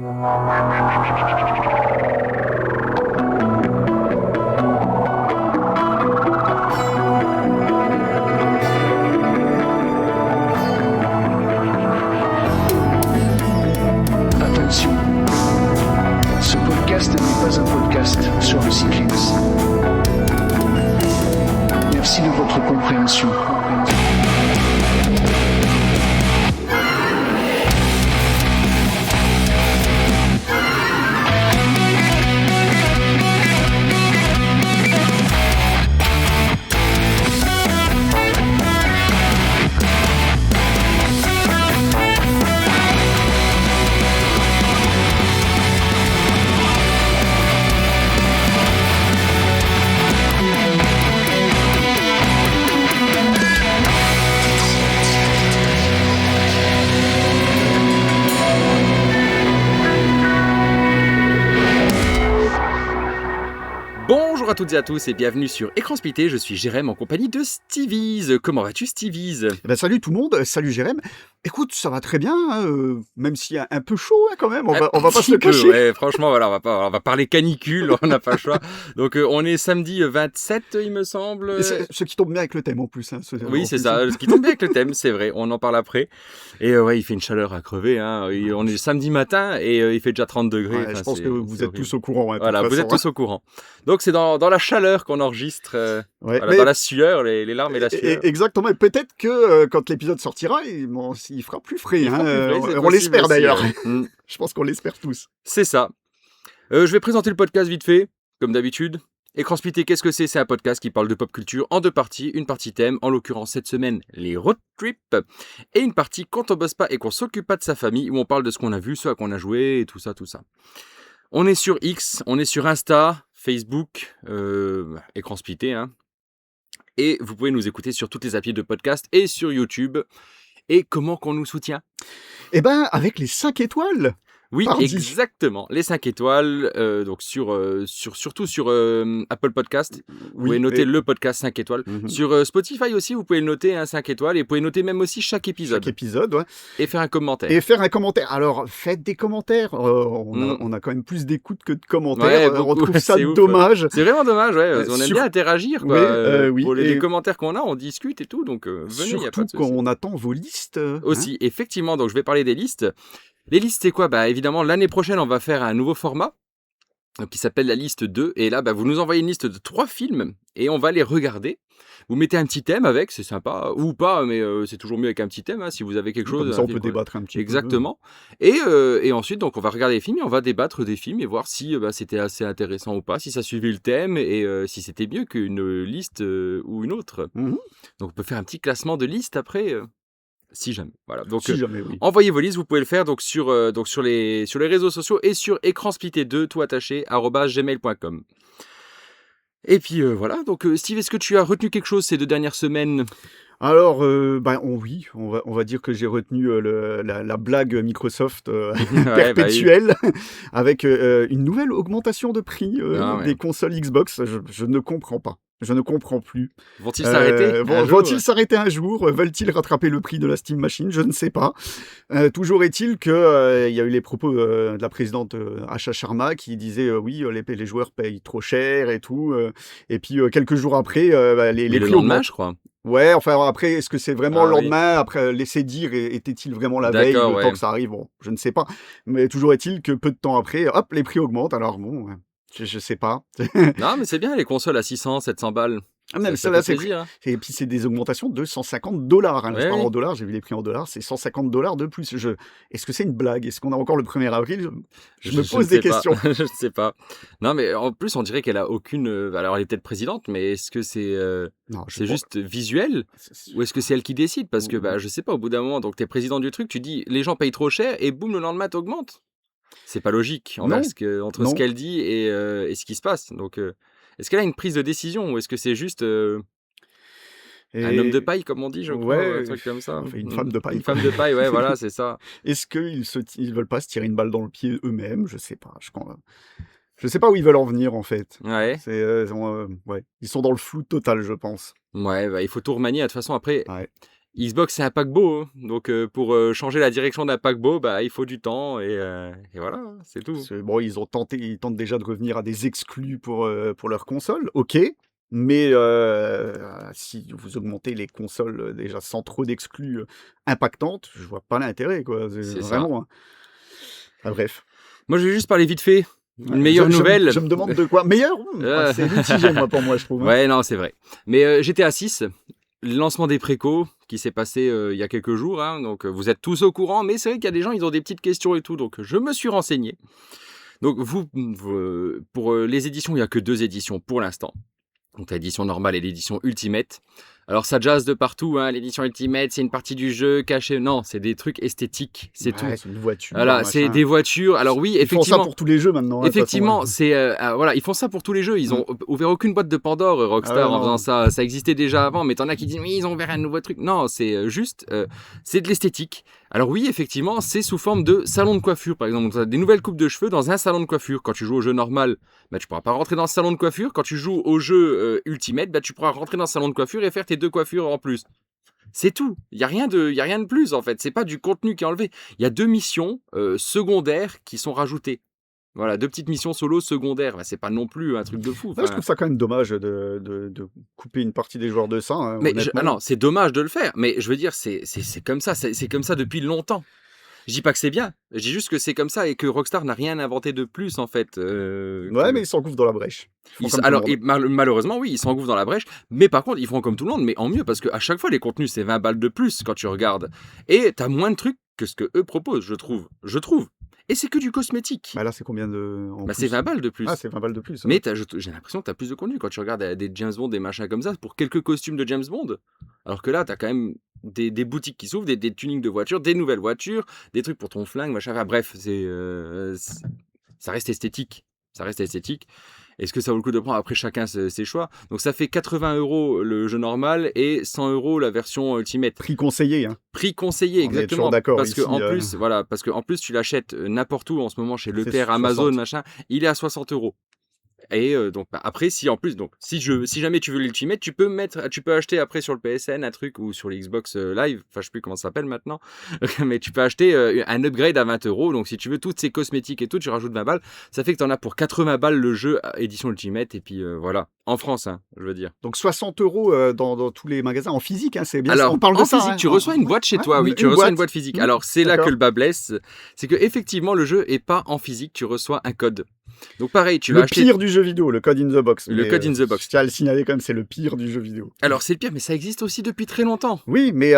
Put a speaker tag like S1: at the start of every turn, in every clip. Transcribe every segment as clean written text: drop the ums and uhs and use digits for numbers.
S1: Attention, ce podcast n'est pas un podcast sur le cyclisme. Merci de votre compréhension.
S2: Bonjour à toutes et à tous et bienvenue sur Écran Splitté, je suis Jérém en compagnie de Stevies. Comment vas-tu Stevies ?
S3: Salut tout le monde, salut Jérém. Écoute, ça va très bien, même s'il y a un peu chaud quand même, on va pas se le cacher.
S2: Ouais, franchement, voilà, on va parler canicule, on n'a pas le choix. Donc on est samedi 27, il me semble.
S3: Ce qui tombe bien avec le thème en plus.
S2: Oui, c'est ça, ce qui tombe bien avec le thème, c'est vrai, on en parle après. Et ouais, il fait une chaleur à crever, hein. On est samedi matin et il fait déjà 30 degrés.
S3: Ouais, je pense que vous êtes tous au courant.
S2: Voilà, vous êtes tous au courant. Donc c'est dans la chaleur qu'on enregistre,
S3: ouais,
S2: voilà, dans la sueur, les larmes et la sueur.
S3: Exactement, et peut-être que quand l'épisode sortira, il fera plus frais. On l'espère
S2: aussi,
S3: d'ailleurs.
S2: Ouais.
S3: Je pense qu'on l'espère tous.
S2: C'est ça. Je vais présenter le podcast vite fait, comme d'habitude. Écran Splitté, qu'est-ce que c'est ? C'est un podcast qui parle de pop culture en deux parties. Une partie thème, en l'occurrence cette semaine, les road trips. Et une partie quand on bosse pas et qu'on s'occupe pas de sa famille, où on parle de ce qu'on a vu, ce à quoi on a joué et tout ça. On est sur X, on est sur Insta, Facebook, Écran Splitté, hein. Et vous pouvez nous écouter sur toutes les applis de podcast et sur YouTube. Et comment qu'on nous soutient ?
S3: Eh ben, avec les 5 étoiles.
S2: Oui,
S3: Pardi.
S2: exactement. Les 5 étoiles, donc surtout sur Apple Podcast. Vous pouvez noter le podcast 5 étoiles.
S3: Mm-hmm.
S2: Sur Spotify aussi, vous pouvez le noter 5 étoiles. Et vous pouvez noter même aussi chaque épisode.
S3: Chaque épisode, ouais.
S2: Et faire un commentaire.
S3: Alors, faites des commentaires. On a quand même plus d'écoute que de commentaires.
S2: Ouais,
S3: on trouve ça
S2: c'est
S3: dommage.
S2: C'est vraiment dommage, ouais. On aime bien interagir, quoi.
S3: Oui,
S2: pour les commentaires qu'on a, on discute et tout. Donc, venez,
S3: surtout
S2: y a pas de souci.
S3: qu'on attend vos listes.
S2: Aussi, effectivement. Donc, je vais parler des listes. Les listes, c'est quoi ? Évidemment, l'année prochaine, on va faire un nouveau format qui s'appelle la liste 2. Et là, vous nous envoyez une liste de 3 films et on va les regarder. Vous mettez un petit thème avec, c'est sympa, ou pas, mais c'est toujours mieux avec un petit thème, hein, si vous avez quelque chose.
S3: Comme ça, on peut débattre un petit
S2: Exactement. Et ensuite, donc, on va regarder les films et on va débattre des films et voir si c'était assez intéressant ou pas, si ça suivait le thème et si c'était mieux qu'une liste ou une autre.
S3: Mm-hmm.
S2: Donc, on peut faire un petit classement de listes après. Si jamais, voilà. Donc,
S3: si jamais, oui.
S2: envoyez vos listes, vous pouvez le faire donc sur les réseaux sociaux et sur Écran Splitté 2, tout attaché, @gmail.com. Et puis voilà, donc Steve, est-ce que tu as retenu quelque chose ces 2 dernières semaines ?
S3: Alors, oui, on va dire que j'ai retenu la blague Microsoft perpétuelle avec une nouvelle augmentation de prix des consoles Xbox. Je ne comprends pas. Je ne comprends plus.
S2: Vont-ils s'arrêter
S3: Vont-ils s'arrêter un jour ? Veulent-ils rattraper le prix de la Steam Machine ? Je ne sais pas. Toujours est-il qu'il y a eu les propos de la présidente Asha Sharma qui disait oui, les joueurs payent trop cher et tout. Et puis quelques jours après, les prix augmentent.
S2: Je crois.
S3: Ouais, enfin après, est-ce que c'est vraiment le lendemain ? Après, laisser dire, était-il vraiment la veille, le temps que ça arrive ? Bon, je ne sais pas. Mais toujours est-il que peu de temps après, hop, les prix augmentent. Alors bon, je sais pas.
S2: Non, mais c'est bien les consoles à 600, 700 balles.
S3: Ça là, c'est plaisir, hein. Et puis c'est des augmentations de $150. Hein. Je parle en dollars, j'ai vu les prix en dollars, c'est $150 de plus. Est-ce que c'est une blague ? Est-ce qu'on a encore le 1er avril ? Je me pose des questions.
S2: Je ne sais pas. Non, mais en plus, on dirait qu'elle a aucune. Alors, elle est peut-être présidente, mais est-ce que c'est juste visuel ou est-ce que c'est elle qui décide ? Parce que je sais pas. Au bout d'un moment, donc t'es président du truc, tu dis les gens payent trop cher et boum, le lendemain t'augmente. C'est pas logique entre ce qu'elle dit et ce qui se passe. Donc, est-ce qu'elle a une prise de décision ou est-ce que c'est juste un homme de paille, comme on dit, je crois, un truc comme ça.
S3: Une femme de paille.
S2: Une femme de paille, ouais, voilà, c'est ça.
S3: Est-ce qu'ils veulent pas se tirer une balle dans le pied eux-mêmes ? Je sais pas. Je sais pas où ils veulent en venir, en fait.
S2: Ouais.
S3: Ils sont dans le flou total, je pense.
S2: Ouais, il faut tout remanier. De toute façon, après, Xbox, c'est un paquebot, hein. Donc pour changer la direction d'un paquebot, il faut du temps et voilà, c'est tout.
S3: Bon, ils tentent déjà de revenir à des exclus pour leur console, ok. Mais si vous augmentez les consoles déjà sans trop d'exclus impactantes, je vois pas l'intérêt, quoi.
S2: C'est ça.
S3: Vraiment. Hein. Ah, bref.
S2: Moi, je vais juste parler vite fait.
S3: Ouais,
S2: Une meilleure nouvelle.
S3: Je me demande de quoi. Meilleur C'est mitigé, pour moi, je trouve. Hein.
S2: Ouais, non, c'est vrai. Mais GTA 6, le lancement des précos qui s'est passé il y a quelques jours. Hein, donc, vous êtes tous au courant. Mais c'est vrai qu'il y a des gens, ils ont des petites questions et tout. Donc, je me suis renseigné. Donc, pour les éditions, il n'y a que 2 éditions pour l'instant. Donc l'édition normale et l'édition Ultimate. Alors ça jazz de partout, hein. L'édition Ultimate, c'est une partie du jeu cachée. Non, c'est des trucs esthétiques, c'est tout.
S3: C'est une voiture.
S2: Voilà, c'est des voitures. Alors oui, effectivement.
S3: Ils font ça pour tous les jeux maintenant.
S2: Effectivement,
S3: façon,
S2: c'est voilà, ils font ça pour tous les jeux. Ils ont ouvert aucune boîte de Pandore, Rockstar, en faisant ça. Ça existait déjà avant, mais t'en as qui disent oui, ils ont ouvert un nouveau truc. Non, c'est juste, c'est de l'esthétique. Alors oui, effectivement, c'est sous forme de salon de coiffure, par exemple. Tu as des nouvelles coupes de cheveux dans un salon de coiffure. Quand tu joues au jeu normal, tu pourras pas rentrer dans ce salon de coiffure. Quand tu joues au jeu Ultimate, tu pourras rentrer dans ce salon de coiffure et faire tes 2 coiffures en plus. C'est tout. Il y a rien de plus en fait. C'est pas du contenu qui est enlevé. Il y a 2 missions secondaires qui sont rajoutées. Voilà, 2 petites missions solo secondaires. C'est pas non plus un truc de fou.
S3: Je trouve ça quand même dommage de couper une partie des joueurs de ça. Hein,
S2: mais non, c'est dommage de le faire. Mais je veux dire, c'est comme ça. C'est comme ça depuis longtemps. Je dis pas que c'est bien. Je dis juste que c'est comme ça et que Rockstar n'a rien inventé de plus en fait.
S3: Mais ils s'engouffrent dans la brèche.
S2: Malheureusement, oui, ils s'engouffrent dans la brèche. Mais par contre, ils font comme tout le monde, mais en mieux parce qu'à chaque fois, les contenus, c'est 20 balles de plus quand tu regardes. Et t'as moins de trucs que ce que eux proposent, je trouve. Et c'est que du cosmétique.
S3: Là, c'est combien de.
S2: C'est 20 balles de plus.
S3: Ah, c'est 20 balles de plus.
S2: Mais j'ai l'impression que t'as plus de contenu quand tu regardes des James Bond, des machins comme ça, pour quelques costumes de James Bond. Alors que là, t'as quand même des boutiques qui s'ouvrent, des tunings de voitures, des nouvelles voitures, des trucs pour ton flingue, machin. Enfin, bref, ça reste esthétique. Est-ce que ça vaut le coup de prendre? Après, chacun ses choix. Donc, ça fait 80 € le jeu normal et 100 € la version Ultimate.
S3: Prix conseillé. Hein.
S2: Prix conseillé, exactement.
S3: On est toujours d'accord
S2: parce
S3: ici,
S2: que en plus, tu l'achètes n'importe où en ce moment chez Leclerc, Amazon, machin. Il est à 60 €. Et donc après, si jamais tu veux l'Ultimate, tu peux acheter après sur le PSN un truc ou sur le Xbox Live, enfin je sais plus comment ça s'appelle maintenant, mais tu peux acheter un upgrade à 20 €. Donc si tu veux toutes ces cosmétiques et tout, tu rajoutes 20 balles. Ça fait que tu en as pour 80 balles le jeu édition Ultimate et puis voilà, en France, hein, je veux dire.
S3: Donc 60 € dans tous les magasins en physique, hein, c'est bien.
S2: Alors,
S3: on parle de
S2: en
S3: ça.
S2: Physique, tu reçois une boîte chez toi, oui, tu reçois une boîte physique. Alors c'est là que le bas blesse, c'est que effectivement le jeu est pas en physique, tu reçois un code. Donc pareil, tu vas acheter...
S3: Le pire du jeu vidéo, le code in the box.
S2: Le code in the box.
S3: Je tiens à le signaler quand même, c'est le pire du jeu vidéo.
S2: Alors c'est le pire, mais ça existe aussi depuis très longtemps.
S3: Oui, mais...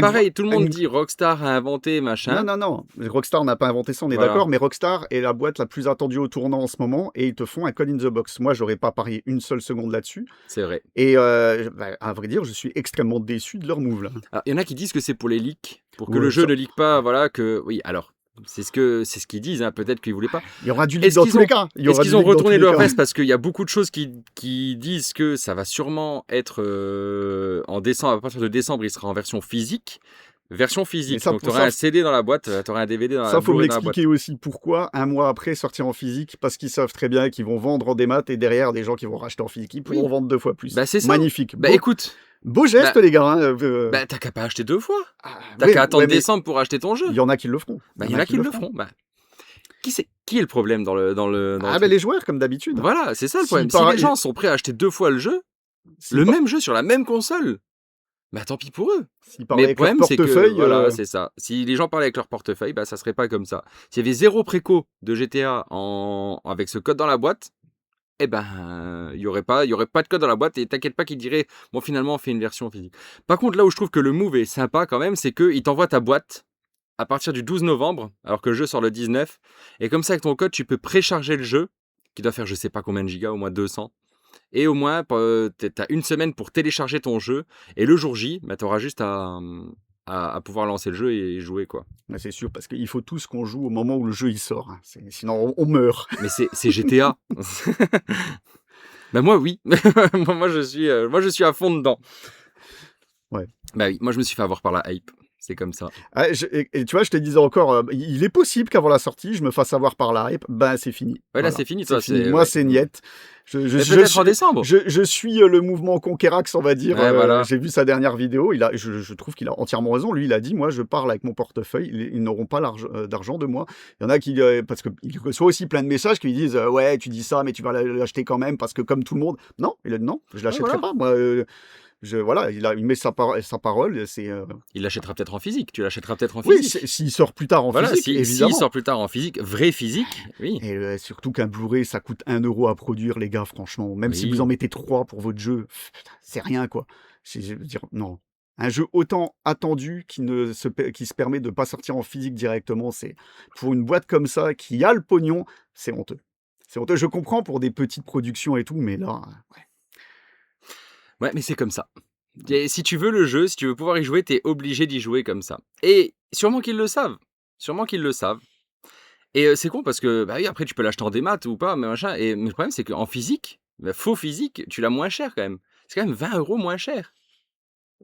S2: pareil, tout le monde dit Rockstar a inventé, machin.
S3: Non. Rockstar n'a pas inventé ça, on est d'accord, mais Rockstar est la boîte la plus attendue au tournant en ce moment, et ils te font un code in the box. Moi, j'aurais pas parié une seule seconde là-dessus.
S2: C'est vrai.
S3: Et à vrai dire, je suis extrêmement déçu de leur move, là.
S2: Alors, il y en a qui disent que c'est pour les leaks, pour que le jeu ne leak pas, voilà, que... Oui, alors... C'est ce qu'ils disent, hein. Peut-être qu'ils voulaient pas.
S3: Il y aura du leak dans tous les cas.
S2: Est-ce qu'ils ont retourné leur veste parce qu'il y a beaucoup de choses qui disent que ça va sûrement être en décembre, à partir de décembre, il sera en version physique. Donc tu auras un CD dans la boîte, tu auras un DVD dans la boîte.
S3: Ça, faut me l'expliquer aussi pourquoi, un mois après, sortir en physique, parce qu'ils savent très bien qu'ils vont vendre en démat et derrière, des gens qui vont racheter en physique, ils pourront vendre 2 fois plus.
S2: C'est ça.
S3: Magnifique.
S2: Écoute...
S3: Beau geste, les gars. Hein,
S2: t'as qu'à pas acheter 2 fois. T'as qu'à attendre décembre pour acheter ton jeu.
S3: Il y en a qui le feront.
S2: Il y en a qui le feront. Qui est le problème dans le
S3: les joueurs, comme d'habitude.
S2: Voilà, c'est ça le problème. Si les gens sont prêts à acheter 2 fois le jeu, même jeu sur la même console, tant pis pour eux.
S3: Mais le problème, c'est que
S2: voilà, c'est ça. Si les gens parlaient avec leur portefeuille, ça serait pas comme ça. S'il y avait 0 préco de GTA avec ce code dans la boîte, il y aurait pas de code dans la boîte et t'inquiète pas qu'ils diraient bon finalement on fait une version physique. Par contre là où je trouve que le move est sympa quand même, c'est qu'ils t'envoient ta boîte à partir du 12 novembre alors que le jeu sort le 19 et comme ça avec ton code tu peux précharger le jeu qui doit faire je sais pas combien de gigas, au moins 200 et au moins t'as une semaine pour télécharger ton jeu et le jour J t'auras juste à pouvoir lancer le jeu et jouer quoi.
S3: C'est sûr parce qu'il faut tous qu'on joue au moment où le jeu il sort, hein. Sinon on meurt.
S2: Mais c'est GTA. Moi oui. moi je suis à fond dedans.
S3: Ouais.
S2: Oui, moi je me suis fait avoir par la hype. C'est comme ça.
S3: Ah, et tu vois, je te disais encore, il est possible qu'avant la sortie, je me fasse avoir par la hype. Ben, c'est fini.
S2: Ouais, là,
S3: Voilà.
S2: c'est fini,
S3: C'est
S2: toi.
S3: fini.
S2: c'est
S3: Moi,
S2: ouais.
S3: c'est niette.
S2: Mais peut-être en décembre.
S3: Je suis le mouvement Conquerax, on va dire.
S2: Ouais, voilà.
S3: J'ai vu sa dernière vidéo. Je trouve qu'il a entièrement raison. Lui, il a dit, moi, je parle avec mon portefeuille. Ils n'auront pas d'argent de moi. Il y en a qui, parce qu'il reçoit aussi plein de messages qui lui disent, ouais, tu dis ça, mais tu vas l'acheter quand même parce que comme tout le monde. Non, il a dit non, je l'achèterai
S2: voilà.
S3: pas. Moi, voilà, il met sa parole.
S2: Il l'achètera peut-être en physique. Tu l'achèteras peut-être en
S3: Oui,
S2: physique.
S3: s'il sort plus tard en
S2: Voilà,
S3: physique,
S2: s'il
S3: évidemment.
S2: sort plus tard en physique, vrai physique, oui.
S3: Et surtout qu'un Blu-ray, ça coûte 1 euro à produire, les gars, franchement. Même si
S2: Oui.
S3: vous en mettez 3 pour votre jeu, c'est rien, quoi. Je veux dire, non. Un jeu autant attendu qui se permet de ne pas sortir en physique directement, c'est pour une boîte comme ça, qui a le pognon, c'est honteux. C'est honteux. Je comprends pour des petites productions et tout, mais là, ouais.
S2: Ouais, mais c'est comme ça. Et si tu veux le jeu, si tu veux pouvoir y jouer, t'es obligé d'y jouer comme ça. Et sûrement qu'ils le savent. Sûrement qu'ils le savent. Et c'est con parce que, bah oui, après, tu peux l'acheter en démat ou pas, mais machin. Mais le problème, c'est qu'en physique, faux physique, tu l'as moins cher quand même. C'est quand même 20 € moins cher.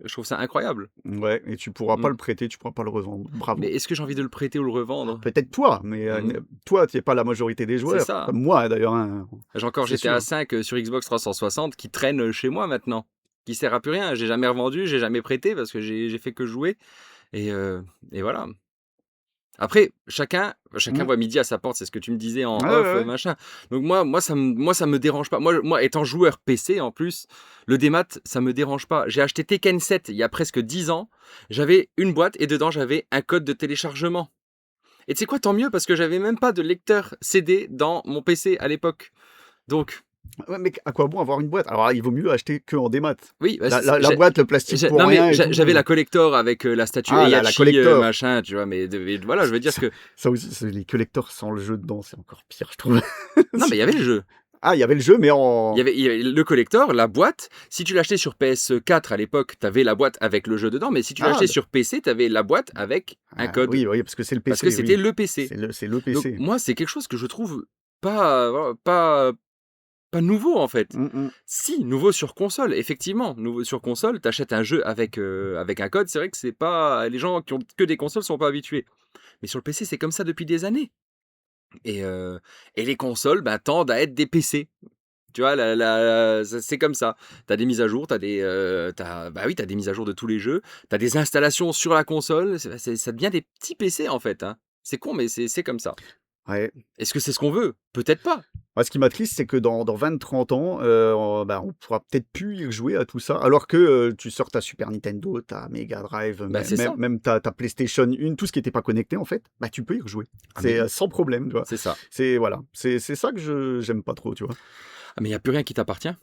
S2: Je trouve ça incroyable.
S3: Ouais, et tu pourras pas
S2: Mm.
S3: le prêter, tu pourras pas le revendre. Bravo.
S2: Mais est-ce que j'ai envie de le prêter ou le revendre?
S3: Peut-être toi, mais toi, tu n'es pas la majorité des joueurs.
S2: ça.
S3: Comme moi, d'ailleurs. Hein.
S2: J'ai encore
S3: C'est
S2: GTA
S3: sûr.
S2: 5 sur Xbox 360 qui traîne chez moi maintenant. Qui sert à plus rien. J'ai jamais revendu, j'ai jamais prêté parce que j'ai fait que jouer. Et voilà. Après, chacun
S3: Mm.
S2: voit midi à sa porte, c'est ce que tu me disais en
S3: Ouais,
S2: off,
S3: ouais, ouais.
S2: machin. Donc moi, ça me dérange pas. Moi, étant joueur PC en plus, le démat, ça me dérange pas. J'ai acheté Tekken 7 il y a presque 10 ans. J'avais une boîte et dedans, j'avais un code de téléchargement. Et tu sais quoi, tant mieux, parce que j'avais même pas de lecteur CD dans mon PC à l'époque. Donc,
S3: Ouais, mais à quoi bon avoir une boîte? Alors, il vaut mieux acheter que en démat.
S2: oui, bah,
S3: La boîte, le plastique pour
S2: non,
S3: rien.
S2: mais
S3: et tout.
S2: j'avais la collector avec la statue
S3: Ah, la
S2: Heihachi,
S3: collector.
S2: machin, tu vois, mais voilà, je veux dire que...
S3: Ça aussi, les collecteurs sans le jeu dedans, c'est encore pire, je trouve.
S2: Non, mais il y avait le jeu.
S3: Ah, il y avait le jeu, mais en.
S2: Il y avait le collector, la boîte. Si tu l'achetais sur PS4 à l'époque, t'avais la boîte avec le jeu dedans, mais si tu l'achetais sur PC, t'avais la boîte avec un code.
S3: Oui, parce que c'est le PC.
S2: Parce que c'était
S3: oui.
S2: le PC.
S3: C'est le
S2: Donc
S3: PC.
S2: moi, c'est quelque chose que je trouve pas nouveau en fait. Si, nouveau sur console, effectivement. Nouveau sur console, t'achètes un jeu avec un code, c'est vrai que c'est pas... Les gens qui ont que des consoles sont pas habitués. Mais sur le PC, c'est comme ça depuis des années. Et les consoles tendent à être des PC. Tu vois, c'est comme ça. T'as des mises à jour, t'as des mises à jour de tous les jeux. T'as des installations sur la console. Ça devient des petits PC en fait. Hein. C'est con, mais c'est comme ça.
S3: Ouais.
S2: Est-ce que c'est ce qu'on veut? Peut-être pas.
S3: Moi, ce qui m'attriste, c'est que dans 20-30 ans, on pourra peut-être plus y jouer à tout ça. Alors que tu sors ta Super Nintendo, ta Mega Drive,
S2: c'est ça.
S3: même ta PlayStation 1, tout ce qui n'était pas connecté, en fait, tu peux y rejouer.
S2: Ah,
S3: C'est
S2: mais
S3: sans problème, tu vois.
S2: c'est ça.
S3: Voilà. C'est ça que j'aime pas trop, tu vois.
S2: Ah, mais il n'y a plus rien qui t'appartient.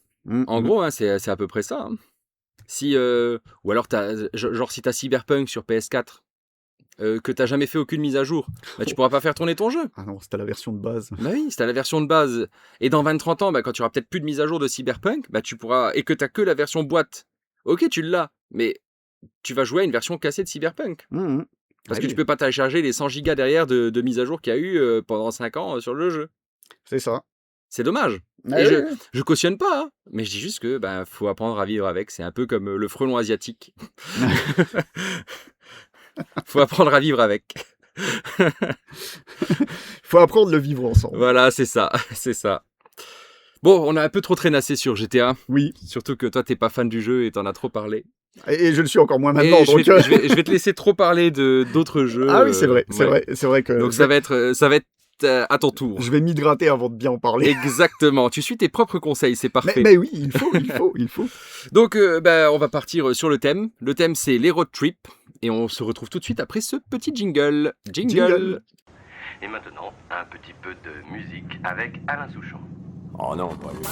S2: En gros, hein, c'est à peu près ça. Hein. Si, ou alors, genre si t'as Cyberpunk sur PS4, que t'as jamais fait aucune mise à jour, tu pourras pas faire tourner ton jeu.
S3: Ah non, c'était la version de base.
S2: Bah oui, c'était la version de base. Et dans 20-30 ans, quand tu auras peut-être plus de mise à jour de Cyberpunk, tu pourras... Et que t'as que la version boîte. Ok, tu l'as, mais tu vas jouer à une version cassée de Cyberpunk. Parce que tu peux pas télécharger les 100 gigas derrière de mise à jour qu'il y a eu pendant 5 ans sur le jeu.
S3: C'est ça.
S2: C'est dommage. Et je cautionne pas, hein, mais je dis juste que faut apprendre à vivre avec. C'est un peu comme le frelon asiatique. Faut apprendre à vivre avec.
S3: Faut apprendre à le vivre ensemble.
S2: Voilà, c'est ça, c'est ça. Bon, on a un peu trop traînassé sur GTA.
S3: Oui.
S2: Surtout que toi, t'es pas fan du jeu et t'en as trop parlé.
S3: Et je le suis encore moins maintenant.
S2: Et
S3: donc
S2: je vais te laisser trop parler d'autres jeux.
S3: Ah oui, c'est vrai,
S2: ouais.
S3: c'est vrai que.
S2: Donc ça va être à ton tour.
S3: Je vais m'hydrater avant de bien en parler.
S2: Exactement. Tu suis tes propres conseils, c'est parfait.
S3: Mais oui, il faut.
S2: Donc, on va partir sur le thème. Le thème, c'est les road trips. Et on se retrouve tout de suite après ce petit jingle. Jingle.
S4: Et maintenant, un petit peu de musique avec Alain Souchon.
S5: Oh non, pas lui.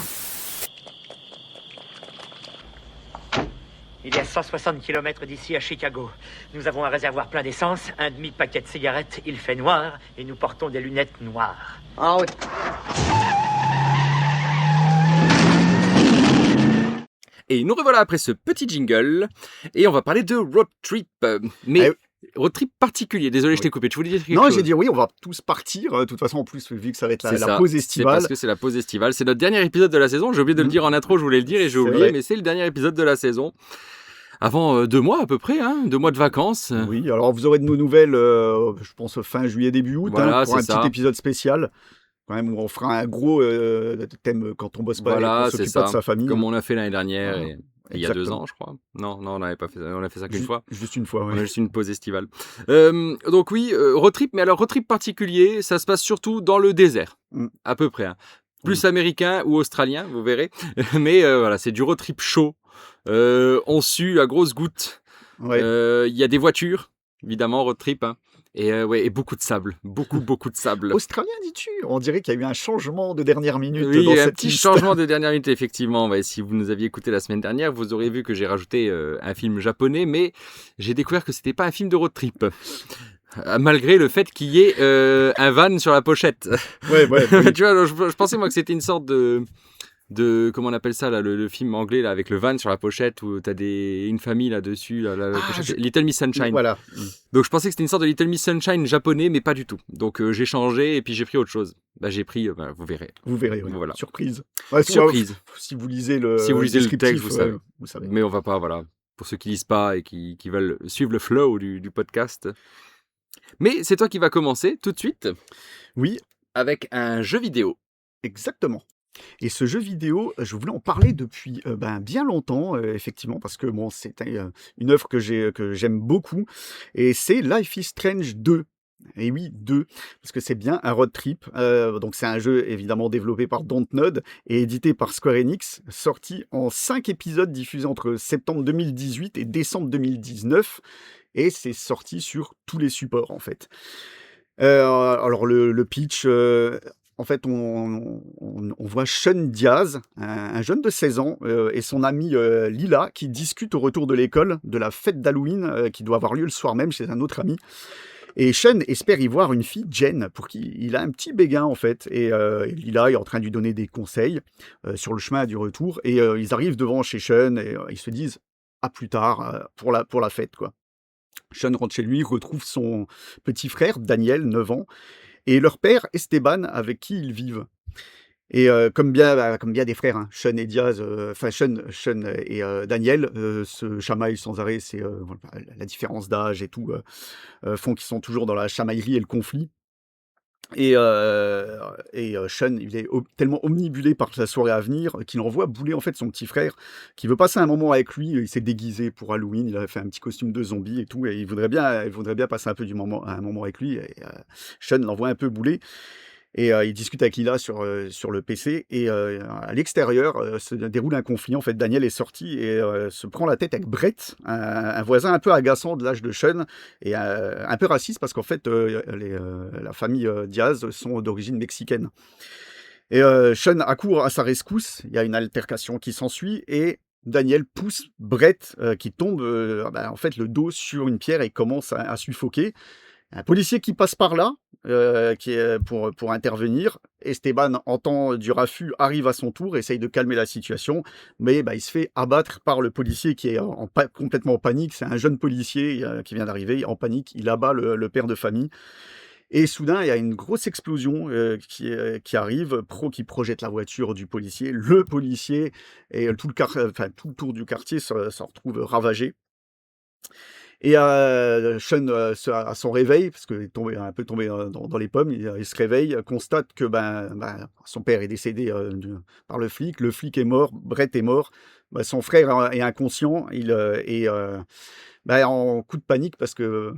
S6: Il y a 160 km d'ici à Chicago. Nous avons un réservoir plein d'essence, un demi-paquet de cigarettes, il fait noir, et nous portons des lunettes noires.
S7: Ah oui.
S2: Et nous revoilà après ce petit jingle. Et on va parler de road trip. Mais road trip particulier. Désolé, je t'ai coupé. Tu voulais dire quelque chose?
S3: Non, j'ai dit oui, on va tous partir. De toute façon, en plus, vu que ça va être la pause estivale.
S2: C'est parce que c'est la pause estivale. C'est notre dernier épisode de la saison. J'ai oublié de le dire en intro, je voulais le dire et j'ai oublié, mais c'est le dernier épisode de la saison. avant 2 mois à peu près, hein, 2 mois de vacances.
S3: Oui, alors vous aurez de nos nouvelles, je pense fin juillet, début août,
S2: Voilà,
S3: pour un
S2: c'est ça.
S3: petit épisode spécial, quand même, où on fera un gros thème quand on bosse pas et
S2: Voilà,
S3: qu'on
S2: c'est
S3: s'occupe pas de
S2: ça.
S3: sa famille.
S2: Comme on a fait l'année dernière
S3: Voilà.
S2: et il y a 2
S3: Exactement.
S2: ans, je crois. Non, on n'avait pas fait ça. On a fait ça qu'une fois.
S3: Juste une fois,
S2: On
S3: oui.
S2: a juste une pause estivale. Donc oui, road trip, mais alors road trip particulier, ça se passe surtout dans le désert,
S3: Mm.
S2: à peu près, hein. Plus
S3: Oui.
S2: américain ou australien, vous verrez. Mais voilà, c'est du road trip chaud. On sue à grosses gouttes.
S3: Ouais.
S2: Il y a des voitures, évidemment, road trip, hein. Et beaucoup de sable. Beaucoup de sable.
S3: Australien, dis-tu? On dirait qu'il y a eu un changement de dernière minute
S2: Oui,
S3: dans
S2: un
S3: cette
S2: petit
S3: liste.
S2: changement de dernière minute, effectivement. Ouais, si vous nous aviez écouté la semaine dernière, vous aurez vu que j'ai rajouté un film japonais, mais j'ai découvert que c'était pas un film de road trip. Malgré le fait qu'il y ait un van sur la pochette.
S3: Ouais, oui.
S2: Tu vois, je pensais moi que c'était une sorte de comment on appelle ça là, le film anglais là avec le van sur la pochette où t'as une famille là dessus là, la pochette, Little Miss Sunshine.
S3: Voilà.
S2: Donc je pensais que c'était une sorte de Little Miss Sunshine japonais, mais pas du tout. Donc j'ai changé et puis j'ai pris autre chose. J'ai pris, vous verrez.
S3: Vous verrez, oui.
S2: Voilà.
S3: Surprise. Ouais,
S2: Surprise.
S3: Si vous lisez le
S2: Si vous lisez le
S3: descriptif,
S2: texte,
S3: vous savez.
S2: Mais on va pas, voilà. Pour ceux qui lisent pas et qui veulent suivre le flow du podcast. Mais c'est toi qui vas commencer tout de suite
S3: Oui,
S2: avec un jeu vidéo.
S3: exactement. Et ce jeu vidéo, je voulais en parler depuis bien longtemps, effectivement, parce que bon, c'est une œuvre que j'aime beaucoup, et c'est Life is Strange 2. Et oui, 2, parce que c'est bien un road trip. Donc c'est un jeu évidemment développé par Dontnod et édité par Square Enix, sorti en 5 épisodes diffusés entre septembre 2018 et décembre 2019, et c'est sorti sur tous les supports en fait. Alors le pitch, en fait, on voit Sean Diaz, un jeune de 16 ans, et son amie Lila, qui discutent au retour de l'école de la fête d'Halloween qui doit avoir lieu le soir même chez un autre ami. Et Sean espère y voir une fille, Jen, pour qui il a un petit béguin en fait. Et Lila est en train de lui donner des conseils sur le chemin du retour. Et ils arrivent devant chez Sean et ils se disent à plus tard pour la fête quoi. Sean rentre chez lui, retrouve son petit frère, Daniel, 9 ans, et leur père, Esteban, avec qui ils vivent. Et comme bien des frères, hein, Sean et Diaz, Sean et Daniel se chamaillent sans arrêt. C'est voilà, la différence d'âge et tout font qu'ils sont toujours dans la chamaillerie et le conflit. Et Sean, il est tellement omnibulé par sa soirée à venir qu'il envoie bouler en fait son petit frère qui veut passer un moment avec lui. Il s'est déguisé pour Halloween, il a fait un petit costume de zombie et tout, et il voudrait bien passer un moment avec lui. Et Sean l'envoie un peu bouler. Et il discute avec Lila sur le PC, et à l'extérieur se déroule un conflit. En fait, Daniel est sorti et se prend la tête avec Brett, un voisin un peu agaçant de l'âge de Sean, et un peu raciste parce qu'en fait, la famille Diaz sont d'origine mexicaine. Et Sean accourt à sa rescousse, il y a une altercation qui s'ensuit, et Daniel pousse Brett qui tombe en fait le dos sur une pierre et commence à suffoquer. Un policier qui passe par là, qui est pour intervenir. Esteban entend du raffut, arrive à son tour, essaye de calmer la situation, mais il se fait abattre par le policier qui est complètement en panique. C'est un jeune policier qui vient d'arriver, en panique, il abat le père de famille. Et soudain, il y a une grosse explosion qui arrive, qui projette la voiture du policier. Le policier et tout le tour du quartier s'en retrouve ravagé. Et Sean, à son réveil, parce qu'il est un peu tombé dans les pommes, il se réveille, constate que son père est décédé par le flic est mort, Brett est mort, son frère est inconscient, en coup de panique parce que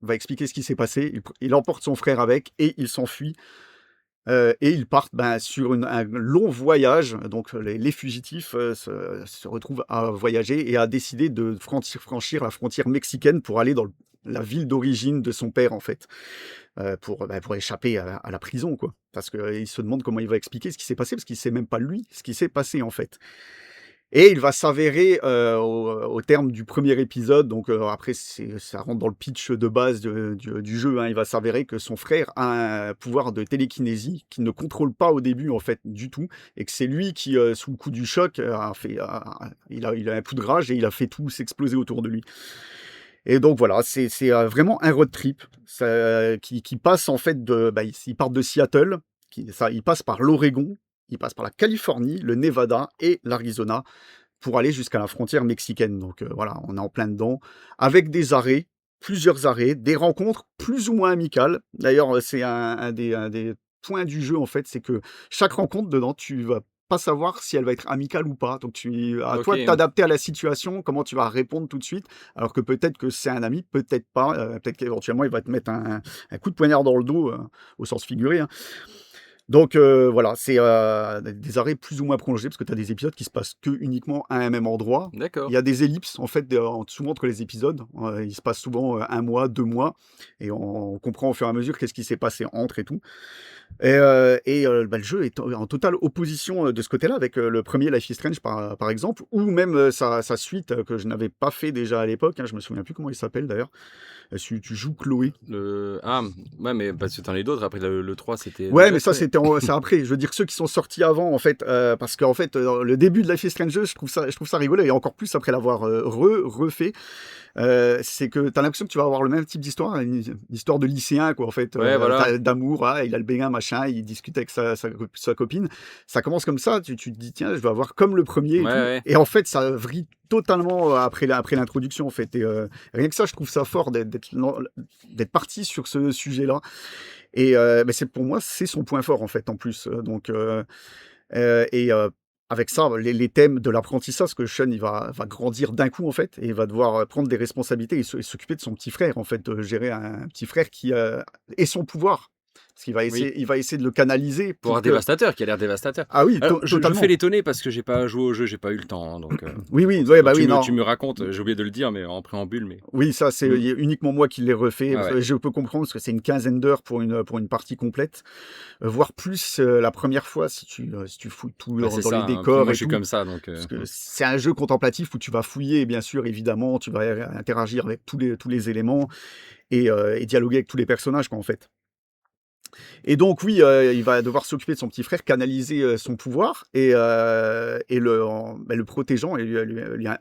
S3: va expliquer ce qui s'est passé, il emporte son frère avec et il s'enfuit. Et ils partent sur un long voyage. Donc les fugitifs se retrouvent à voyager et à décider de franchir la frontière mexicaine pour aller dans la ville d'origine de son père en fait, pour échapper à la prison quoi. Parce qu'il se demande comment il va expliquer ce qui s'est passé, parce qu'il ne sait même pas lui ce qui s'est passé en fait. Et il va s'avérer au terme du premier épisode, donc après ça rentre dans le pitch de base du jeu, hein, il va s'avérer que son frère a un pouvoir de télékinésie qu'il ne contrôle pas au début en fait du tout, et que c'est lui qui, sous le coup du choc, il a un coup de rage et il a fait tout s'exploser autour de lui. Et donc voilà, c'est vraiment un road trip qui passe en fait il part de Seattle, il passe par l'Oregon, il passe par la Californie, le Nevada et l'Arizona pour aller jusqu'à la frontière mexicaine. Donc voilà, on est en plein dedans, avec des arrêts, plusieurs arrêts, des rencontres plus ou moins amicales. D'ailleurs, c'est un des points du jeu, en fait, c'est que chaque rencontre dedans, tu vas pas savoir si elle va être amicale ou pas. Donc, à toi de
S2: Ok.
S3: t'adapter à la situation, comment tu vas répondre tout de suite. Alors que peut-être que c'est un ami, peut-être pas. Peut-être qu'éventuellement, il va te mettre un coup de poignard dans le dos, au sens figuré, hein. Donc voilà, c'est des arrêts plus ou moins prolongés, parce que tu as des épisodes qui se passent que uniquement à un même endroit.
S2: D'accord.
S3: Il y a des ellipses, en fait, souvent entre les épisodes. Il se passe souvent 1 mois, 2 mois, et on comprend au fur et à mesure qu'est-ce qui s'est passé entre et tout. Le jeu est en totale opposition de ce côté-là, avec le premier Life is Strange, par exemple, ou même sa suite, que je n'avais pas fait déjà à l'époque, hein, je me souviens plus comment il s'appelle d'ailleurs. Tu joues Chloé.
S2: Ah, ouais, mais parce que t'en as d'autres. Après, le 3, c'était.
S3: Ouais,
S2: déjà
S3: mais ça,
S2: fait.
S3: c'est après. Je veux dire, ceux qui sont sortis avant, en fait, parce qu'en fait, le début de Life is Strange, je trouve ça rigolo, et encore plus après l'avoir refait. C'est que tu as l'impression que tu vas avoir le même type d'histoire, une histoire de lycéen, quoi, en fait,
S2: Ouais, voilà.
S3: d'amour, ah, il a le béguin, machin, il discute avec sa copine. Ça commence comme ça, tu te dis, tiens, je vais avoir comme le premier, et
S2: Ouais,
S3: tout.
S2: ouais.
S3: Et en fait, ça vrille totalement après l'introduction, en fait. Et rien que ça, je trouve ça fort d'être parti sur ce sujet-là. Et pour moi, c'est son point fort, en fait, en plus. Avec ça, les thèmes de l'apprentissage, parce que Sean, il va grandir d'un coup, en fait, et il va devoir prendre des responsabilités et s'occuper de son petit frère, en fait, gérer un petit frère qui et son pouvoir. Parce qu'il va essayer, il va essayer de le canaliser
S2: Pour un
S3: que...
S2: dévastateur, qui a l'air dévastateur.
S3: Ah oui,
S2: Alors, je me
S3: totalement.
S2: fais l'étonner parce que j'ai pas joué au jeu, j'ai pas eu le temps, hein, donc.
S3: Oui, ouais,
S2: tu,
S3: non.
S2: tu me racontes, j'ai oublié de le dire, mais en préambule, mais.
S3: Oui, ça, c'est uniquement moi qui l'ai refait.
S2: Ah ouais.
S3: Je peux comprendre, parce que c'est une quinzaine d'heures pour une partie complète. Voire plus la première fois, si tu fouilles tout
S2: Bah, c'est
S3: dans
S2: ça,
S3: les
S2: hein.
S3: décors.
S2: Moi,
S3: et
S2: je suis
S3: tout.
S2: comme ça, donc.
S3: Parce que c'est un jeu contemplatif où tu vas fouiller, et bien sûr, évidemment, tu vas interagir avec tous les éléments et dialoguer avec tous les personnages, quoi, en fait. Et donc, oui, il va devoir s'occuper de son petit frère, canaliser son pouvoir le protégeant et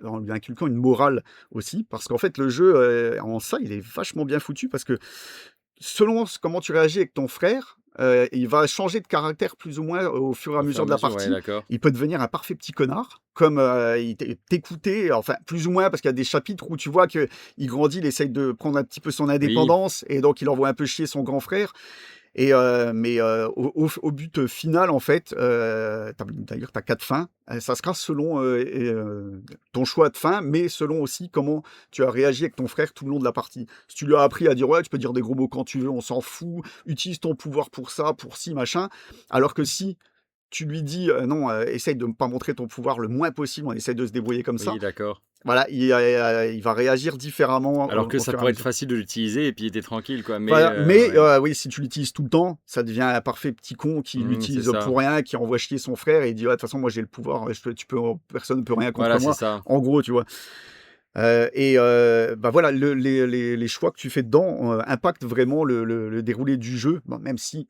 S3: en lui inculquant une morale aussi. Parce qu'en fait, le jeu, en ça, il est vachement bien foutu parce que selon comment tu réagis avec ton frère, il va changer de caractère plus ou moins au fur et à mesure de la partie.
S2: Ouais, d'accord.
S3: Il peut devenir un parfait petit connard, comme t'écouter, enfin plus ou moins, parce qu'il y a des chapitres où tu vois qu'il grandit, il essaye de prendre un petit peu son indépendance, et donc il envoie un peu chier son grand frère. Au but final, en fait, d'ailleurs, tu as 4 fins. Ça sera selon ton choix de fin, mais selon aussi comment tu as réagi avec ton frère tout le long de la partie. Si tu lui as appris à dire, ouais, tu peux dire des gros mots quand tu veux, on s'en fout, utilise ton pouvoir pour ça, pour ci, machin. Alors que si tu lui dis, non, essaye de ne pas montrer ton pouvoir le moins possible, on essaie de se débrouiller comme ça.
S2: Oui, d'accord.
S3: Voilà, il va réagir différemment.
S2: Alors que
S3: au
S2: ça
S3: fur et à
S2: pourrait être
S3: mesure.
S2: facile de l'utiliser et puis t'es tranquille, quoi. Mais,
S3: Voilà,
S2: ouais.
S3: oui, si tu l'utilises tout le temps, ça devient un parfait petit con qui l'utilise
S2: c'est ça.
S3: pour rien, qui envoie chier son frère et il dit, de toute façon, moi j'ai le pouvoir, personne ne peut rien contre
S2: Voilà,
S3: moi.
S2: c'est ça.
S3: En gros, tu vois. Voilà, les choix que tu fais dedans impactent vraiment le déroulé du jeu, bon, même si,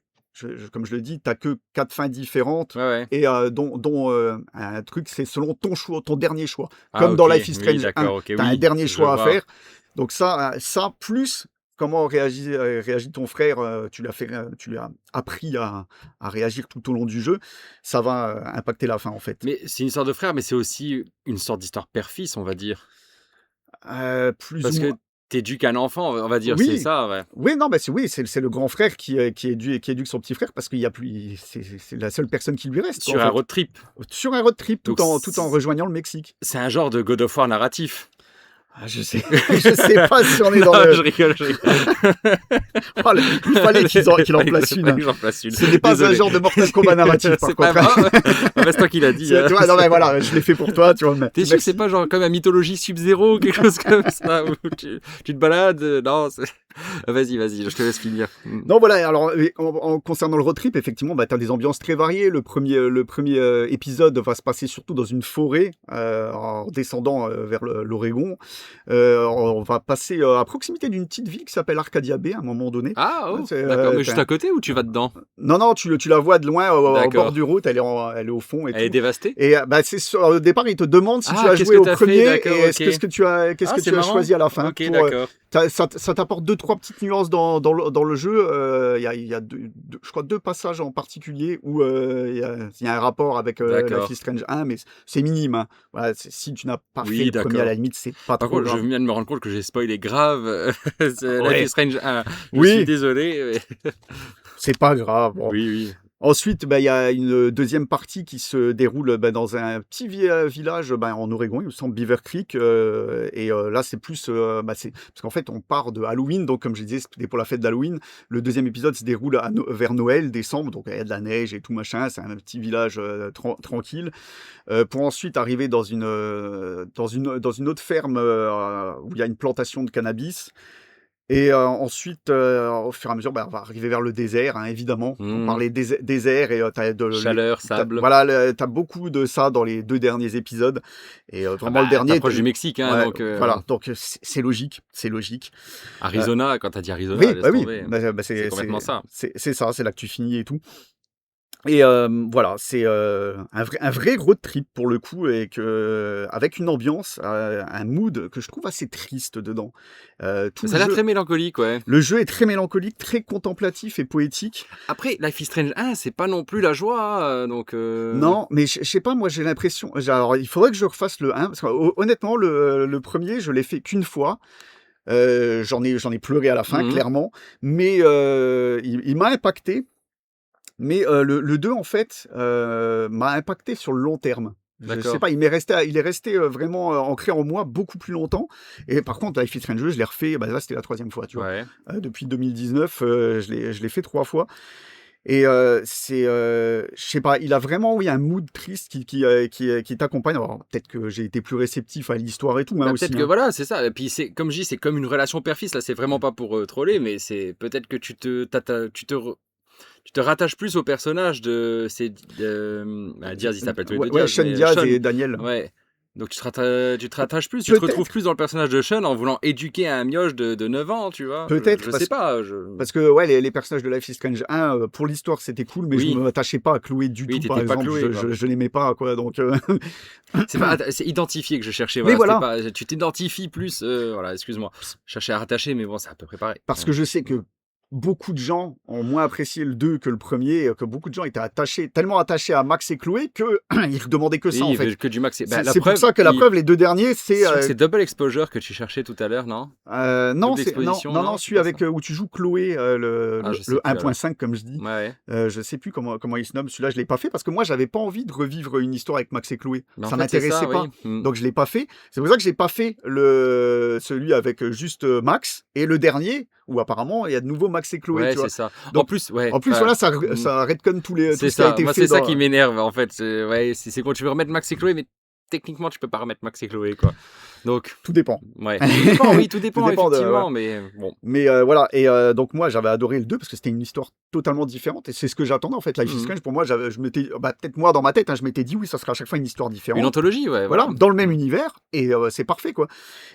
S3: comme je le dis, tu n'as que 4 fins différentes.
S2: Ouais, ouais.
S3: Et dont un truc, c'est selon ton choix, ton dernier choix.
S2: Ah,
S3: Comme dans
S2: ok.
S3: Life is
S2: Oui,
S3: Strange 1,
S2: d'accord, ok,
S3: tu as
S2: oui,
S3: un dernier
S2: je
S3: choix à
S2: vois.
S3: faire. Donc ça plus comment réagit ton frère, tu lui as appris à réagir tout au long du jeu, ça va impacter la fin, en fait.
S2: Mais c'est une histoire de frère, mais c'est aussi une sorte d'histoire père-fils, on va dire.
S3: Plus
S2: Parce
S3: ou
S2: que
S3: moins.
S2: t'éduques un enfant, on va dire,
S3: Oui.
S2: c'est ça, ouais.
S3: Oui, non, c'est le grand frère qui éduque son petit frère parce qu'il y a plus, c'est la seule personne qui lui reste.
S2: Sur
S3: en
S2: un
S3: fait.
S2: road trip.
S3: Sur un road trip,
S2: Donc,
S3: tout en rejoignant le Mexique.
S2: C'est un genre de God of War narratif.
S3: Je sais pas si on est dans
S2: Non,
S3: le.
S2: je rigole.
S3: Il fallait qu'il en place une.
S2: J'en place une.
S3: Ce n'est pas
S2: Désolé.
S3: un genre de Mortal Kombat narratif, par
S2: C'est pas
S3: contre.
S2: c'est toi qui l'as dit.
S3: Tu vois, non, mais voilà, je l'ai fait pour toi, tu vois.
S2: T'es sûr que c'est pas genre comme la mythologie Sub-Zero ou quelque chose comme ça où tu te balades? Non, vas-y, je te laisse finir.
S3: Non, voilà, alors, en concernant le road trip, effectivement, tu as des ambiances très variées. Le premier épisode va se passer surtout dans une forêt, en descendant vers l'Oregon. On va passer à proximité d'une petite ville qui s'appelle Arcadia Bay à un moment donné.
S2: Ah, oh,
S3: C'est,
S2: d'accord, mais juste à côté ou tu vas dedans?
S3: Non, tu la vois de loin au
S2: D'accord.
S3: bord du route, elle est au fond. Et
S2: Elle est
S3: tout.
S2: dévastée?
S3: Et au départ, il te demande si tu as
S2: qu'est-ce
S3: joué
S2: que
S3: au
S2: t'as fait,
S3: premier
S2: d'accord,
S3: et
S2: ok.
S3: qu'est-ce que tu as
S2: C'est marrant.
S3: choisi à la fin
S2: Ok,
S3: pour
S2: d'accord.
S3: Ça t'apporte 2-3 petites nuances dans le jeu. Il y a je crois 2 passages en particulier où il y a un rapport avec
S2: D'accord.
S3: Life is Strange 1, mais c'est minime. Hein. Voilà, si tu n'as pas
S2: Oui,
S3: fait le premier, à
S2: d'accord.
S3: la limite, c'est pas
S2: Par
S3: trop
S2: contre, je
S3: grave.
S2: viens de me rendre compte que j'ai spoilé grave Life
S3: Ouais.
S2: is Strange 1. Je
S3: Oui.
S2: suis désolé.
S3: C'est pas grave. Bon.
S2: Oui, oui.
S3: Ensuite, il y a une deuxième partie qui se déroule dans un petit village en Oregon, il me semble, Beaver Creek. Là, c'est plus. Parce qu'en fait, on part de Halloween, donc comme je disais, c'était pour la fête d'Halloween. Le deuxième épisode se déroule vers Noël, décembre, donc il y a de la neige et tout machin. C'est un petit village tranquille. Pour ensuite arriver dans une autre ferme où il y a une plantation de cannabis. Et ensuite, au fur et à mesure, on va arriver vers le désert, hein, évidemment. On parlait désert et
S2: Chaleur, sable.
S3: voilà, t'as beaucoup de ça dans les 2 derniers épisodes. Et vraiment le dernier.
S2: T'approches du Mexique, hein,
S3: Ouais,
S2: donc.
S3: voilà, donc c'est logique, c'est logique.
S2: Arizona, quand t'as dit Arizona,
S3: Oui,
S2: laisse
S3: bah oui,
S2: tomber. C'est complètement ça.
S3: C'est ça, c'est là que tu finis et tout. Et voilà, c'est un vrai road trip pour le coup, et avec une ambiance, un mood que je trouve assez triste dedans. Tout
S2: Ça a l'air très mélancolique, ouais.
S3: le jeu est très mélancolique, très contemplatif et poétique.
S2: Après, Life is Strange 1, c'est pas non plus la joie, donc.
S3: Non, mais je sais pas, moi j'ai l'impression. Alors, il faudrait que je refasse le 1, parce que honnêtement, le premier, je l'ai fait qu'une fois. J'en ai pleuré à la fin, clairement. Mais il m'a impacté. Mais le 2, en fait, m'a impacté sur le long terme. Je sais pas, il est resté vraiment ancré en moi beaucoup plus longtemps. Et par contre, Life is Strange, je l'ai refait, là c'était la 3e fois, tu vois.
S2: Ouais.
S3: Depuis 2019, je l'ai fait 3 fois. Et je sais pas, il a vraiment, oui, un mood triste qui t'accompagne. Alors, peut-être que j'ai été plus réceptif à l'histoire et tout,
S2: Bah,
S3: aussi.
S2: peut-être que voilà, c'est ça. Et puis c'est comme je dis, c'est comme une relation père-fils. Là, c'est vraiment pas pour troller, mais c'est peut-être que tu te rattaches plus au personnage de Diaz, il s'appelle tous les deux
S3: Ouais,
S2: Diaz.
S3: Sean
S2: mais
S3: Diaz
S2: Sean,
S3: et Daniel.
S2: ouais. Donc tu te rattaches plus, tu te retrouves plus dans le personnage de Sean en voulant éduquer un mioche de 9 ans, tu vois.
S3: Peut-être,
S2: Je
S3: parce
S2: sais pas.
S3: Parce que ouais, les personnages de Life is Strange 1, pour l'histoire, c'était cool, mais
S2: Oui.
S3: je ne m'attachais pas à Chloé du
S2: Oui,
S3: tout, par
S2: t'étais pas
S3: exemple.
S2: Chloé, quoi.
S3: Je l'aimais pas, quoi. Donc,
S2: C'est identifié que je cherchais.
S3: Oui,
S2: Voilà,
S3: voilà.
S2: c'était pas, tu t'identifies plus. Voilà, excuse-moi. Je cherchais à rattacher, mais bon, c'est à peu près pareil.
S3: Parce que je sais que beaucoup de gens ont moins apprécié le 2 que le premier, que beaucoup de gens étaient tellement attachés à Max et Chloé qu'ils demandaient que ça,
S2: Oui,
S3: en fait.
S2: que du max.
S3: C'est pour ça que la preuve, les 2 derniers, c'est...
S2: C'est Double Exposure que tu cherchais tout à l'heure, non?
S3: non,
S2: Double exposition,
S3: non,
S2: c'est
S3: celui
S2: pas
S3: avec
S2: ça.
S3: où tu joues Chloé,
S2: je sais
S3: le
S2: plus, alors.
S3: 1.5, comme je dis.
S2: Ouais.
S3: Je sais plus comment il se nomme. Celui-là, je l'ai pas fait parce que moi, j'avais pas envie de revivre une histoire avec Max et Chloé.
S2: Mais en
S3: Ça
S2: fait, c'est
S3: m'intéressait
S2: ça,
S3: pas.
S2: oui.
S3: Donc, je l'ai pas fait. C'est pour ça que j'ai pas fait celui avec juste Max, et le dernier où apparemment il y a de nouveau Max et Chloé.
S2: Ouais,
S3: Tu vois.
S2: c'est ça.
S3: Donc,
S2: En plus, ouais.
S3: En plus, voilà, ça retconne tout
S2: c'est
S3: ce qui a
S2: ça.
S3: été
S2: Moi,
S3: fait.
S2: c'est ça qui m'énerve, en fait. C'est quand tu veux remettre Max et Chloé, mais techniquement, tu peux pas remettre Max et Chloé, quoi. Donc,
S3: Tout dépend.
S2: ouais. Tout dépend, oui, tout dépend,
S3: dépend
S2: effectivement, mais bon.
S3: Mais voilà, et donc moi j'avais adoré le 2 parce que c'était une histoire totalement différente, et c'est ce que j'attendais en fait. Life is Strange, pour moi, je m'étais, peut-être moi dans ma tête, je m'étais dit oui, ça sera à chaque fois une histoire différente.
S2: Une anthologie, ouais.
S3: Voilà, dans le même univers, et c'est parfait, quoi.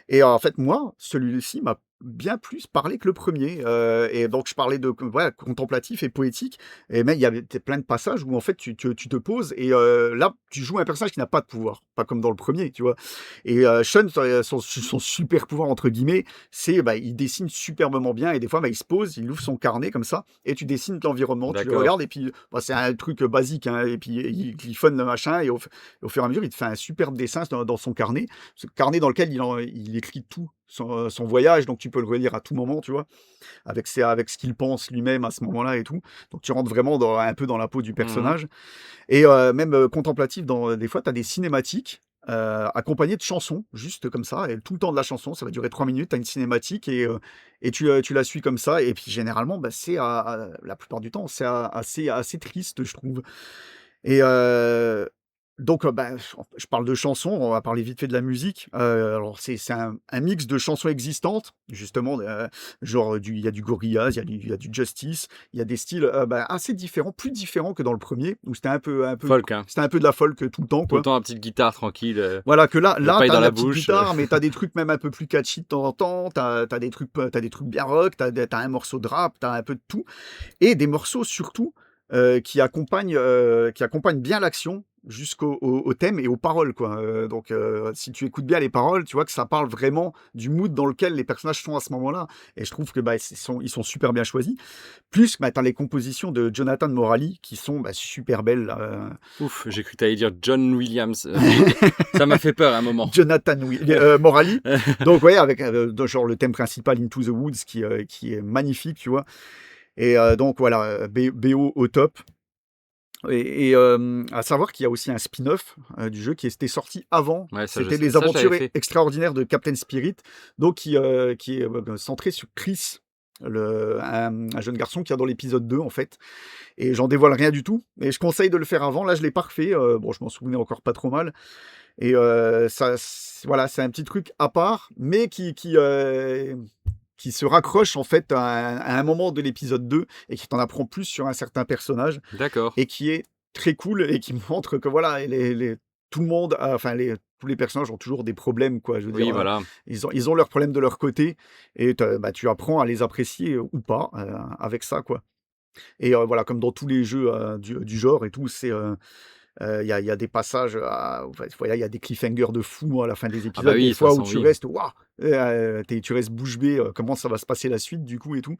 S3: Et en fait, moi, celui-ci m'a bien plus parlé que le premier. Et donc, je parlais de contemplatif et poétique. Et mais il y avait plein de passages où en fait, tu te poses, et là, tu joues un personnage qui n'a pas de pouvoir, pas comme dans le premier, tu vois. Et Sean, son super pouvoir, entre guillemets, c'est il dessine superbement bien, et des fois, il se pose, il ouvre son carnet comme ça, et tu dessines l'environnement, tu le
S2: D'accord.
S3: regardes, et puis c'est un truc basique, hein, et puis il griffonne le machin, et au fur et à mesure, il te fait un superbe dessin dans son carnet, ce carnet dans lequel il écrit tout son voyage, donc tu peux le relire à tout moment, tu vois, avec ce qu'il pense lui-même à ce moment-là et tout. Donc tu rentres vraiment un peu dans la peau du personnage. Et même contemplatif, des fois, tu as des cinématiques accompagnées de chansons, juste comme ça, et tout le temps de la chanson, ça va durer 3 minutes, tu as une cinématique, et tu la suis comme ça, et puis généralement, c'est la plupart du temps, c'est assez triste, je trouve. Et donc, je parle de chansons, on va parler vite fait de la musique. Alors, c'est un mix de chansons existantes, justement, genre, il y a du Gorillaz, il y a du Justice, il y a des styles assez différents, plus différents que dans le premier, où c'était un peu
S2: Folk, hein.
S3: c'était un peu de la folk tout le temps,
S2: Tout
S3: quoi.
S2: le temps, une petite guitare tranquille.
S3: Voilà, que là,
S2: paille
S3: t'as
S2: dans
S3: la
S2: la
S3: petite
S2: bouche.
S3: guitare, mais t'as des trucs même un peu plus catchy de temps en temps, t'as des trucs bien rock, t'as un morceau de rap, t'as un peu de tout, et des morceaux surtout qui accompagnent bien l'action. jusqu'au thème et aux paroles, quoi. Donc, si tu écoutes bien les paroles, tu vois que ça parle vraiment du mood dans lequel les personnages sont à ce moment-là. Et je trouve que ils sont super bien choisis. Plus, tu as les compositions de Jonathan Morali qui sont super belles. Là.
S2: Ouf, j'ai cru que t'allais dire John Williams. Ça m'a fait peur à un moment.
S3: Jonathan Morali. Donc, ouais, avec genre le thème principal Into the Woods qui est magnifique, tu vois. Et donc, voilà, BO au top. Et à savoir qu'il y a aussi un spin-off du jeu qui était sorti avant.
S2: Ouais, ça, je
S3: C'était
S2: sais.
S3: Les
S2: Ça, je
S3: aventures
S2: l'avais fait.
S3: extraordinaires de Captain Spirit, donc qui est centré sur Chris, un jeune garçon qui est dans l'épisode 2 en fait. Et j'en dévoile rien du tout. Et je conseille de le faire avant. Là, je l'ai pas refait. Bon, je m'en souvenais encore pas trop mal. Et voilà, c'est un petit truc à part, mais qui se raccroche en fait à un moment de l'épisode 2 et qui t'en apprend plus sur un certain personnage
S2: D'accord.
S3: et qui est très cool et qui montre que voilà, tout le monde, tous les personnages ont toujours des problèmes, quoi. Je veux
S2: Oui,
S3: dire,
S2: voilà.
S3: ils ont leurs problèmes de leur côté et tu apprends à les apprécier ou pas avec ça, quoi. Et voilà, comme dans tous les jeux du genre et tout, c'est il y a des passages, voilà, il y a des cliffhangers de fou à la fin des épisodes,
S2: oui,
S3: des
S2: de toute
S3: fois où
S2: façon,
S3: tu
S2: oui.
S3: restes, waouh, tu restes bouche bée, comment ça va se passer la suite du coup et tout.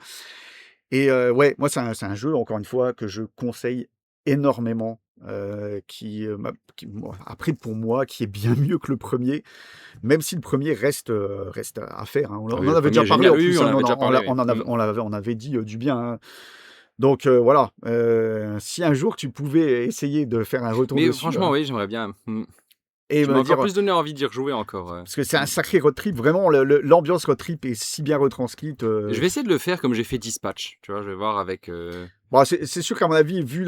S3: Et ouais, moi c'est un jeu encore une fois que je conseille énormément, bon, après pour moi qui est bien mieux que le premier, même si le premier reste à faire. Hein. On
S2: Ah
S3: en
S2: oui, le
S3: avait déjà
S2: premier est
S3: parlé
S2: génial.
S3: en
S2: Oui,
S3: plus.
S2: on
S3: Hein,
S2: en avait déjà parlé, oui.
S3: on avait dit du bien. Hein. Donc voilà, si un jour tu pouvais essayer de faire un retour
S2: Mais
S3: dessus,
S2: franchement, oui, j'aimerais bien.
S3: et
S2: Tu
S3: me
S2: m'as encore
S3: dire,
S2: plus donné envie d'y rejouer encore.
S3: parce que c'est un sacré road trip, vraiment l'ambiance road trip est si bien retranscrite.
S2: Je vais essayer de le faire comme j'ai fait Dispatch. Tu vois, je vais voir avec.
S3: Bon, c'est sûr qu'à mon avis, vu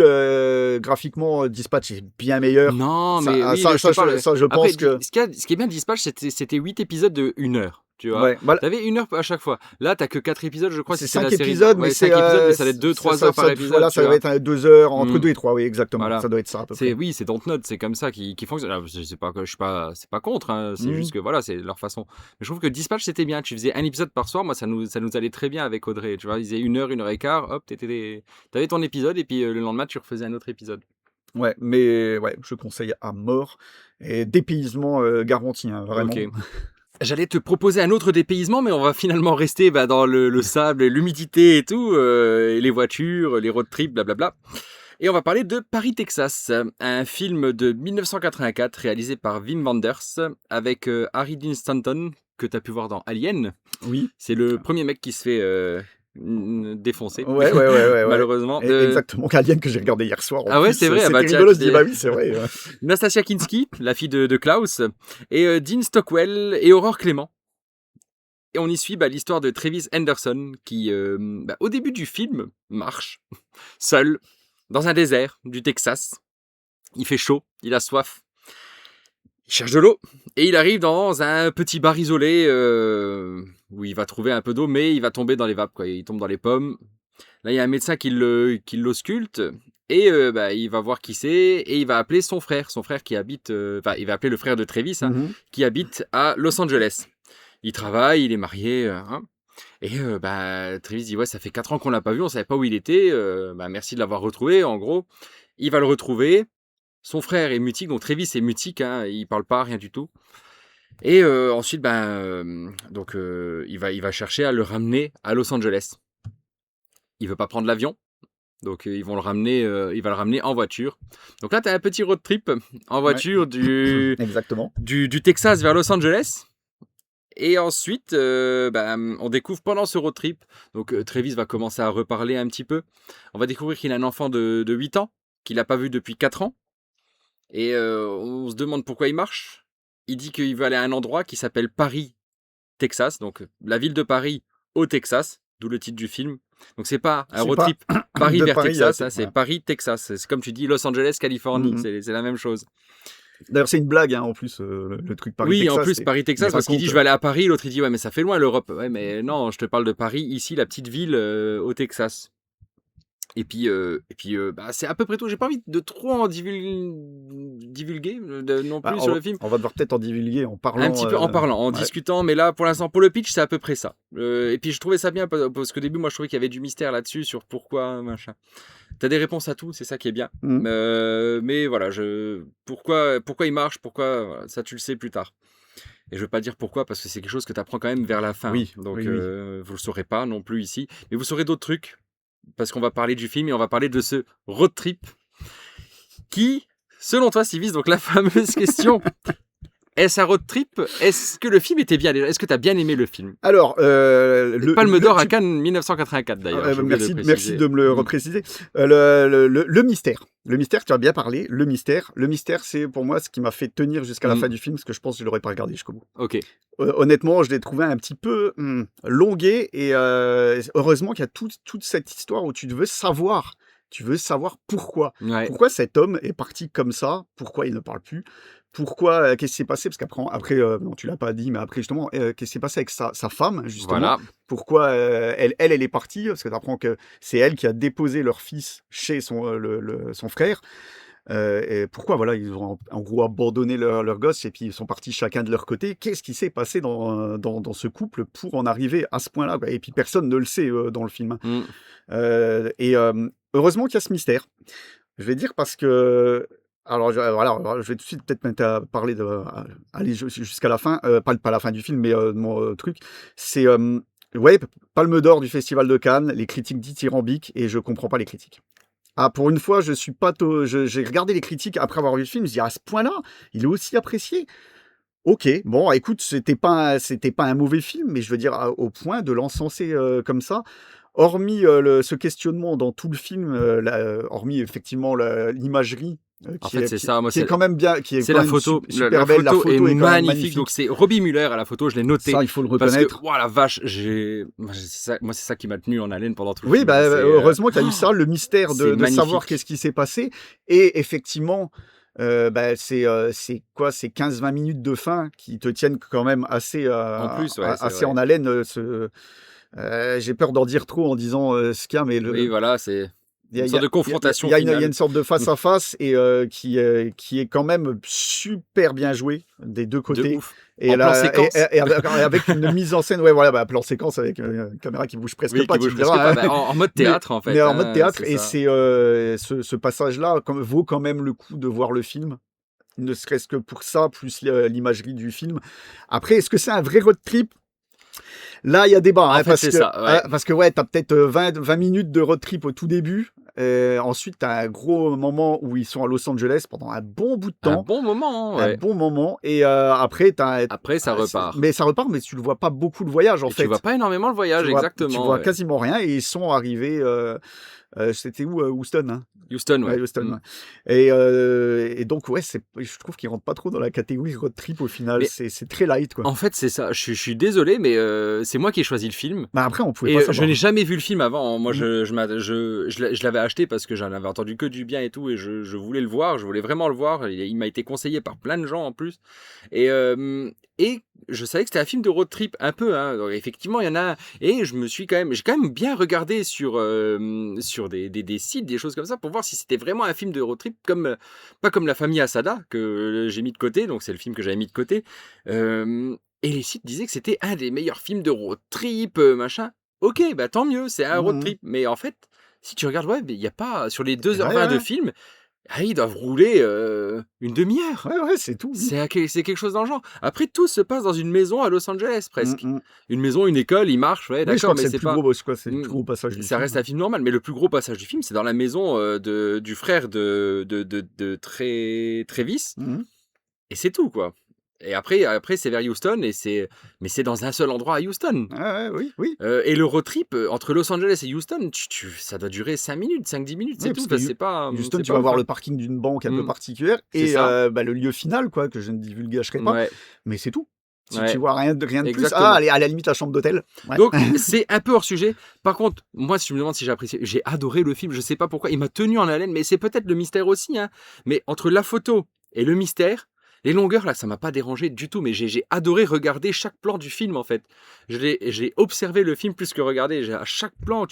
S3: graphiquement, Dispatch est bien meilleur.
S2: Non,
S3: Ça,
S2: mais
S3: ah,
S2: oui,
S3: ça,
S2: mais je te parle.
S3: ça, je
S2: Après,
S3: pense que.
S2: ce qui est bien de Dispatch, c'était 8 épisodes de 1 heure. Tu vois,
S3: Ouais, bah,
S2: t'avais 1 heure à chaque fois. Là, t'as que 4 épisodes, je crois.
S3: c'est
S2: Si c'est la
S3: 5
S2: série.
S3: épisodes,
S2: Ouais,
S3: mais
S2: 5 épisodes, mais ça va être 2-3 heures par épisode.
S3: Voilà,
S2: tu
S3: ça
S2: vois.
S3: va être 2 heures, entre
S2: Mm.
S3: 2 et 3, oui, exactement.
S2: Voilà.
S3: Ça doit être ça à peu près.
S2: Oui, c'est Dontnod, c'est comme ça qui fonctionne. Alors, je sais pas, c'est pas contre, hein, c'est
S3: Mhm.
S2: juste que voilà, c'est leur façon. Mais je trouve que Dispatch c'était bien. Tu faisais un épisode par soir, moi ça nous allait très bien avec Audrey. Tu vois, ils faisaient 1 heure, 1 heure et quart, hop, t'avais ton épisode et puis le lendemain tu refaisais un autre épisode.
S3: Ouais, mais ouais, je conseille à mort. Et dépaysement garanti, hein, vraiment.
S2: Ok. J'allais te proposer un autre dépaysement, mais on va finalement rester dans le sable, l'humidité et tout, et les voitures, les road trips, blablabla. Et on va parler de Paris, Texas, un film de 1984 réalisé par Wim Wenders avec Harry Dean Stanton, que tu as pu voir dans Alien.
S3: Oui.
S2: C'est le premier mec qui se fait défoncer,
S3: Ouais.
S2: malheureusement.
S3: Exactement, Alien que j'ai regardé hier soir.
S2: Ah ouais, c'est vrai,
S3: C'était
S2: bah tiens,
S3: rigolo, je dis, bah oui, c'est vrai.
S2: Nastasia Kinski, la fille de Klaus, et Dean Stockwell et Aurore Clément. Et on y suit l'histoire de Travis Henderson qui, au début du film, marche seul dans un désert du Texas. Il fait chaud, il a soif. Il cherche de l'eau et il arrive dans un petit bar isolé où il va trouver un peu d'eau, mais il va tomber dans les vapes, quoi. Il tombe dans les pommes. Là, il y a un médecin qui l'ausculte et il va voir qui c'est et il va appeler son frère qui habite, il va appeler le frère de Travis,
S3: Mhm.
S2: qui habite à Los Angeles. Il travaille, il est marié, et Travis dit ouais, ça fait 4 ans qu'on l'a pas vu, on savait pas où il était, merci de l'avoir retrouvé. En gros, il va le retrouver. Son frère est mutique, donc Travis est mutique, hein, il parle pas, rien du tout. Et ensuite, il va chercher à le ramener à Los Angeles. Il veut pas prendre l'avion, donc il va le ramener en voiture. Donc là, tu as un petit road trip en voiture
S3: Exactement.
S2: du Texas vers Los Angeles. Et ensuite, on découvre pendant ce road trip, donc Travis va commencer à reparler un petit peu. On va découvrir qu'il a un enfant de 8 ans, qu'il n'a pas vu depuis 4 ans. Et on se demande pourquoi il marche. Il dit qu'il veut aller à un endroit qui s'appelle Paris, Texas. Donc la ville de Paris au Texas, d'où le titre du film. Donc c'est pas un road trip Paris vers Texas, hein, c'est Paris, Texas. C'est comme tu dis Los Angeles, Californie, c'est la même chose.
S3: D'ailleurs, c'est une blague, hein, en plus, le truc Paris,
S2: oui,
S3: Texas.
S2: en plus, Paris, Texas, parce qu'il dit je vais aller à Paris, l'autre il dit ouais, mais ça fait loin l'Europe. Ouais, mais non, je te parle de Paris, ici, la petite ville au Texas. Bah, c'est à peu près tout. J'ai pas envie de trop en divulguer non plus sur le film.
S3: On va devoir peut-être en divulguer en parlant.
S2: Un petit peu en parlant, en discutant, mais là, pour l'instant, pour le pitch, c'est à peu près ça. Et puis, je trouvais ça bien, parce qu'au début, moi, je trouvais qu'il y avait du mystère là-dessus, sur pourquoi, machin. T'as des réponses à tout, c'est ça qui est bien. Mais voilà, pourquoi il marche, voilà, ça, tu le sais plus tard. Et je veux pas dire pourquoi, parce que c'est quelque chose que tu apprends quand même vers la fin.
S3: Oui,
S2: Donc,
S3: oui.
S2: vous le saurez pas non plus ici. Mais vous saurez d'autres trucs, parce qu'on va parler du film et on va parler de ce road trip qui, selon toi, Sylvie, donc la fameuse question, est-ce un road trip? Est-ce que le film était bien déjà? Est-ce que tu as bien aimé le film?
S3: Alors,
S2: Palme d'or à Cannes 1984 d'ailleurs.
S3: Merci de me le repréciser. Le mystère. Le mystère, tu as bien parlé. Le mystère, c'est pour moi ce qui m'a fait tenir jusqu'à la fin du film, parce que je pense que je l'aurais pas regardé jusqu'au bout.
S2: Ok.
S3: Honnêtement, je l'ai trouvé un petit peu longué, et heureusement qu'il y a toute cette histoire où tu veux savoir pourquoi.
S2: Ouais.
S3: Pourquoi cet homme est parti comme ça? Pourquoi il ne parle plus? Pourquoi? Qu'est-ce qui s'est passé? Parce qu'après, non, tu l'as pas dit, mais après justement, qu'est-ce qui s'est passé avec sa femme, justement?
S2: Voilà.
S3: Pourquoi elle est partie? Parce que tu apprends que c'est elle qui a déposé leur fils chez son frère. Et pourquoi, voilà, ils ont en gros abandonné leur gosse, et puis ils sont partis chacun de leur côté. Qu'est-ce qui s'est passé dans ce couple pour en arriver à ce point-là, quoi? Et puis personne ne le sait dans le film. Heureusement qu'il y a ce mystère. Je vais dire parce que... Alors, je vais tout de suite peut-être mettre à parler aller jusqu'à la fin, pas la fin du film, mais de mon truc. C'est, Palme d'or du Festival de Cannes, les critiques dithyrambiques, et je comprends pas les critiques. Ah, pour une fois, j'ai regardé les critiques après avoir vu le film, je dis, à ce point-là, il est aussi apprécié. Ok, bon, écoute, c'était pas un mauvais film, mais je veux dire, au point de l'encenser comme ça. Hormis ce questionnement dans tout le film, hormis effectivement l'imagerie,
S2: En fait, c'est ça. Moi,
S3: qui est quand même bien, qui est
S2: c'est
S3: quand
S2: la
S3: même
S2: photo.
S3: super
S2: La
S3: belle. La
S2: photo
S3: photo
S2: est
S3: quand même
S2: magnifique. Donc, c'est Robbie Muller à la photo. Je l'ai noté.
S3: Ça, il faut le
S2: Parce
S3: reconnaître.
S2: que, la vache, c'est ça qui m'a tenu en haleine pendant tout le
S3: Oui,
S2: film.
S3: bah, heureusement qu'il y a eu ça, le mystère de savoir qu'est-ce qui s'est passé. Et effectivement, c'est 15-20 minutes de fin qui te tiennent quand même assez en haleine. J'ai peur d'en dire trop en disant ce qu'il y a, mais
S2: oui, voilà, c'est une sorte de confrontation.
S3: Il y a une sorte de face à face, et qui est quand même super bien joué des deux côtés.
S2: De ouf. Et plan séquence.
S3: Et avec une mise en scène, plan séquence avec une caméra qui bouge presque pas.
S2: En mode théâtre, en fait.
S3: Mais en mode théâtre, et c'est ce passage-là vaut quand même le coup de voir le film. Ne serait-ce que pour ça, plus l'imagerie du film. Après, est-ce que c'est un vrai road trip? Là, il y a débat. Parce que t'as peut-être 20 minutes de road trip au tout début. Ensuite, t'as un gros moment où ils sont à Los Angeles pendant un bon bout de temps.
S2: Un bon moment, ouais.
S3: Un bon moment. Et après,
S2: ça repart.
S3: Mais ça repart, mais tu le vois pas beaucoup le voyage, en fait.
S2: Tu vois pas énormément le voyage, exactement.
S3: Tu vois quasiment rien. Et ils sont arrivés... c'était où? Houston, hein?
S2: Houston, ouais.
S3: Houston, ouais. Et donc, je trouve qu'ils rentrent pas trop dans la catégorie road trip au final. C'est très light, quoi.
S2: En fait, c'est ça. Je suis désolé, mais c'est moi qui ai choisi le film.
S3: Bah après, on pouvait pas savoir.
S2: Je n'ai jamais vu le film avant. Moi, je l'avais acheté parce que j'en avais entendu que du bien et tout, et je voulais le voir. Je voulais vraiment le voir. Il m'a été conseillé par plein de gens en plus. Et je savais que c'était un film de road trip un peu, hein. Donc, effectivement, il y en a. Et j'ai quand même bien regardé sur des sites, des choses comme ça, pour voir si c'était vraiment un film de road trip, pas comme La Famille Asada que j'ai mis de côté. Donc c'est le film que j'avais mis de côté. Et les sites disaient que c'était un des meilleurs films de road trip, machin. Ok, bah tant mieux, c'est un road trip. Mais en fait, si tu regardes, il y a pas sur les 2h20 de film. Ils doivent rouler une demi-heure.
S3: Ouais, c'est tout.
S2: C'est quelque chose dans le genre. Après, tout se passe dans une maison à Los Angeles, presque. Une maison, une école, ils marchent, ouais, d'accord, mais c'est pas...
S3: C'est le plus gros passage du film.
S2: Ça reste un film normal, mais le plus gros passage du film, c'est dans la maison du frère de Travis. Et c'est tout, quoi. Et après c'est vers Houston, mais c'est dans un seul endroit à Houston.
S3: Oui.
S2: Et le road trip entre Los Angeles et Houston, ça doit durer 5 minutes, 5-10 minutes, c'est tout. C'est pas,
S3: Houston, tu vas voir le parking d'une banque un peu particulière, et le lieu final, quoi, que je ne divulguerai pas, mais c'est tout. Si tu vois rien de plus, allez, à la limite la chambre d'hôtel. Ouais.
S2: Donc c'est un peu hors sujet. Par contre, moi, si tu me demandes si j'ai apprécié, j'ai adoré le film. Je sais pas pourquoi, il m'a tenu en haleine, mais c'est peut-être le mystère aussi, hein. Mais entre la photo et le mystère, Les longueurs, là, ça m'a pas dérangé du tout, mais j'ai adoré regarder chaque plan du film, en fait. J'ai observé le film plus que regardé. À chaque plan,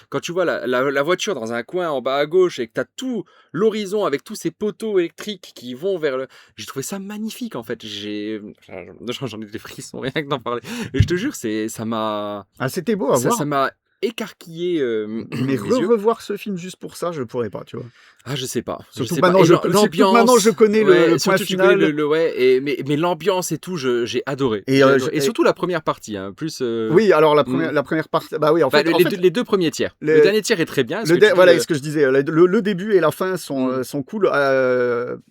S2: quand tu vois la voiture dans un coin en bas à gauche et que tu as tout l'horizon avec tous ces poteaux électriques qui vont vers le... J'ai trouvé ça magnifique, en fait. J'en ai des frissons, rien que d'en parler. Et je te jure, ça m'a...
S3: Ah, c'était beau à voir.
S2: Ça m'a écarquillé
S3: Mais
S2: mes yeux.
S3: revoir ce film juste pour ça, je pourrais pas, tu vois.
S2: Ah, je sais pas.
S3: Surtout
S2: sais
S3: maintenant,
S2: pas. Et
S3: surtout maintenant, je connais le point
S2: surtout tu
S3: final.
S2: connais mais l'ambiance et tout, j'ai adoré.
S3: Et,
S2: J'ai adoré.
S3: je-
S2: Et surtout la première partie, hein, plus.
S3: Oui, alors la première partie. Bah oui, en fait,
S2: les deux premiers tiers.
S3: le-
S2: Le dernier tiers est très bien.
S3: voilà ce que je disais. Le début et la fin sont cool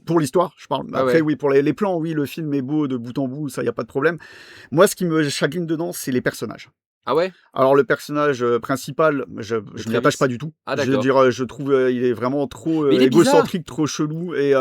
S3: pour l'histoire, je parle.
S2: Ah
S3: Après,
S2: ouais.
S3: oui, pour les plans, oui, le film est beau de bout en bout, ça y a pas de problème. Moi, ce qui me chagrine dedans, c'est les personnages.
S2: Ah ouais.
S3: Alors le personnage principal, je ne m'y attache
S2: Travis.
S3: pas du tout.
S2: Ah,
S3: Je veux
S2: d'accord.
S3: dire, je trouve il est vraiment trop
S2: Mais il est
S3: égocentrique, trop chelou et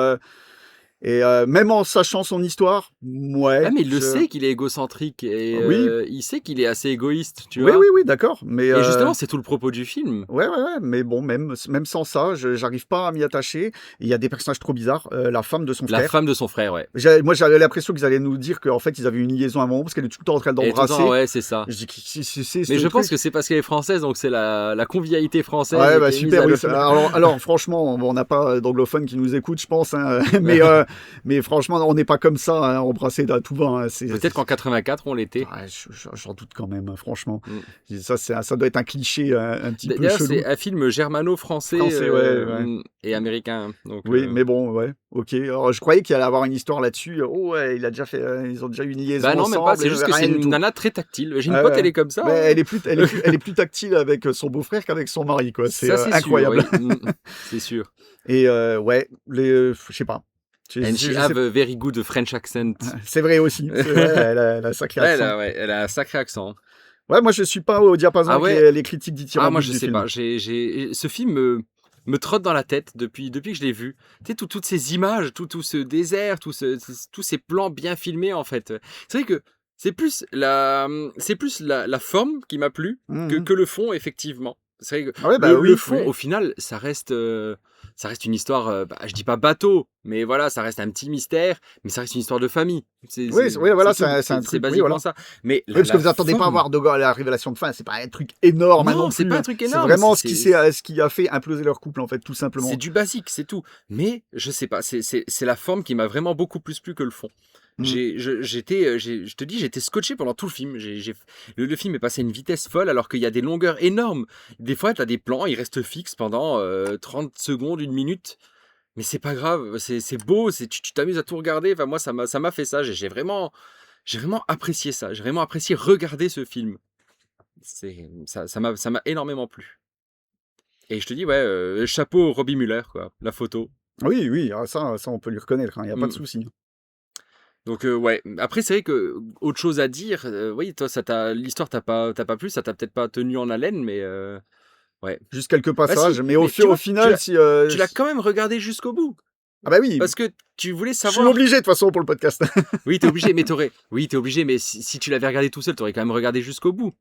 S3: même en sachant son histoire, ouais.
S2: Ah mais il le sait qu'il est égocentrique et
S3: Oui.
S2: il sait qu'il est assez égoïste, tu
S3: Oui,
S2: vois.
S3: oui, oui, d'accord. Mais
S2: Et justement, c'est tout le propos du film.
S3: ouais, mais bon, même sans ça, j'arrive pas à m'y attacher. Il y a des personnages trop bizarres. La femme de son
S2: La
S3: frère.
S2: femme de son frère, ouais.
S3: Moi, j'avais l'impression qu'ils allaient nous dire qu'en fait, ils avaient une liaison à un moment parce qu'elle est tout le temps en train
S2: Et tout le
S3: d'embrasser.
S2: temps, ouais, c'est ça.
S3: Je dis, c'est
S2: Mais
S3: ce
S2: je pense
S3: truc.
S2: que c'est parce qu'elle est française, donc c'est la convivialité française.
S3: Ouais,
S2: qui
S3: bah
S2: est mise
S3: super.
S2: à
S3: Oui,
S2: l'honneur.
S3: alors, franchement, bon, on n'a pas d'anglophones qui nous écoutent, je pense. Hein, mais franchement, on n'est pas comme ça, hein, embrassé à tout va. Hein,
S2: Peut-être qu'en 84, on l'était.
S3: Ouais, j'en doute quand même, hein, franchement.
S2: Mm.
S3: Ça doit être un cliché un petit peu
S2: D'ailleurs,
S3: chelou.
S2: c'est un film germano-français
S3: Français, ouais.
S2: et américain. Donc,
S3: Oui, mais bon, ouais, ok. Alors, je croyais qu'il allait avoir une histoire là-dessus. Oh, ouais, ils ont déjà eu une liaison
S2: bah non,
S3: ensemble.
S2: même pas. C'est
S3: et
S2: juste que
S3: rien
S2: c'est
S3: du
S2: une
S3: tout.
S2: nana très tactile. J'ai une
S3: Ah
S2: pote,
S3: ouais.
S2: elle est comme ça.
S3: Mais
S2: hein.
S3: elle est plus tactile avec son beau-frère qu'avec son mari, quoi. C'est
S2: Ça, c'est
S3: incroyable.
S2: sûr. Oui. C'est sûr.
S3: Et ouais, je sais pas.
S2: And she have a very good French accent.
S3: C'est vrai aussi. C'est vrai, elle a un sacré
S2: Ouais,
S3: accent.
S2: elle a un sacré accent.
S3: Ouais, moi je suis pas au diapason
S2: Ah
S3: avec
S2: ouais.
S3: les critiques
S2: Ah,
S3: dithyrambiques
S2: moi, je
S3: du
S2: sais
S3: film.
S2: pas. Ce film me trotte dans la tête depuis que je l'ai vu. Tu sais, toutes ces images, tout ce désert, tous ces plans bien filmés, en fait. C'est vrai que c'est plus la forme qui m'a plu
S3: Mhm.
S2: que le fond, effectivement. C'est vrai que
S3: Ah ouais, bah
S2: le
S3: oui,
S2: fond,
S3: oui.
S2: au final, ça reste une histoire, je dis pas bateau, mais voilà, ça reste un petit mystère, mais ça reste une histoire de famille.
S3: Oui, voilà,
S2: tout.
S3: c'est un truc, oui,
S2: basiquement
S3: voilà.
S2: ça. Mais
S3: Oui, parce que vous attendez pas à voir la révélation de fin, c'est pas un truc énorme hein,
S2: Non,
S3: non
S2: c'est
S3: plus.
S2: pas
S3: hein.
S2: un truc
S3: C'est
S2: énorme,
S3: vraiment
S2: c'est-
S3: ce qui a fait imploser leur couple en fait, tout simplement.
S2: C'est du basique, c'est tout. Mais je sais pas, c'est la forme qui m'a vraiment beaucoup plus plu que le fond.
S3: Mm.
S2: Je te dis, j'étais scotché pendant tout le film. Le film est passé à une vitesse folle alors qu'il y a des longueurs énormes. Des fois, tu as des plans, ils restent fixes pendant 30 secondes, 1 minute. Mais c'est pas grave, c'est beau, tu t'amuses à tout regarder. Enfin, moi, ça m'a fait ça. J'ai vraiment apprécié ça. J'ai vraiment apprécié regarder ce film. Ça m'a énormément plu. Et je te dis, ouais, chapeau Robbie Muller, quoi, la photo.
S3: Oui, ça on peut lui reconnaître, il n'y a pas de
S2: Mm.
S3: souci.
S2: Donc, ouais. Après, c'est vrai que autre chose à dire, oui, toi, l'histoire t'a pas plu, ça t'a peut-être pas tenu en haleine, mais ouais.
S3: Juste quelques
S2: Bah,
S3: passages,
S2: si,
S3: mais
S2: mais tu
S3: au
S2: vois,
S3: final, si.
S2: Tu l'as quand même regardé jusqu'au bout.
S3: Ah bah oui,
S2: Parce que tu voulais
S3: je suis
S2: savoir.
S3: obligé de toute façon pour le podcast.
S2: Oui, t'es obligé, mais t'es obligé, mais si tu l'avais regardé tout seul, t'aurais quand même regardé jusqu'au bout.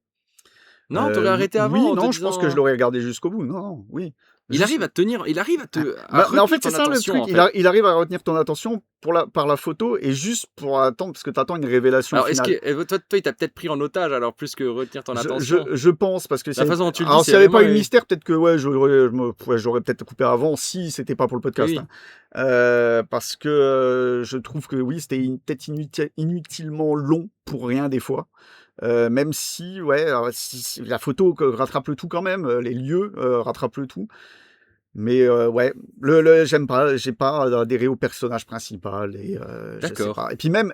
S2: Non, t'aurais arrêté avant.
S3: Oui,
S2: en te
S3: non, je pense
S2: disant-
S3: que je l'aurais regardé jusqu'au bout. Non, oui.
S2: Il arrive à te tenir, il arrive à te. à
S3: Mais en
S2: retenir
S3: fait,
S2: ton
S3: c'est ça le
S2: attention,
S3: truc.
S2: en fait.
S3: Il arrive à retenir ton attention par la photo et juste pour attendre, parce que tu attends une révélation
S2: Alors, est-ce
S3: finale.
S2: que toi, il t'a peut-être pris en otage alors plus que retenir ton attention.
S3: Je pense, parce que
S2: La façon dont tu le dis,
S3: alors,
S2: c'est
S3: s'il n'y avait pas eu
S2: vraiment
S3: le
S2: une-
S3: mystère, peut-être que ouais, j'aurais peut-être coupé avant si c'était pas pour le podcast.
S2: Oui.
S3: Hein. Parce que je trouve que oui, c'était peut-être inutilement long pour rien des fois. Même si, ouais, alors, si la photo rattrape le tout quand même, les lieux rattrapent le tout. Mais ouais, j'aime pas, j'ai pas adhéré au personnage principal et je sais
S2: D'accord.
S3: pas. Et puis même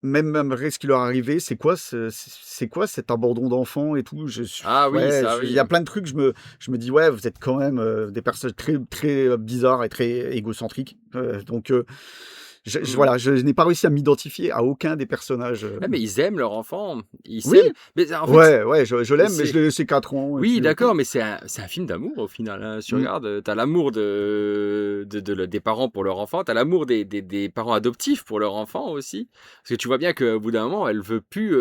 S3: malgré ce qui leur est arrivé, c'est quoi cet abandon d'enfant et tout.
S2: Ah oui,
S3: ouais,
S2: ça, oui.
S3: il y a plein de trucs. Je me dis ouais, vous êtes quand même des personnes très très bizarres et très égocentriques. Donc voilà, je n'ai pas réussi à m'identifier à aucun des personnages.
S2: Ah, mais ils aiment leur enfant. Ils
S3: Oui.
S2: s'aiment. Mais en fait,
S3: Ouais, je l'aime, mais
S2: c'est-
S3: je l'ai laissé 4 ans. et
S2: oui,
S3: puis,
S2: d'accord, mais c'est un film d'amour au final. Hein. Si tu
S3: Mm.
S2: regardes, t'as l'amour des parents pour leur enfant, t'as l'amour des parents adoptifs pour leur enfant aussi. Parce que tu vois bien qu'au bout d'un moment, elle veut plus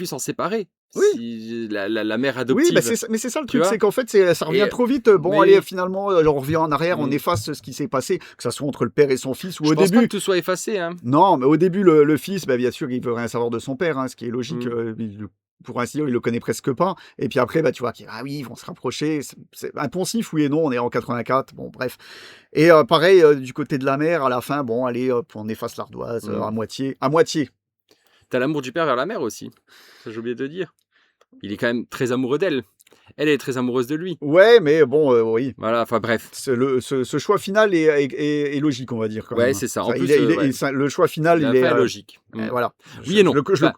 S2: s'en séparer. la mère
S3: Oui,
S2: adoptive.
S3: bah mais c'est ça le
S2: Tu
S3: truc,
S2: vois
S3: c'est qu'en fait, ça revient
S2: Et
S3: trop vite. Bon,
S2: mais
S3: allez, finalement, on revient en arrière, on
S2: mmh,
S3: efface ce qui s'est passé, que ça soit entre le père et son fils ou
S2: je
S3: au
S2: pense pas que
S3: début.
S2: tout soit effacé, hein.
S3: Non, mais au début, le fils, bah, bien sûr, il veut rien savoir de son père, hein, ce qui est logique.
S2: Mmh.
S3: Pour ainsi dire, il le connaît presque pas. Et puis après, bah, tu vois, ah oui, ils vont se rapprocher. C'est un poncif, oui et non. On est en 84. Bon, bref. Et pareil, du côté de la mère, à la fin, bon, allez, hop, on efface l'ardoise
S2: Mmh.
S3: à moitié. À moitié.
S2: Tu l'amour du père vers la mère aussi. Ça, j'ai oublié de dire. Il est quand même très amoureux d'elle. Elle est très amoureuse de lui.
S3: Ouais, mais bon, oui.
S2: Voilà, enfin bref.
S3: Ce choix final est logique, on va dire, quand
S2: Ouais,
S3: même.
S2: c'est ça. En
S3: Ça,
S2: plus, ouais,
S3: le choix final,
S2: la
S3: il est.
S2: fin est logique. Mmh.
S3: Voilà.
S2: Oui et non.
S3: Je le
S2: Enfin,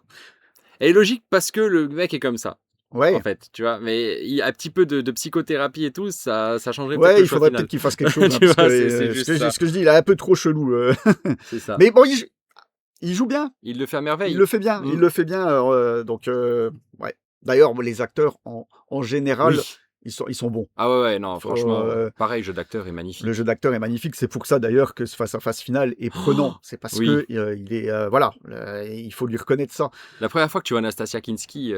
S2: elle est logique parce que le mec est comme ça, en
S3: Ouais.
S2: fait, tu vois. Mais un petit peu de psychothérapie et tout, ça changerait peut-être
S3: Ouais,
S2: le
S3: il
S2: choix
S3: faudrait
S2: final.
S3: peut-être qu'il fasse quelque chose, hein,
S2: Tu
S3: parce que
S2: vois, c'est juste ça.
S3: ce que je dis, il est un peu trop chelou.
S2: C'est ça.
S3: Mais bon, il joue bien.
S2: Il le fait à
S3: Il
S2: merveille.
S3: le fait bien.
S2: Mmh.
S3: Il le fait bien. Donc, ouais. D'ailleurs, les acteurs, en général,
S2: Oui.
S3: ils sont bons.
S2: Ah ouais, non,
S3: Faut,
S2: franchement, pareil, jeu d'acteur est magnifique.
S3: Le jeu d'acteur est magnifique. C'est pour ça, d'ailleurs, que ce face-à-face final est prenant. C'est parce
S2: Oui.
S3: que il est, voilà, il faut lui reconnaître ça.
S2: La première fois que tu vois Anastasia Kinski,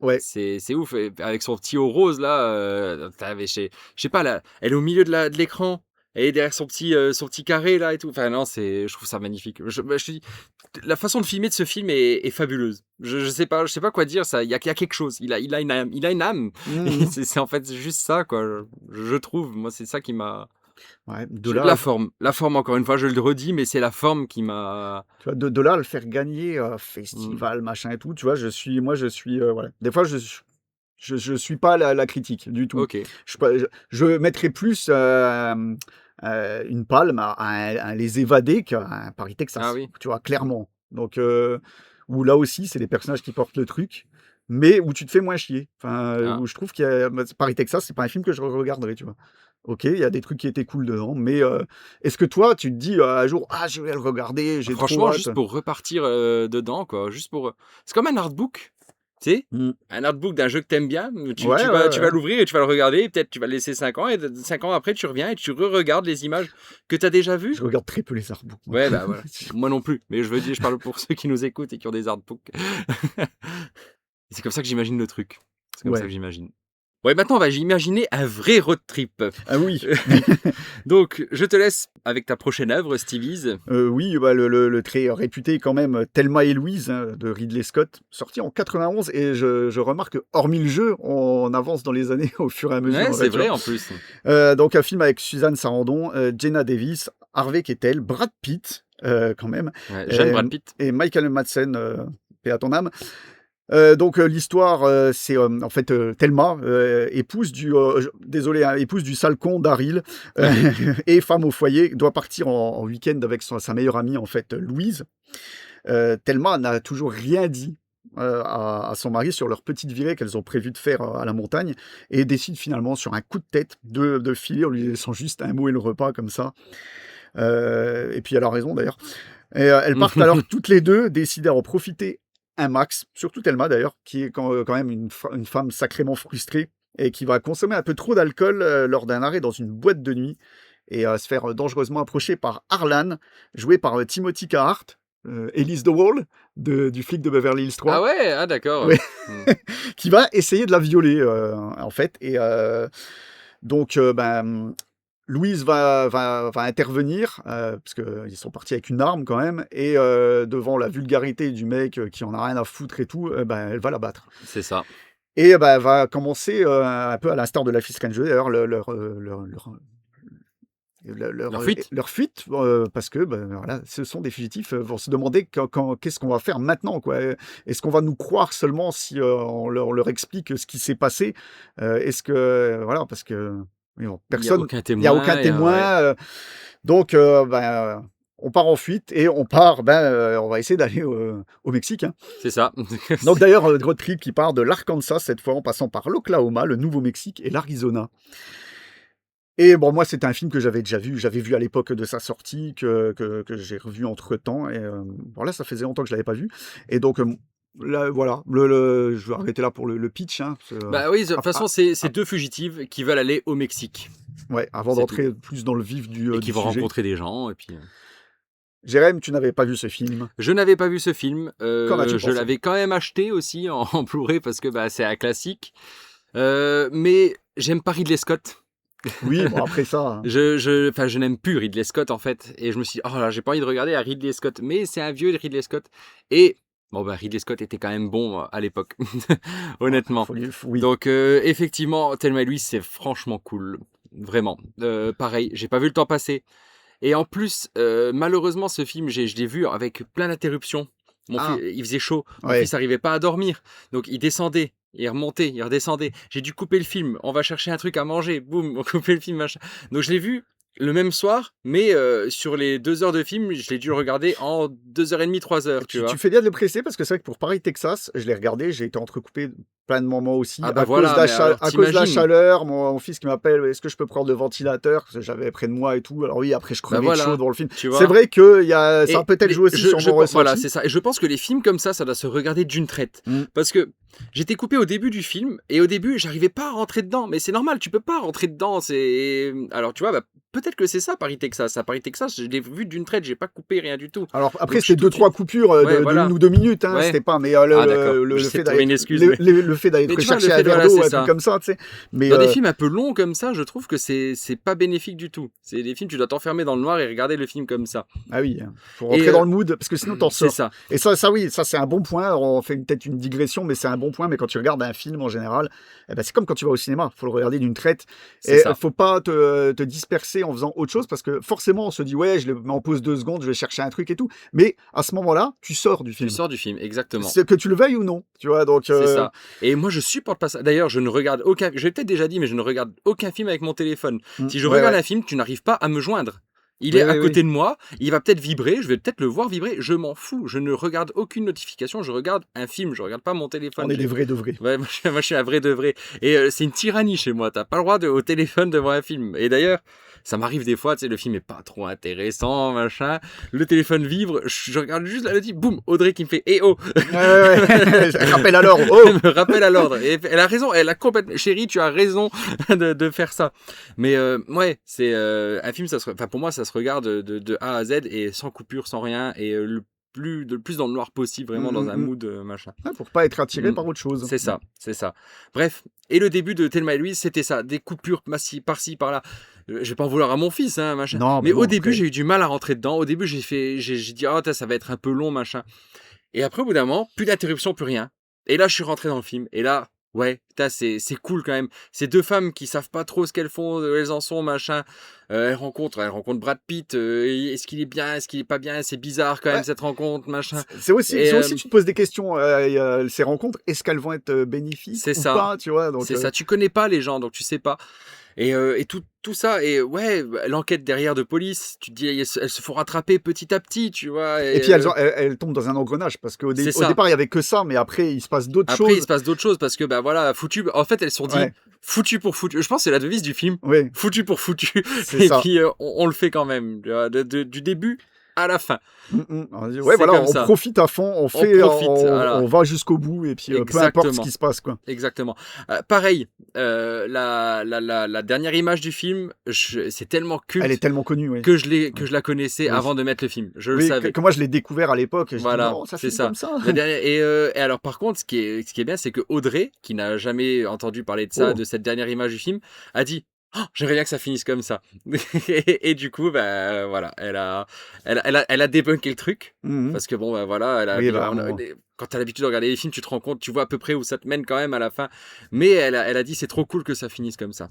S3: Ouais.
S2: c'est ouf. Et avec son petit haut rose, là, je sais pas, là, elle est au milieu de l'écran. Elle est derrière son petit carré, là, et tout. Enfin, non, je trouve ça magnifique. Je te dis, la façon de filmer de ce film est fabuleuse. Je sais pas quoi dire. Il y a quelque chose. Il a une âme. Il a une âme. Et
S3: Mhm.
S2: c'est en fait juste ça, quoi. Je trouve. Moi, c'est ça qui m'a.
S3: Ouais.
S2: La forme, encore une fois, je le redis, mais c'est la forme qui m'a.
S3: Tu vois, de là à le faire gagner,
S2: Mmh.
S3: festival, machin et tout, tu vois, je suis, voilà. Des fois, je suis pas la critique du tout.
S2: Ok.
S3: Je mettrais plus, une palme à Les Évadés qu'à un Paris, Texas,
S2: Ah oui.
S3: tu vois? Clairement. Donc, où là aussi, c'est les personnages qui portent le truc, mais où tu te fais moins chier. Enfin,
S2: Ah.
S3: où je trouve qu'il y a Paris, Texas, c'est pas un film que je regarderais, tu vois? OK, il y a des trucs qui étaient cool dedans, mais, est-ce que toi, tu te dis, un jour: «Ah, je vais le regarder, j'ai trop
S2: Franchement,
S3: hâte»?
S2: juste pour repartir dedans, quoi. Juste pour. C'est comme un artbook. Tu sais,
S3: Mmh.
S2: un artbook d'un jeu que t'aimes bien, tu
S3: Ouais,
S2: vas,
S3: ouais,
S2: tu
S3: ouais.
S2: vas l'ouvrir et tu vas le regarder, et peut-être tu vas le laisser 5 ans, et 5 ans après tu reviens et tu re-regardes les images que tu as déjà vues.
S3: Je regarde très peu les artbooks, moi.
S2: Ouais, bah voilà. Moi non plus, mais je veux dire, je parle pour ceux qui nous écoutent et qui ont des artbooks. C'est comme ça que j'imagine le truc. C'est comme ça
S3: Ouais.
S2: que j'imagine. Ouais, maintenant on va imaginer un vrai road trip.
S3: Ah oui.
S2: Donc, je te laisse avec ta prochaine œuvre, Stevie's.
S3: Oui, bah, le très réputé quand même Thelma et Louise, hein, de Ridley Scott, sorti en 91, et je remarque que hormis le jeu, on avance dans les années au fur et à mesure.
S2: Ouais,
S3: en
S2: c'est
S3: fait, tu
S2: vrai
S3: vois.
S2: en plus.
S3: Donc un film avec Suzanne Sarandon, Jenna Davis, Harvey Keitel, Brad Pitt, quand même,
S2: Ouais, jeune Brad Pitt.
S3: et Michael Madsen, paix à ton âme. Donc l'histoire, c'est en fait Thelma, épouse épouse du sale con Daryl, et femme au foyer, doit partir en week-end avec sa meilleure amie en fait Louise. Thelma n'a toujours rien dit à son mari sur leur petite virée qu'elles ont prévu de faire à la montagne, et décide finalement sur un coup de tête de filer en lui laissant juste un mot et le repas comme ça. Et puis elle a raison d'ailleurs. Et elles partent alors toutes les deux, décidées à en profiter un max, surtout Thelma d'ailleurs, qui est quand même une femme sacrément frustrée et qui va consommer un peu trop d'alcool lors d'un arrêt dans une boîte de nuit, et se faire dangereusement approcher par Harlan, joué par Timothy Carhart, Elise DeWall, du flic de Beverly Hills 3.
S2: Ah ouais, ah d'accord.
S3: Ouais.
S2: Mm.
S3: Qui va essayer de la violer, en fait. Et donc, Louise va intervenir, parce qu'ils sont partis avec une arme quand même, et devant la vulgarité du mec qui en a rien à foutre et tout, elle va la battre.
S2: C'est ça.
S3: Et elle va commencer, un peu à l'instar de Life is Strange, d'ailleurs, leur fuite, parce que voilà, ce sont des fugitifs, vont se demander qu'est-ce qu'on va faire maintenant, quoi. Est-ce qu'on va nous croire seulement si on leur explique ce qui s'est passé? Est-ce que voilà, parce que personne,
S2: Il n'y a aucun
S3: il y a aucun
S2: témoin.
S3: témoin. Donc on part en fuite, et on va essayer d'aller au Mexique, hein.
S2: C'est ça.
S3: Donc d'ailleurs, road trip qui part de l'Arkansas cette fois, en passant par l'Oklahoma, le Nouveau-Mexique et l'Arizona. Et bon, moi, c'était un film que j'avais déjà vu. J'avais vu à l'époque de sa sortie, que j'ai revu entre-temps. Et bon, là, ça faisait longtemps que je ne l'avais pas vu. Et donc, là, voilà, je vais arrêter là pour le pitch, hein, parce que,
S2: Bah oui, de toute façon, c'est deux fugitives qui veulent aller au Mexique
S3: ouais, avant
S2: c'est
S3: d'entrer plus dans le vif du
S2: et qui vont
S3: sujet.
S2: rencontrer des gens. Et puis,
S3: Jérém, tu n'avais pas vu ce film.
S2: Je n'avais pas vu ce film.
S3: Qu'en as-tu
S2: Je
S3: pensé ?
S2: l'avais quand même acheté aussi en Blu-ray parce que c'est un classique. Mais j'aime pas Ridley Scott.
S3: Oui, bon, après ça.
S2: Je n'aime plus Ridley Scott en fait. Et je me suis dit, oh là, j'ai pas envie de regarder à Ridley Scott. Mais c'est un vieux Ridley Scott. Et Ridley Scott était quand même bon à l'époque, honnêtement.
S3: Oui.
S2: Donc effectivement, Thelma et Louise, c'est franchement cool. Vraiment. Pareil, j'ai pas vu le temps passer. Et en plus, malheureusement, ce film, je l'ai vu avec plein d'interruptions. Il faisait chaud. Mon fils n'arrivait pas à dormir. Donc, il descendait, il remontait, il redescendait. J'ai dû couper le film. On va chercher un truc à manger. Boum, on coupait le film, machin. Donc, je l'ai vu le même soir, mais sur les 2 heures de film, je l'ai dû le regarder en 2h30, 3h. Tu
S3: fais bien de le préciser parce que c'est vrai que pour Paris, Texas, je l'ai regardé, j'ai été entrecoupé plein de moments aussi.
S2: Ah bah
S3: à
S2: voilà,
S3: cause de la chaleur, mon fils qui m'appelle, est-ce que je peux prendre le ventilateur? Parce que j'avais près de moi et tout. Alors oui, après je crevais de chaud devant le film. C'est vrai que ça a peut-être joué aussi sur mon ressenti.
S2: Voilà, c'est ça. Et je pense que les films comme ça doit se regarder d'une traite. Parce que j'étais coupé au début du film et au début, j'arrivais pas à rentrer dedans. Mais c'est normal, tu peux pas rentrer dedans. Alors tu vois, peut-être que c'est ça Paris Texas. À Paris Texas, je l'ai vu d'une traite, j'ai pas coupé rien du tout.
S3: Alors après, c'était 2-3 coupures de 1 ou 2 minutes. C'était pas. Mais le fait d'aller te chercher un verre d'eau, un truc comme ça, tu sais. Mais
S2: dans des films un peu longs comme ça, je trouve que c'est pas bénéfique du tout. C'est des films, tu dois t'enfermer dans le noir et regarder le film comme ça.
S3: Ah oui, faut rentrer dans le mood, parce que sinon t'en sors.
S2: C'est ça.
S3: Et ça oui, ça c'est un bon point. On fait peut-être une digression, mais c'est un bon point. Mais quand tu regardes un film en général, c'est comme quand tu vas au cinéma, faut le regarder d'une traite. Et faut pas te disperser en faisant autre chose, parce que forcément on se dit ouais, je le mets en pause 2 secondes, je vais chercher un truc et tout. Mais à ce moment-là, tu sors du film.
S2: Tu sors du film, exactement.
S3: C'est que tu le veuilles ou non, tu vois. Donc
S2: c'est ça. Et moi je supporte pas ça. D'ailleurs, je ne regarde aucun. Je l'ai peut-être déjà dit, mais je ne regarde aucun film avec mon téléphone. Si je regarde un film, tu n'arrives pas à me joindre. Il est à côté de moi, il va peut-être vibrer, je vais peut-être le voir vibrer, je m'en fous, je ne regarde aucune notification, je regarde un film, je regarde pas mon téléphone.
S3: On est des vrais de vrais.
S2: Ouais, moi je suis un vrai de vrai. Et c'est une tyrannie chez moi, t'as pas le droit au téléphone devant un film. Et d'ailleurs, ça m'arrive des fois, tu sais, le film est pas trop intéressant, machin, le téléphone vibre, je regarde juste la notif, boum, Audrey qui me fait « Eh oh !»
S3: Rappel à l'ordre.
S2: Elle me rappelle à l'ordre. Et elle a raison, elle a complètement... Chérie, tu as raison de faire ça. Mais c'est un film, pour moi, ça se regarde de A à Z et sans coupure, sans rien, et le plus dans le noir possible, vraiment dans un mood machin.
S3: Pour pas être attiré par autre chose.
S2: C'est ça. Bref, et le début de Thelma et Louise, c'était ça, des coupures par-ci, par-là. Je vais pas en vouloir à mon fils, hein, machin.
S3: Non,
S2: mais au début, j'ai eu du mal à rentrer dedans. Au début, j'ai dit, ça va être un peu long, machin. Et après, au bout d'un moment, plus d'interruption, plus rien. Et là, je suis rentré dans le film. Et là, ouais, c'est cool quand même. Ces 2 femmes qui savent pas trop ce qu'elles font, où elles en sont, machin. Elles rencontrent Brad Pitt. Est-ce qu'il est bien, est-ce qu'il est pas bien? C'est bizarre quand même cette rencontre, machin.
S3: C'est aussi, tu te poses des questions. Ces rencontres, est-ce qu'elles vont être bénéfiques ou pas, tu vois, donc,
S2: c'est ça. Tu connais pas les gens, donc tu sais pas. Et tout ça, et l'enquête derrière de police, tu te dis, elles se font rattraper petit à petit, tu vois.
S3: Et puis elles tombent dans un engrenage, parce qu'au départ, il y avait que ça, mais après, il se passe d'autres choses.
S2: Après, il se passe d'autres choses, parce que, foutu. En fait, elles se sont dit, foutu pour foutu. Je pense que c'est la devise du film.
S3: Oui.
S2: Foutu pour foutu.
S3: C'est ça.
S2: Puis, on le fait quand même, du début à la fin.
S3: On profite à fond, on va jusqu'au bout, et puis peu importe ce qui se passe, quoi.
S2: Exactement. Pareil, la dernière image du film, c'est tellement culte.
S3: Elle est tellement connue,
S2: que je la connaissais avant de mettre le film. Je le savais.
S3: Que moi je l'ai découvert à l'époque.
S2: Voilà,
S3: c'est ça. Comme ça.
S2: Et alors par contre, ce qui est bien, c'est que Audrey, qui n'a jamais entendu parler de ça, de cette dernière image du film, a dit: oh, j'aimerais bien que ça finisse comme ça. et du coup, elle a débunké le truc. Parce que quand tu as l'habitude de regarder les films, tu te rends compte, tu vois à peu près où ça te mène quand même à la fin. Mais elle a dit, c'est trop cool que ça finisse comme ça.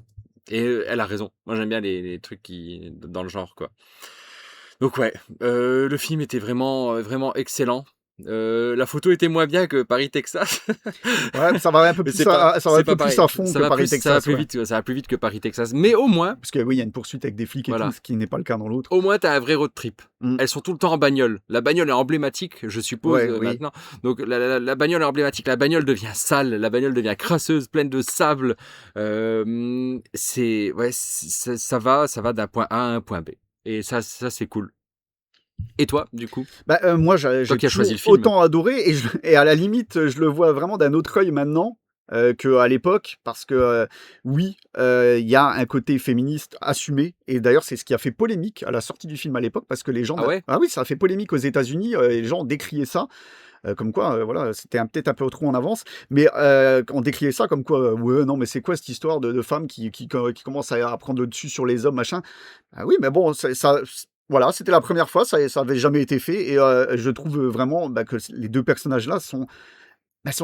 S2: Et elle a raison. Moi, j'aime bien les trucs dans le genre, quoi. Donc le film était vraiment, vraiment excellent. La photo était moins bien que Paris Texas.
S3: Ça va un peu plus à fond que Paris Texas.
S2: Ça va plus vite que Paris Texas, mais au moins,
S3: parce que il y a une poursuite avec des flics et tout, ce qui n'est pas le cas dans l'autre.
S2: Au moins t'as un vrai road trip. Elles sont tout le temps en bagnole. La bagnole est emblématique, je suppose, maintenant. Donc la bagnole est emblématique. La bagnole devient sale, la bagnole devient crasseuse, pleine de sable. Ça va d'un point A à un point B. Et ça c'est cool. Et toi, du coup?
S3: Moi, j'ai choisi le film. Autant adoré, et à la limite, je le vois vraiment d'un autre œil maintenant. qu'à l'époque, parce que oui, il y a un côté féministe assumé, et d'ailleurs c'est ce qui a fait polémique à la sortie du film à l'époque, parce que les gens...
S2: Ah ouais?
S3: Ah oui, ça a fait polémique aux États-Unis, et les gens ont décrié ça. Comme quoi, voilà, c'était peut-être un peu trop en avance, mais on décriait ça comme quoi, ouais, non, mais c'est quoi cette histoire de femmes qui commencent à prendre le dessus sur les hommes, machin. Ah oui, mais bon, voilà, c'était la première fois, ça avait jamais été fait, et je trouve vraiment que les deux personnages-là sont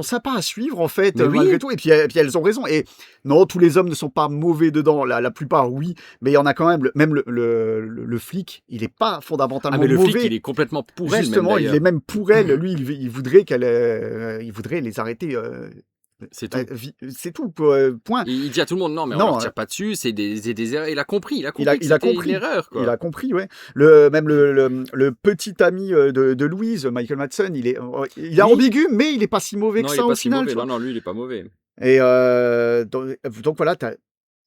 S3: sympas à suivre, en fait,
S2: Mais oui.
S3: malgré tout, et puis elles ont raison. Et non, tous les hommes ne sont pas mauvais dedans, la plupart, oui, mais il y en a quand même, même le flic, il est pas fondamentalement
S2: Ah, mais le
S3: mauvais.
S2: flic, il est complètement pour elle, même,
S3: Justement, il
S2: d'ailleurs.
S3: est même pour elle. Lui, il voudrait il voudrait les arrêter.
S2: C'est tout.
S3: C'est tout, point.
S2: Il dit à tout le monde, non, mais on
S3: Non,
S2: leur tire pas dessus, c'est des erreurs. Il a compris que
S3: il a
S2: c'était
S3: compris.
S2: une erreur, quoi.
S3: Il a compris, ouais. Même le petit ami de Louise, Michael Madsen, il est
S2: Oui.
S3: ambigu, mais il est pas si mauvais
S2: Non,
S3: que
S2: il
S3: ça
S2: est pas
S3: au
S2: si
S3: final.
S2: mauvais.
S3: Tu vois.
S2: Non, lui, il est pas mauvais.
S3: Et donc voilà,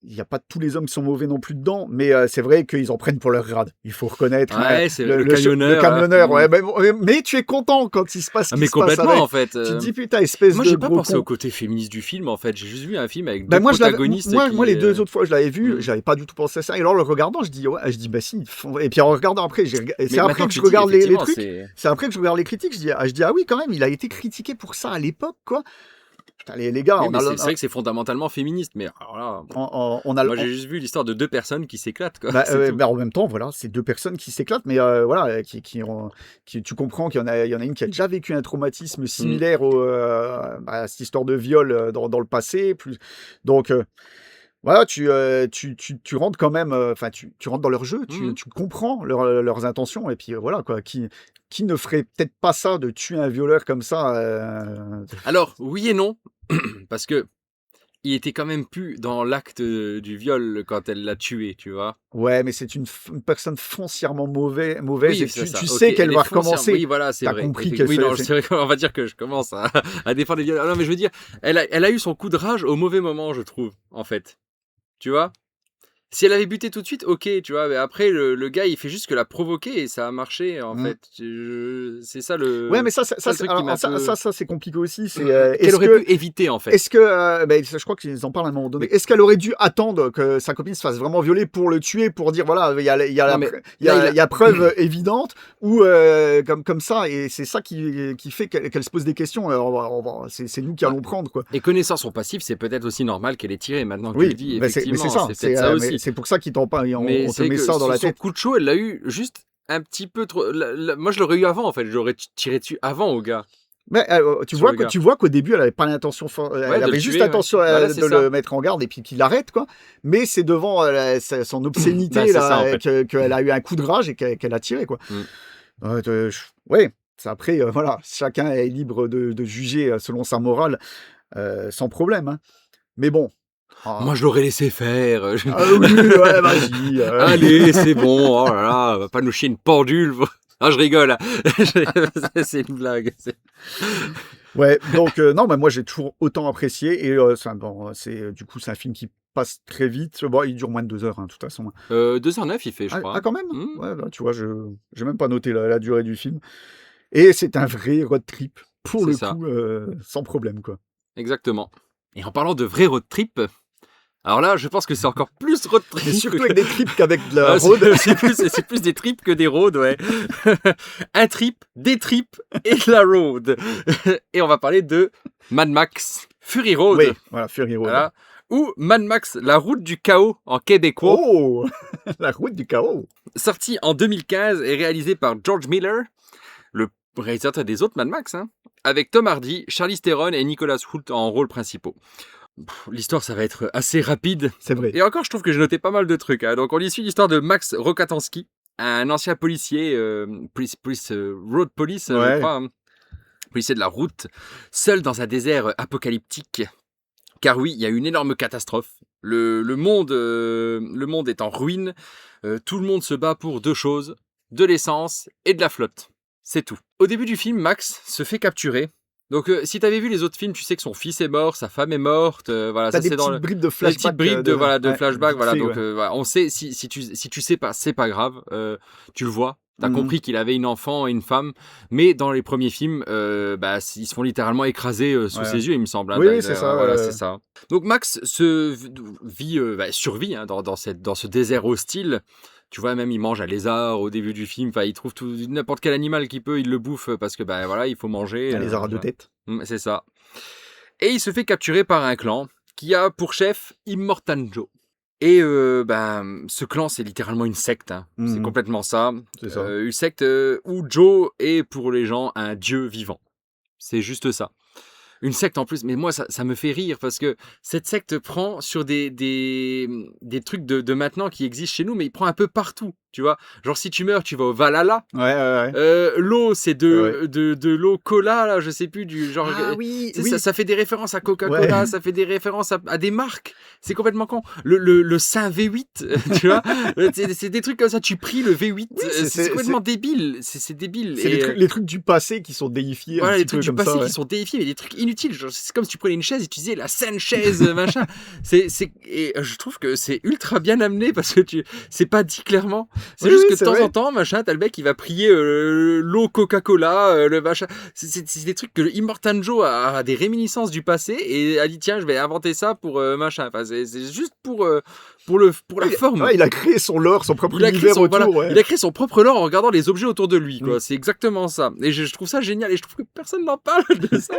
S3: il n'y a pas tous les hommes qui sont mauvais non plus dedans, mais c'est vrai qu'ils en prennent pour leur grade. Il faut reconnaître.
S2: Ouais, c'est le camionneur.
S3: Le camionneur,
S2: hein.
S3: ouais. Mais tu es content quand il se passe ce
S2: Ah,
S3: qui
S2: mais
S3: se passe
S2: complètement,
S3: avec.
S2: en fait.
S3: Tu te dis, putain, espèce
S2: Moi,
S3: de
S2: j'ai pas
S3: gros
S2: pensé
S3: con.
S2: au côté féministe du film, en fait. J'ai juste vu un film avec deux
S3: Ben moi,
S2: protagonistes.
S3: moi, les deux autres fois, je l'avais vu,
S2: Mm.
S3: j'avais pas du tout pensé à ça. Et alors, le regardant, je dis, bah si. Et puis en regardant après, c'est après que je
S2: tu dis,
S3: regarde les
S2: effectivement,
S3: trucs.
S2: c'est-
S3: C'est après que je regarde les critiques, je dis, ah oui, quand même, il a été critiqué pour ça à l'époque, quoi. Putain, les gars,
S2: Oui,
S3: on
S2: mais
S3: a
S2: c'est vrai que c'est fondamentalement féministe, mais alors là,
S3: on a
S2: moi j'ai juste vu l'histoire de deux personnes qui s'éclatent, quoi.
S3: Bah,
S2: c'est tout.
S3: en même temps, voilà, c'est deux personnes qui s'éclatent, mais voilà, tu comprends qu'il y en a une qui a déjà vécu un traumatisme similaire à cette histoire de viol dans le passé. Donc, voilà, tu rentres quand même, enfin, tu rentres dans leur jeu, tu comprends leurs intentions, et puis voilà, quoi. Qui ne ferait peut-être pas ça, de tuer un violeur comme ça
S2: Alors, oui et non, parce que il était quand même plus dans l'acte du viol quand elle l'a tué, tu vois.
S3: Ouais, mais c'est une personne foncièrement mauvaise, et
S2: c'est ça.
S3: tu
S2: Ok,
S3: sais qu'elle
S2: elle
S3: va
S2: est foncière-
S3: recommencer.
S2: Oui, voilà, c'est
S3: T'as
S2: vrai.
S3: compris
S2: Effectivement.
S3: que
S2: Oui, non, c'est vrai qu'on va dire que je commence à défendre les violeurs. Non, mais je veux dire, elle a eu son coup de rage au mauvais moment, je trouve, en fait. Tu vois? Si elle avait buté tout de suite, ok, tu vois, mais après, le gars, il fait juste que la provoquer et ça a marché, en fait. C'est ça le.
S3: Ouais, mais ça,
S2: le truc qui
S3: alors,
S2: m'a un peu-
S3: ça, c'est compliqué aussi. C'est
S2: qu'elle
S3: est-ce
S2: aurait
S3: que,
S2: pu éviter, en fait.
S3: est-ce que, je crois qu'ils en parlent à un moment donné. Est-ce qu'elle aurait dû attendre que sa copine se fasse vraiment violer pour le tuer, pour dire voilà, il y a preuve évidente, ou comme ça, et c'est ça qui fait qu'elle se pose des questions. C'est nous qui allons prendre, quoi.
S2: Et connaissant son passif, c'est peut-être aussi normal qu'elle ait tiré maintenant que tu
S3: Oui,
S2: le dis,
S3: mais c'est
S2: effectivement.
S3: ça.
S2: C'est peut-être ça
S3: Mais
S2: aussi.
S3: c'est pour ça qu'ils t'en parlent. On
S2: Mais
S3: te
S2: c'est
S3: met
S2: que
S3: ça dans la
S2: son
S3: tête.
S2: coup de chaud, elle l'a eu juste un petit peu trop. Moi, je l'aurais eu avant, en fait. J'aurais tiré dessus avant au gars.
S3: Mais
S2: Sur le gars.
S3: tu vois qu'au début, elle avait pas l'intention, elle
S2: de
S3: avait
S2: le
S3: juste
S2: tuer, ouais.
S3: l'intention
S2: Voilà,
S3: de
S2: c'est ça.
S3: le mettre en garde et puis qu'il l'arrête, quoi. Mais c'est devant son obscénité
S2: Bah, c'est
S3: là,
S2: ça, en fait.
S3: qu'elle a eu un coup de rage et qu'elle a tiré, quoi.
S2: Mm.
S3: Ouais, c'est après, voilà, chacun est libre de juger selon sa morale, sans problème, hein. Mais bon.
S2: Moi, je l'aurais laissé faire.
S3: Ah oui, ouais, vas-y.
S2: Allez, c'est bon. Oh là là, on va pas nous chier une pendule. Ah, je rigole. C'est une blague.
S3: Ouais, donc non, mais moi j'ai toujours autant apprécié, et du coup c'est un film qui passe très vite. Bon, il dure moins de 2 heures, hein, de toute façon.
S2: 2h09, il fait, je crois.
S3: Ah, quand même.
S2: Mm.
S3: Ouais, bah, tu vois, j'ai même pas noté la durée du film. Et c'est un vrai road trip, pour le
S2: C'est ça.
S3: coup, sans problème, quoi.
S2: Exactement. Et en parlant de vrai road trip, alors là, je pense que c'est encore plus road trip.
S3: Et surtout avec des trips qu'avec de la
S2: Ah,
S3: road.
S2: c'est plus des trips que des roads, ouais. Un trip, des trips et de la road. Et on va parler de Mad Max Fury Road.
S3: Oui, voilà, Fury Road.
S2: Voilà. Ou Mad Max, la route du chaos en québécois.
S3: Oh la route du chaos.
S2: Sorti en 2015 et réalisé par George Miller, le réalisateur des autres Mad Max, hein, avec Tom Hardy, Charlize Theron et Nicholas Hoult en rôles principaux. L'histoire, ça va être assez rapide.
S3: C'est vrai.
S2: Et encore, je trouve que j'ai noté pas mal de trucs. Hein. Donc, on y suit l'histoire de Max Rokatansky, un ancien policier, road police, je
S3: Ouais.
S2: crois, hein, policier de la route, seul dans un désert apocalyptique. Car oui, il y a une énorme catastrophe. Le monde est en ruine. Tout le monde se bat pour deux choses, de l'essence et de la flotte. C'est tout. Au début du film, Max se fait capturer. Donc, si tu avais vu les autres films, tu sais que son fils est mort, sa femme est morte. Voilà,
S3: T'as
S2: ça
S3: des
S2: c'est dans
S3: petites bribes de
S2: des
S3: flashback.
S2: petites bribes de
S3: ouais,
S2: flashback. Voilà,
S3: vite fait,
S2: donc
S3: ouais.
S2: voilà, on sait si tu sais pas, c'est pas grave. Tu le vois. T'as compris qu'il avait une enfant et une femme, mais dans les premiers films, ils se font littéralement écraser sous ses yeux, il me semble. Hein,
S3: oui, c'est ça.
S2: Voilà, c'est ça. Donc Max survit hein, dans ce désert hostile. Tu vois, même il mange un lézard au début du film. Enfin, il trouve n'importe quel animal qu'il peut, il le bouffe parce que il faut manger.
S3: Un lézard à 2 têtes.
S2: C'est ça. Et il se fait capturer par un clan qui a pour chef Immortanjo. Et ce clan, c'est littéralement une secte. Hein. C'est complètement ça.
S3: C'est ça.
S2: Une secte où Joe est pour les gens un dieu vivant. C'est juste ça. Une secte en plus, mais moi ça me fait rire parce que cette secte prend sur des trucs de maintenant qui existent chez nous, mais il prend un peu partout, tu vois. Genre si tu meurs, tu vas au Valhalla.
S3: Ouais.
S2: L'eau, c'est de l'eau cola, là, je sais plus, du genre.
S3: Ah oui,
S2: Ça fait des références à Coca-Cola, ça fait des références à des marques. C'est complètement con. Le Saint V8, tu vois. C'est des trucs comme ça. Tu pries le V8. C'est complètement débile. C'est débile.
S3: C'est les trucs du passé qui sont déifiés.
S2: Voilà,
S3: un
S2: les
S3: petit peu
S2: trucs du
S3: comme
S2: passé
S3: ça,
S2: qui sont déifiés, mais des trucs inutiles. Genre, c'est comme si tu prenais une chaise et tu disais la sainte chaise, machin. Et je trouve que c'est ultra bien amené parce que c'est pas dit clairement. C'est juste que de temps en temps, machin, t'as le mec qui va prier l'eau Coca-Cola, le machin. C'est des trucs que Immortanjo a des réminiscences du passé et a dit tiens, je vais inventer ça pour machin. Enfin, c'est juste pour la forme.
S3: Ouais, il a créé son lore, son propre univers autour.
S2: Il a créé son propre lore en regardant les objets autour de lui. Quoi. C'est exactement ça. Et je trouve ça génial. Et je trouve que personne n'en parle de ça.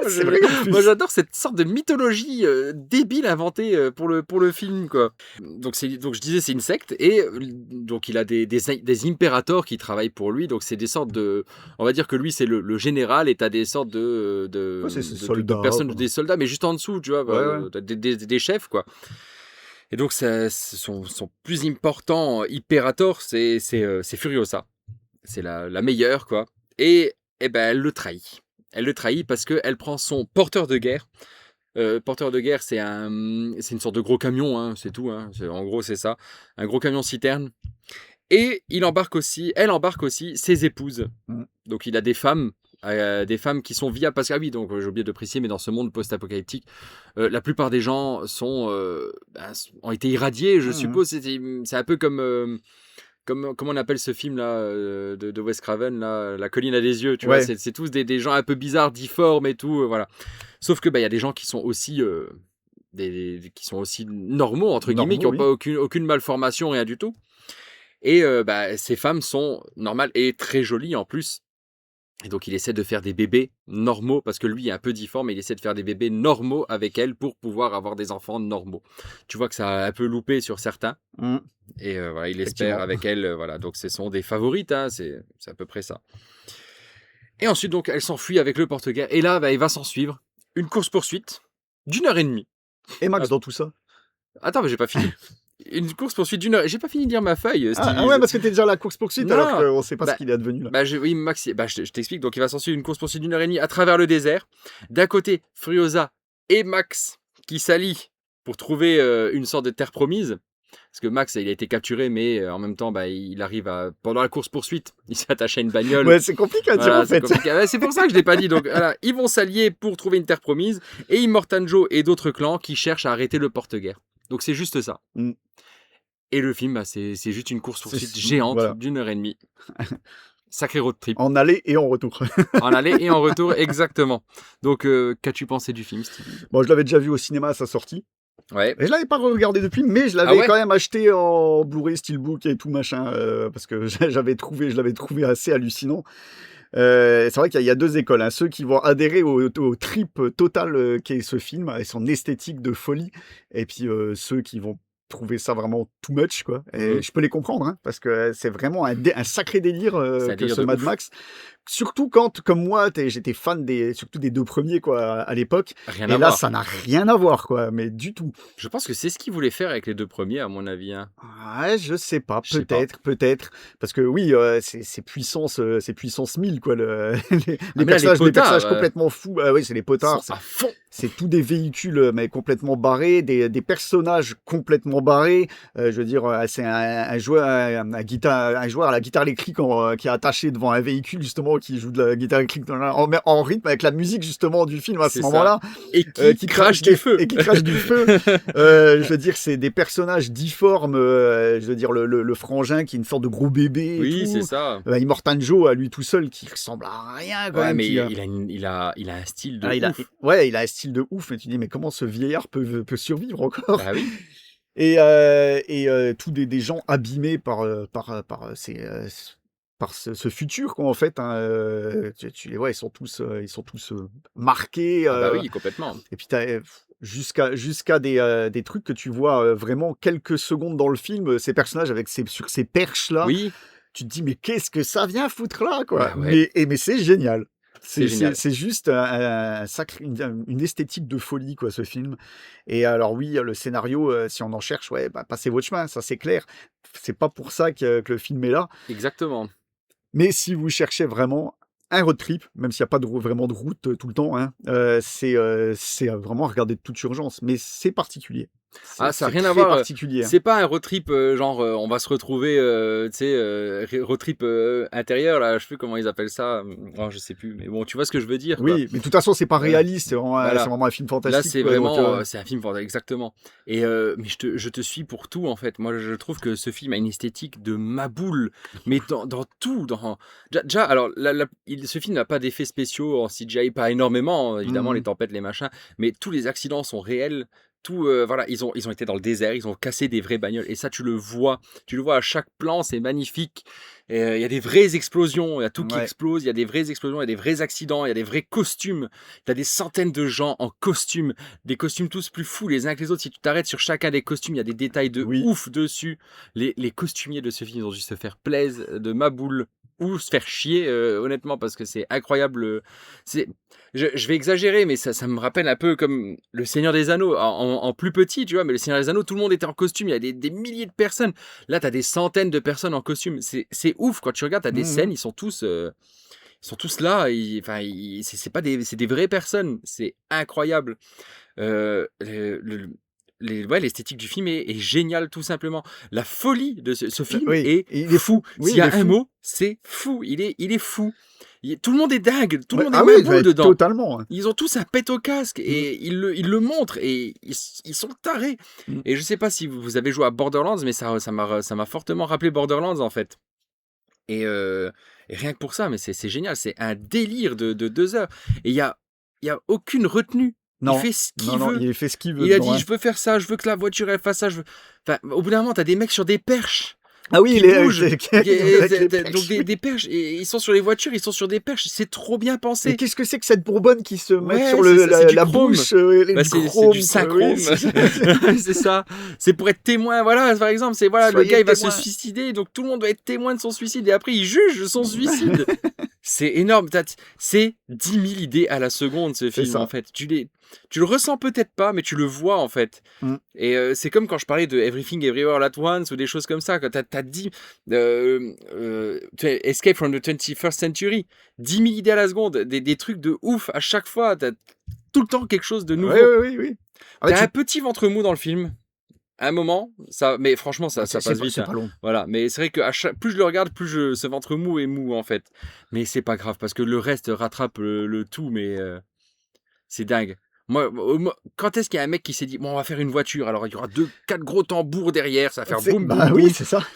S2: Moi, j'adore cette sorte de mythologie débile inventée pour le film. Quoi. Donc je disais, c'est une secte. Et donc, il a des impérators qui travaillent pour lui. Donc, c'est des sortes de... On va dire que lui, c'est le général et tu as des sortes de personnes, des soldats, mais juste en dessous, tu vois. Des chefs, quoi. Et donc, son plus important impérator, c'est Furiosa. C'est la meilleure, quoi. Et elle le trahit. Elle le trahit parce qu'elle prend son porteur de guerre. Porteur de guerre, c'est une sorte de gros camion, hein, c'est tout. Hein. En gros, c'est ça. Un gros camion citerne. Et elle embarque aussi ses épouses. Donc, il a des femmes qui sont viables parce que donc j'ai oublié de préciser, mais dans ce monde post-apocalyptique, la plupart des gens ont été irradiés, je suppose. C'est un peu comme comment on appelle ce film là de Wes Craven là, La colline à des yeux, tu vois, c'est tous des gens un peu bizarres, difformes et tout, voilà. Sauf que il y a des gens qui sont aussi qui sont aussi normaux entre guillemets, qui n'ont pas aucune malformation, rien du tout. Et ces femmes sont normales et très jolies en plus. Et donc, il essaie de faire des bébés normaux, parce que lui est un peu difforme, mais il essaie de faire des bébés normaux avec elle pour pouvoir avoir des enfants normaux. Tu vois que ça a un peu loupé sur certains. Et il espère avec elle. Voilà. Donc, ce sont des favorites, hein, c'est à peu près ça. Et ensuite, donc, elle s'enfuit avec le porte-guerre. Et là, il va s'en suivre une course-poursuite d'1h30.
S3: Et Max dans tout ça?
S2: Attends, mais j'ai pas fini. Une course-poursuite d'1 heure. J'ai pas fini de lire ma feuille.
S3: Parce que t'es déjà à la course-poursuite, alors qu'on sait pas ce qu'il est advenu là.
S2: Oui, Max, je t'explique. Donc, il va s'en suivre une course-poursuite d'1h30 à travers le désert. D'un côté, Furiosa et Max qui s'allient pour trouver une sorte de terre promise. Parce que Max, il a été capturé, mais en même temps, il arrive pendant la course-poursuite, il s'est attaché à une bagnole.
S3: Ouais, c'est compliqué à dire en fait.
S2: C'est pour ça que je l'ai pas dit. Donc, voilà, ils vont s'allier pour trouver une terre promise. Et Immortanjo et d'autres clans qui cherchent à arrêter le porte-guerre. Donc, c'est juste ça. Et le film, c'est juste une course-poursuite géante d'1h30. Sacré road trip.
S3: En aller et en retour.
S2: En aller et en retour, exactement. Donc, qu'as-tu pensé du film, Stevie?
S3: Bon, je l'avais déjà vu au cinéma à sa sortie.
S2: Ouais.
S3: Et je l'avais pas regardé depuis, mais je l'avais quand même acheté en Blu-ray, Steelbook et tout machin, parce que je l'avais trouvé assez hallucinant. C'est vrai qu'il y a deux écoles, hein. Ceux qui vont adhérer au trip total qu'est ce film et son esthétique de folie, et puis ceux qui vont trouver ça vraiment too much, quoi. Et je peux les comprendre, hein, parce que c'est vraiment un sacré délire que ce Mad Max. Surtout quand, comme moi, j'étais fan surtout des deux premiers, quoi, à l'époque. Et là, ça n'a rien à voir, quoi, mais du tout.
S2: Je pense que c'est ce qu'ils voulaient faire avec les deux premiers, à mon avis. Hein.
S3: Ouais, je sais pas, peut-être. Parce que oui, c'est puissance 1000, quoi. Les personnages complètement fous. Oui, c'est les potards.
S2: À fond.
S3: C'est tous des véhicules, mais complètement barrés, des personnages complètement barrés. Je veux dire, c'est un joueur à la guitare électrique qui est attaché devant un véhicule, justement, justement qui joue de la guitare électrique en rythme avec la musique justement du film à ce
S2: C'est ça.
S3: moment-là.
S2: Et qui crache du feu.
S3: Et qui crache du feu. Je veux dire, c'est des personnages difformes. Je veux dire, le frangin qui est une sorte de gros bébé. et
S2: Oui,
S3: tout.
S2: c'est ça.
S3: Immortan Joe à lui tout seul qui ressemble à rien quand
S2: Ouais,
S3: même.
S2: mais
S3: qui,
S2: il a un style de
S3: ah, il a,
S2: ouf.
S3: ouais, il a un style de ouf. Mais tu dis, mais comment ce vieillard peut survivre encore?
S2: Bah oui.
S3: Et tous des gens abîmés par ce futur quoi en fait. Tu les vois, ils sont tous marqués.
S2: Ah bah oui, complètement.
S3: Et puis t'as jusqu'à des trucs que tu vois vraiment quelques secondes dans le film. Ces personnages sur ces perches là.
S2: Oui,
S3: Tu te dis mais qu'est-ce que ça vient foutre là quoi.
S2: Bah ouais.
S3: Mais c'est génial.
S2: C'est génial.
S3: C'est juste un sacré, une esthétique de folie, quoi, ce film. Et alors, oui, le scénario, si on en cherche, ouais, bah, passez votre chemin, ça c'est clair. C'est pas pour ça que le film est là.
S2: Exactement.
S3: Mais si vous cherchez vraiment un road trip, même s'il n'y a pas vraiment de route tout le temps, hein, c'est vraiment à regarder de toute urgence. Mais c'est particulier.
S2: Ah, ça n'a
S3: C'est
S2: rien à
S3: très
S2: voir.
S3: particulier. Hein.
S2: C'est pas un road trip genre on va se retrouver, tu sais, road trip intérieur là, je sais plus comment ils appellent ça. Oh, je sais plus, mais bon, tu vois ce que je veux dire. Quoi.
S3: Oui, mais de toute façon, c'est pas
S2: Ouais.
S3: réaliste.
S2: Voilà.
S3: C'est vraiment un film
S2: Là,
S3: fantastique.
S2: c'est
S3: quoi, donc,
S2: vraiment, c'est un film fantastique, exactement. Et mais je te suis pour tout en fait. Moi, je trouve que ce film a une esthétique de maboule, mais dans tout, déjà. Alors, ce film n'a pas d'effets spéciaux en CGI, pas énormément, évidemment, les tempêtes, les machins, mais tous les accidents sont réels. Tout, voilà, ils ont été dans le désert, ils ont cassé des vraies bagnoles, et ça, tu le vois à chaque plan, c'est magnifique. Il y a des vraies explosions, il y a tout qui
S3: Ouais.
S2: explose, il y a des vraies explosions, il y a des vrais accidents, il y a des vrais costumes. Tu as des centaines de gens en costume, des costumes tous plus fous les uns que les autres. Si tu t'arrêtes sur chacun des costumes, il y a des détails de
S3: Oui.
S2: ouf dessus. Les costumiers de ce film, ils ont dû se faire plaisir de ma boule ou se faire chier, honnêtement, parce que c'est incroyable. Je vais exagérer, mais ça me rappelle un peu comme Le Seigneur des Anneaux, en plus petit, tu vois, mais Le Seigneur des Anneaux, tout le monde était en costume, il y a des milliers de personnes. Là, tu as des centaines de personnes en costume. C'est ouf, quand tu regardes, tu as des scènes, ils sont tous là, c'est des vraies personnes, c'est incroyable. L'esthétique du film est géniale, tout simplement. La folie de ce film
S3: Oui,
S2: est
S3: il est
S2: fou.
S3: Oui,
S2: S'il y
S3: il
S2: a
S3: est
S2: un
S3: fou.
S2: mot, c'est fou. Il est fou. Tout le monde est dingue, tout le monde est
S3: Ah oui,
S2: maboule dedans.
S3: totalement.
S2: Ils ont tous un pet au casque et ils le montrent et ils sont tarés.
S3: Mm.
S2: Et je sais pas si vous avez joué à Borderlands, mais ça m'a fortement rappelé Borderlands en fait. Et rien que pour ça, mais c'est génial, c'est un délire de 2 heures. Et il y a aucune retenue.
S3: Non,
S2: Il fait ce qu'il
S3: non,
S2: veut.
S3: il fait ce qu'il veut.
S2: Il a
S3: dedans,
S2: dit,
S3: hein.
S2: je veux faire ça, je veux que la voiture elle fasse ça. Enfin, au bout d'un moment, t'as des mecs sur des perches.
S3: Ah oui,
S2: qui
S3: les
S2: bougent.
S3: avec les perches,
S2: Donc
S3: oui.
S2: des perches, et ils sont sur les voitures, ils sont sur des perches. C'est trop bien
S3: Mais
S2: pensé.
S3: qu'est-ce que c'est que cette bourbonne qui se met
S2: Ouais,
S3: sur
S2: c'est ça, c'est du
S3: la
S2: chrome.
S3: bouche
S2: Bah, c'est du synchrome. C'est ça. C'est pour être témoin. Voilà, par exemple, le
S3: Soyez
S2: gars il va
S3: témoin.
S2: se suicider, donc tout le monde doit être témoin de son suicide et après il juge son suicide. C'est énorme. C'est 10 000 idées à la seconde ce
S3: C'est
S2: film
S3: ça.
S2: en fait. Tu le ressens peut-être pas, mais tu le vois en fait.
S3: Mm.
S2: Et c'est comme quand je parlais de Everything Everywhere All at Once ou des choses comme ça. Quand t'as dit Escape from the 21st Century, 10 000 idées à la seconde, des trucs de ouf à chaque fois. T'as tout le temps quelque chose de nouveau.
S3: Oui. Ah ouais,
S2: T'as un petit ventre mou dans le film. À un moment, mais franchement, ça passe vite.
S3: C'est
S2: Hein.
S3: pas long.
S2: Voilà, mais c'est vrai que plus je le regarde, plus ce ventre mou est mou en fait. Mais c'est pas grave parce que le reste rattrape le tout, mais c'est dingue. Moi, quand est-ce qu'il y a un mec qui s'est dit bon, on va faire une voiture, alors il y aura 4 gros tambours derrière, ça va faire boum boum
S3: Bah
S2: boum.
S3: oui, c'est ça.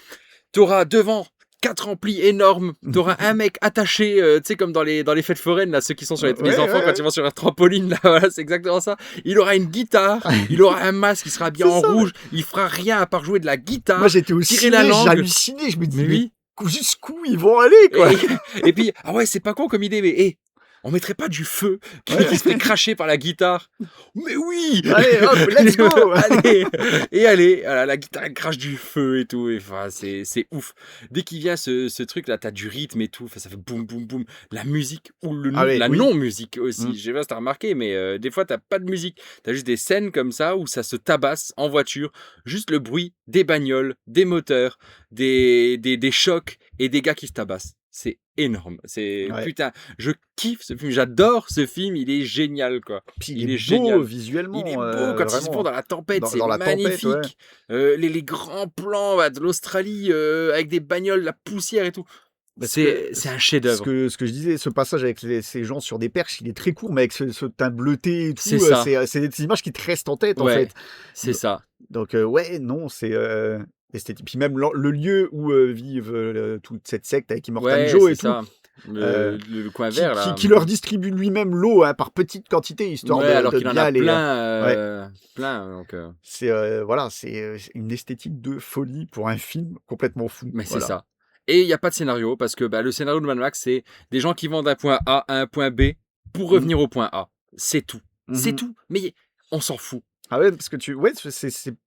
S2: T'auras devant 4 amplis énormes, t'auras un mec attaché, tu sais, comme dans les fêtes foraines, là, ceux qui sont sur les
S3: Ouais,
S2: enfants
S3: ouais,
S2: quand
S3: ouais.
S2: ils vont sur leur trampoline, là, voilà, c'est exactement ça. Il aura une guitare, il aura un masque, il sera bien
S3: C'est
S2: en
S3: ça.
S2: rouge, il fera rien à part jouer de la guitare.
S3: Moi j'étais au
S2: tirer
S3: ciné,
S2: la langue.
S3: j'hallucinais, je me dis
S2: Mais oui.
S3: jusqu'où ils vont aller quoi.
S2: Et puis, ah ouais, c'est pas con comme idée, mais on mettrait pas du feu qui se fait cracher par la guitare. Mais oui.
S3: Allez, hop, let's go.
S2: allez, voilà, la guitare elle crache du feu et tout. Et, enfin, c'est ouf. Dès qu'il vient ce truc là, t'as du rythme et tout. Enfin, ça fait boum boum boum. La musique ou la
S3: oui.
S2: non-musique aussi. Je sais pas si t'as remarqué, mais des fois t'as pas de musique. T'as juste des scènes comme ça où ça se tabasse en voiture. Juste le bruit des bagnoles, des moteurs, des chocs et des gars qui se tabassent. C'est énorme. Putain, je kiffe ce film. J'adore ce film. Il est génial, quoi.
S3: Puis
S2: il est
S3: beau
S2: génial.
S3: visuellement.
S2: Il est beau quand ils se font dans la tempête. C'est
S3: dans la
S2: magnifique.
S3: tempête, ouais.
S2: Les grands plans de l'Australie avec des bagnoles, la poussière et tout.
S3: Parce que
S2: C'est un
S3: ce
S2: chef-d'œuvre.
S3: que je disais, ce passage avec ces gens sur des perches, il est très court, mais avec ce teint bleuté et tout,
S2: C'est ça.
S3: c'est des images qui te restent en tête, en
S2: Ouais,
S3: fait.
S2: c'est ça.
S3: Donc, ouais, non, c'est esthétique. Puis même le lieu où vivent toute cette secte avec Immortal
S2: Ouais,
S3: Joe
S2: c'est
S3: et tout,
S2: ça.
S3: euh,
S2: Le coin vert, là.
S3: qui leur distribue lui-même l'eau hein, par petites quantités, histoire
S2: Ouais, alors
S3: de
S2: qu'il en
S3: bien
S2: a
S3: aller. Ouais.
S2: plein. Donc,
S3: C'est voilà, c'est une esthétique de folie pour un film complètement fou.
S2: mais c'est
S3: Voilà.
S2: ça. Et il n'y a pas de scénario, parce que le scénario de Mad Max, c'est des gens qui vont d'un point A à un point B pour revenir au point A. C'est tout. C'est
S3: Mhm.
S2: tout. Mais on s'en fout.
S3: Ah ouais, parce que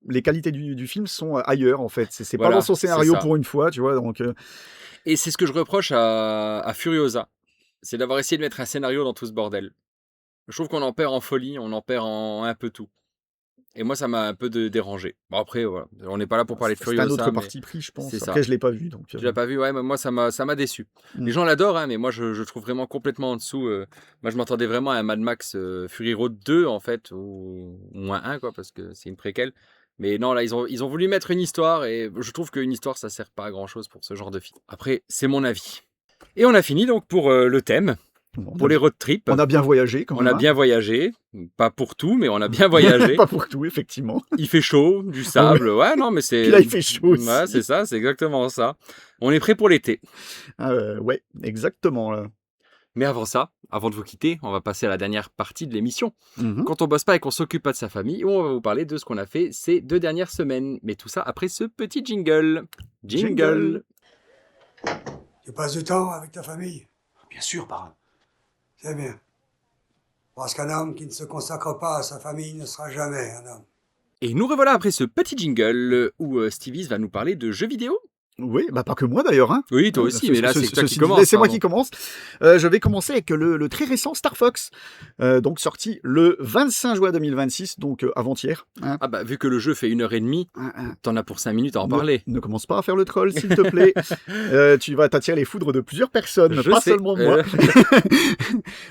S3: les qualités du film sont ailleurs en fait. C'est pas
S2: Voilà,
S3: dans son
S2: c'est
S3: scénario
S2: ça.
S3: pour une fois, tu vois. Donc
S2: Et c'est ce que je reproche à Furiosa. C'est d'avoir essayé de mettre un scénario dans tout ce bordel. Je trouve qu'on en perd en folie, on en perd en un peu tout. Et moi, ça m'a un peu dérangé. Bon, après, voilà. On n'est pas là pour parler de
S3: c'est un
S2: Furiosa,
S3: autre
S2: mais
S3: parti pris, je pense.
S2: c'est ça.
S3: Après, je l'ai pas vu, donc.
S2: Tu l'as pas vu, ouais, mais moi ça m'a déçu. Les gens l'adorent, hein, mais moi je trouve vraiment complètement en dessous. Moi je m'attendais vraiment à un Mad Max Fury Road 2 en fait, ou moins 1 quoi, parce que c'est une préquelle. Mais non, là ils ont voulu mettre une histoire et je trouve qu'une histoire ça sert pas à grand chose pour ce genre de film. Après, c'est mon avis. Et on a fini donc pour le thème,
S3: Bon,
S2: pour les road trips.
S3: on a bien voyagé quand
S2: On
S3: même.
S2: a bien voyagé, pas pour tout, mais on a bien voyagé.
S3: Pas pour tout, effectivement.
S2: Il fait chaud, du sable, ouais, non, mais c'est.
S3: Puis là, il fait chaud aussi.
S2: Ouais, c'est ça, c'est exactement ça. On est prêt pour l'été.
S3: Ouais, exactement. Là.
S2: Mais avant ça, avant de vous quitter, on va passer à la dernière partie de l'émission.
S3: Mhm.
S2: Quand on bosse pas et qu'on s'occupe pas de sa famille, on va vous parler de ce qu'on a fait ces 2 dernières semaines. Mais tout ça après ce petit jingle. Jingle.
S5: Tu passes du temps avec ta famille?
S1: Bien sûr, parrain.
S5: C'est bien. Parce qu'un homme qui ne se consacre pas à sa famille ne sera jamais un homme.
S2: Et nous revoilà après ce petit jingle où Stevie va nous parler de jeux vidéo.
S3: Oui, bah pas que moi d'ailleurs. Hein.
S2: Oui, toi aussi, mais là c'est toi qui commence.
S3: C'est moi
S2: pardon.
S3: qui commence. Je vais commencer avec le très récent Star Fox, donc sorti le 25 juin 2026, donc avant-hier. Hein.
S2: Ah bah vu que le jeu fait 1h30, t'en as pour 5 minutes à en parler.
S3: Ne commence pas à faire le troll, s'il te plaît. Tu vas t'attirer les foudres de plusieurs personnes,
S2: Je
S3: pas
S2: sais.
S3: seulement moi.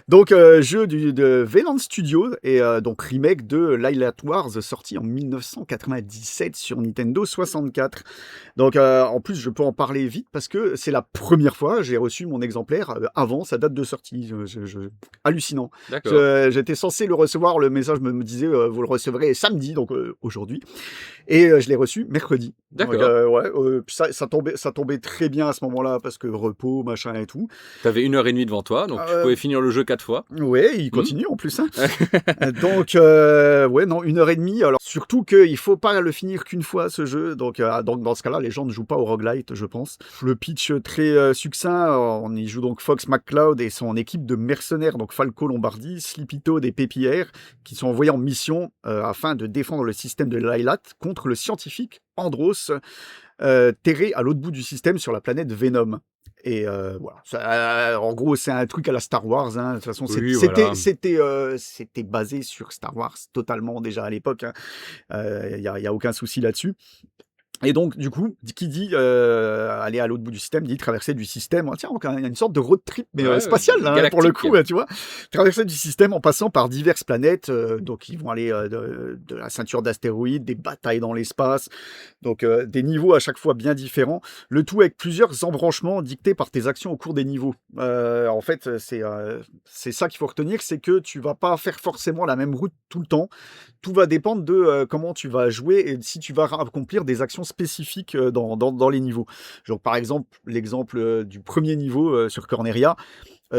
S3: Donc, jeu de Veland Studios et donc remake de Lylat Wars, sorti en 1997 sur Nintendo 64. Donc, en plus, je peux en parler vite parce que c'est la première fois j'ai reçu mon exemplaire avant sa date de sortie. Hallucinant.
S2: D'accord.
S3: J'étais censé le recevoir, le message me disait vous le recevrez samedi, donc aujourd'hui. Et je l'ai reçu mercredi.
S2: D'accord.
S3: Donc, puis ça tombait très bien à ce moment-là parce que repos, machin et tout.
S2: T'avais 1h30 devant toi, donc tu pouvais finir le jeu 4 fois.
S3: Ouais, il continue en plus. Hein. Donc, ouais, non, 1h30. Alors, surtout qu'il faut pas le finir qu'une fois ce jeu. Donc, dans ce cas-là, les gens ne jouent pas au roguelite, je pense. Le pitch très succinct. On y joue donc Fox McCloud et son équipe de mercenaires, donc Falco Lombardi, Sleepy Toad et Pépillère, qui sont envoyés en mission afin de défendre le système de Lylat contre le scientifique Andros, terré à l'autre bout du système sur la planète Venom. Et voilà. En gros, c'est un truc à la Star Wars. Hein. De toute façon,
S2: Oui, voilà.
S3: c'était basé sur Star Wars totalement déjà à l'époque. Il y a aucun souci là-dessus. Et donc, du coup, qui dit aller à l'autre bout du système, dit traverser du système. Tiens, il y a une sorte de road trip, mais
S2: Ouais,
S3: spatial, hein, pour le
S2: galactique.
S3: coup, tu vois. Traverser du système en passant par diverses planètes. Donc, ils vont aller de la ceinture d'astéroïdes, des batailles dans l'espace. Donc, des niveaux à chaque fois bien différents. Le tout avec plusieurs embranchements dictés par tes actions au cours des niveaux. En fait, c'est ça qu'il faut retenir, c'est que tu vas pas faire forcément la même route tout le temps. Tout va dépendre de comment tu vas jouer et si tu vas accomplir des actions spécifiques dans les niveaux. Genre, par exemple, l'exemple du premier niveau sur Corneria,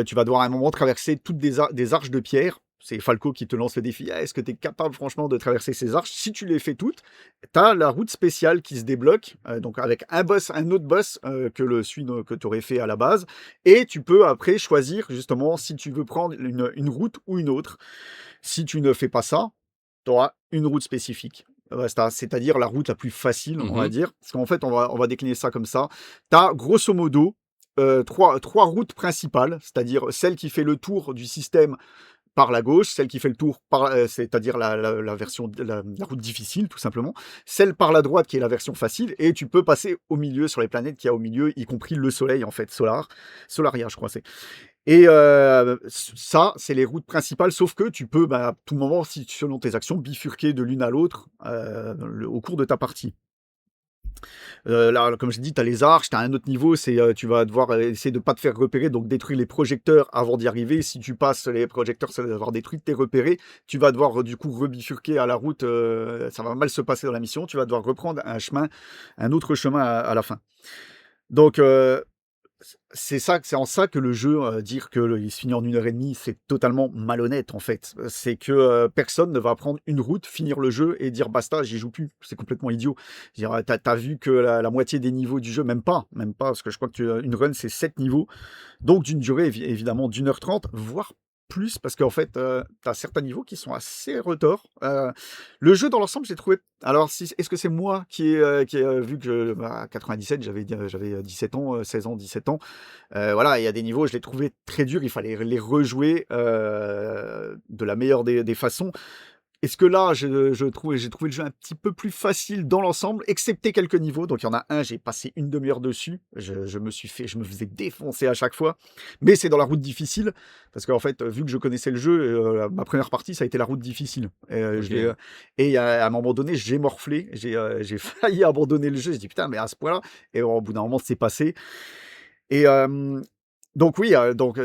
S3: tu vas devoir à un moment traverser toutes des arches de pierre. C'est Falco qui te lance le défi. Est-ce que tu es capable franchement de traverser ces arches? Si tu les fais toutes, tu as la route spéciale qui se débloque, donc avec un autre boss que celui que tu aurais fait à la base. Et tu peux après choisir justement si tu veux prendre une route ou une autre. Si tu ne fais pas ça, tu auras une route spécifique. C'est-à-dire la route la plus facile, on va dire. Parce qu'en fait, on va décliner ça comme ça. Tu as grosso modo trois routes principales, c'est-à-dire celle qui fait le tour du système par la gauche, celle qui fait le tour, c'est-à-dire la version, la route difficile, tout simplement, celle par la droite qui est la version facile, et tu peux passer au milieu sur les planètes qu'il y a au milieu, y compris le Soleil, en fait, Solaria, je crois, c'est. Et ça, c'est les routes principales, sauf que tu peux, à tout moment, selon tes actions, bifurquer de l'une à l'autre au cours de ta partie. Là, comme je dis, tu as les arches, tu as un autre niveau, tu vas devoir essayer de pas te faire repérer, donc détruire les projecteurs avant d'y arriver. Si tu passes les projecteurs sans les avoir détruits, t'es repéré. Tu vas devoir du coup rebifurquer à la route, ça va mal se passer dans la mission. Tu vas devoir reprendre un autre chemin à la fin. Donc, c'est en ça que le jeu, dire qu'il se finit en 1 heure et demie, c'est totalement malhonnête en fait. C'est que personne ne va prendre une route, finir le jeu et dire basta, j'y joue plus. C'est complètement idiot. Je veux dire, t'as vu que la moitié des niveaux du jeu, même pas, parce que je crois qu'une run c'est 7 niveaux, donc d'une durée évidemment d'1 h 30, voire plus, parce qu'en fait, tu as certains niveaux qui sont assez retors. Le jeu dans l'ensemble, j'ai trouvé. Alors, est-ce que c'est moi qui ai vu que à 97, j'avais 17 ans, 16 ans, 17 ans. Voilà, il y a des niveaux, je les trouvais très durs, il fallait les rejouer de la meilleure des façons. Est-ce que là, j'ai trouvé le jeu un petit peu plus facile dans l'ensemble, excepté quelques niveaux. Donc il y en a un, j'ai passé une demi-heure dessus. Je me faisais défoncer à chaque fois. Mais c'est dans la route difficile, parce qu'en fait, vu que je connaissais le jeu, ma première partie, ça a été la route difficile. Et à un moment donné, j'ai morflé, j'ai failli abandonner le jeu. J'ai dit putain, mais à ce point-là. Et au bout d'un moment, c'est passé. Et donc oui,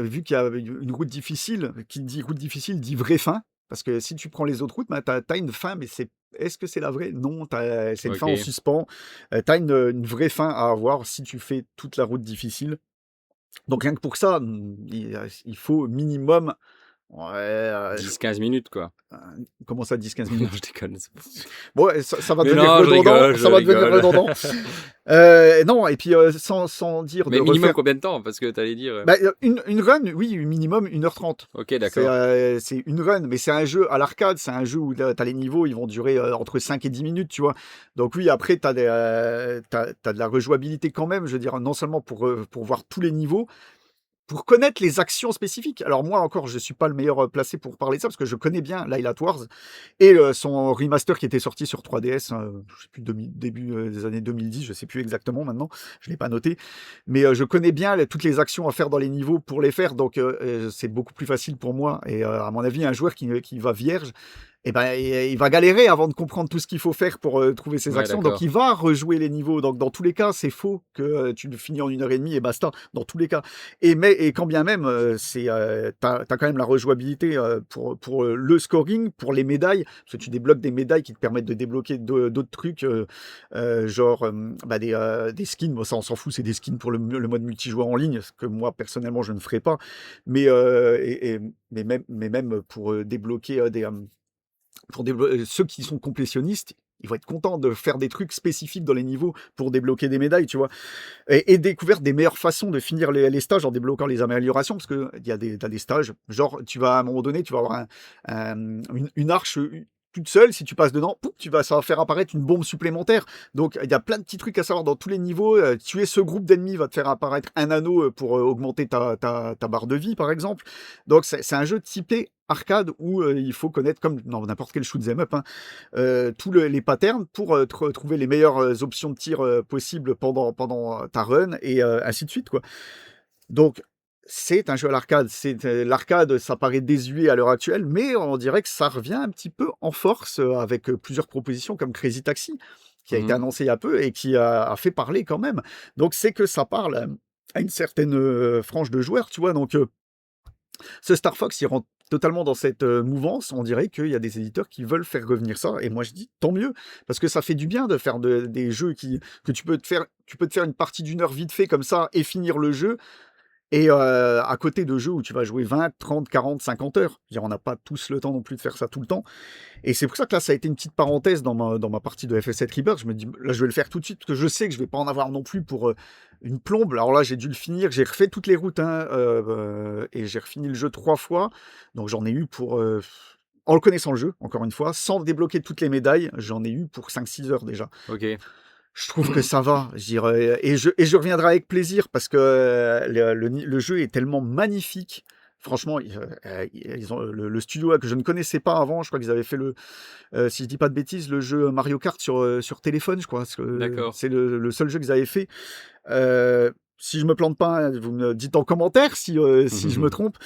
S3: vu qu'il y a une route difficile, qui dit route difficile dit vraie fin. Parce que si tu prends les autres routes, bah, tu as une fin, mais est-ce que c'est la vraie? Non, c'est une fin en suspens. Tu as une vraie fin à avoir si tu fais toute la route difficile. Donc rien que pour ça, il faut minimum
S2: 10-15 minutes, quoi.
S3: Comment ça, 10-15
S2: Non,
S3: minutes?
S2: je déconne.
S3: Bon, ça va
S2: Mais
S3: devenir
S2: non, je
S3: redondant.
S2: rigole,
S3: Ça va devenir redondant. Non, et puis sans dire
S2: Mais
S3: de
S2: minimum
S3: refaire.
S2: combien de temps? Parce que t'allais dire.
S3: Bah, une run, oui, minimum 1 h 30.
S2: Ok, d'accord.
S3: C'est une run, mais c'est un jeu à l'arcade, c'est un jeu où tu as les niveaux, ils vont durer entre 5 et 10 minutes, tu vois. Donc oui, après, tu as de la rejouabilité quand même, je veux dire, non seulement pour voir tous les niveaux, pour connaître les actions spécifiques. Alors moi encore, je ne suis pas le meilleur placé pour parler de ça, parce que je connais bien Lylat Wars et son remaster qui était sorti sur 3DS, je ne sais plus, début des années 2010, je ne sais plus exactement maintenant, je ne l'ai pas noté, mais je connais bien toutes les actions à faire dans les niveaux pour les faire, donc c'est beaucoup plus facile pour moi, et à mon avis, un joueur qui va vierge, eh ben, il va galérer avant de comprendre tout ce qu'il faut faire pour trouver ses actions.
S2: d'accord.
S3: Donc, il va rejouer les niveaux. Donc, dans tous les cas, c'est faux que tu le finis en 1 h 30 et basta. Dans tous les cas. Et quand bien même, t'as quand même la rejouabilité pour le scoring, pour les médailles. Parce que tu débloques des médailles qui te permettent de débloquer d'autres trucs, genre des skins. Bon, ça, on s'en fout, c'est des skins pour le mode multijoueur en ligne, ce que moi, personnellement, je ne ferai pas. Mais même pour débloquer ceux qui sont complétionnistes, ils vont être contents de faire des trucs spécifiques dans les niveaux pour débloquer des médailles, tu vois. Et découvrir des meilleures façons de finir les stages en débloquant les améliorations, parce que t'as des stages, genre tu vas à un moment donné, tu vas avoir une arche toute seule, si tu passes dedans, ça va faire apparaître une bombe supplémentaire. Donc il y a plein de petits trucs à savoir dans tous les niveaux. Tuer ce groupe d'ennemis va te faire apparaître un anneau pour augmenter ta barre de vie, par exemple. Donc c'est un jeu typé arcade où il faut connaître, comme dans n'importe quel shoot 'em up, tous les patterns pour trouver les meilleures options de tir possibles pendant ta run, et ainsi de suite, quoi. Donc c'est un jeu à l'arcade. L'arcade, ça paraît désuet à l'heure actuelle, mais on dirait que ça revient un petit peu en force avec plusieurs propositions comme Crazy Taxi, qui a été annoncé il y a peu et qui a fait parler quand même. Donc c'est que ça parle à une certaine frange de joueurs, tu vois. Donc ce Star Fox, il rentre totalement dans cette mouvance. On dirait qu'il y a des éditeurs qui veulent faire revenir ça, et moi je dis tant mieux, parce que ça fait du bien de faire des jeux que tu peux te faire une partie d'1 heure vite fait comme ça et finir le jeu. Et à côté de jeux où tu vas jouer 20, 30, 40, 50 heures. Je veux dire, on n'a pas tous le temps non plus de faire ça tout le temps. Et c'est pour ça que là, ça a été une petite parenthèse dans ma partie de FF7 Rebirth. Je me dis, là, je vais le faire tout de suite, parce que je sais que je vais pas en avoir non plus pour une plombe. Alors là, j'ai dû le finir. J'ai refait toutes les routes, et j'ai refini le jeu 3 fois. Donc j'en ai eu pour... en le connaissant le jeu, encore une fois, sans débloquer toutes les médailles, j'en ai eu pour 5-6 heures déjà.
S2: Ok.
S3: Je trouve que ça va, je dirais, et je reviendrai avec plaisir, parce que le jeu est tellement magnifique. Franchement, ils ont le studio que je ne connaissais pas avant. Je crois qu'ils avaient fait si je dis pas de bêtises, le jeu Mario Kart sur téléphone, je crois.
S2: D'accord.
S3: C'est le seul jeu qu'ils avaient fait. Si je me plante pas, vous me dites en commentaire si je me trompe.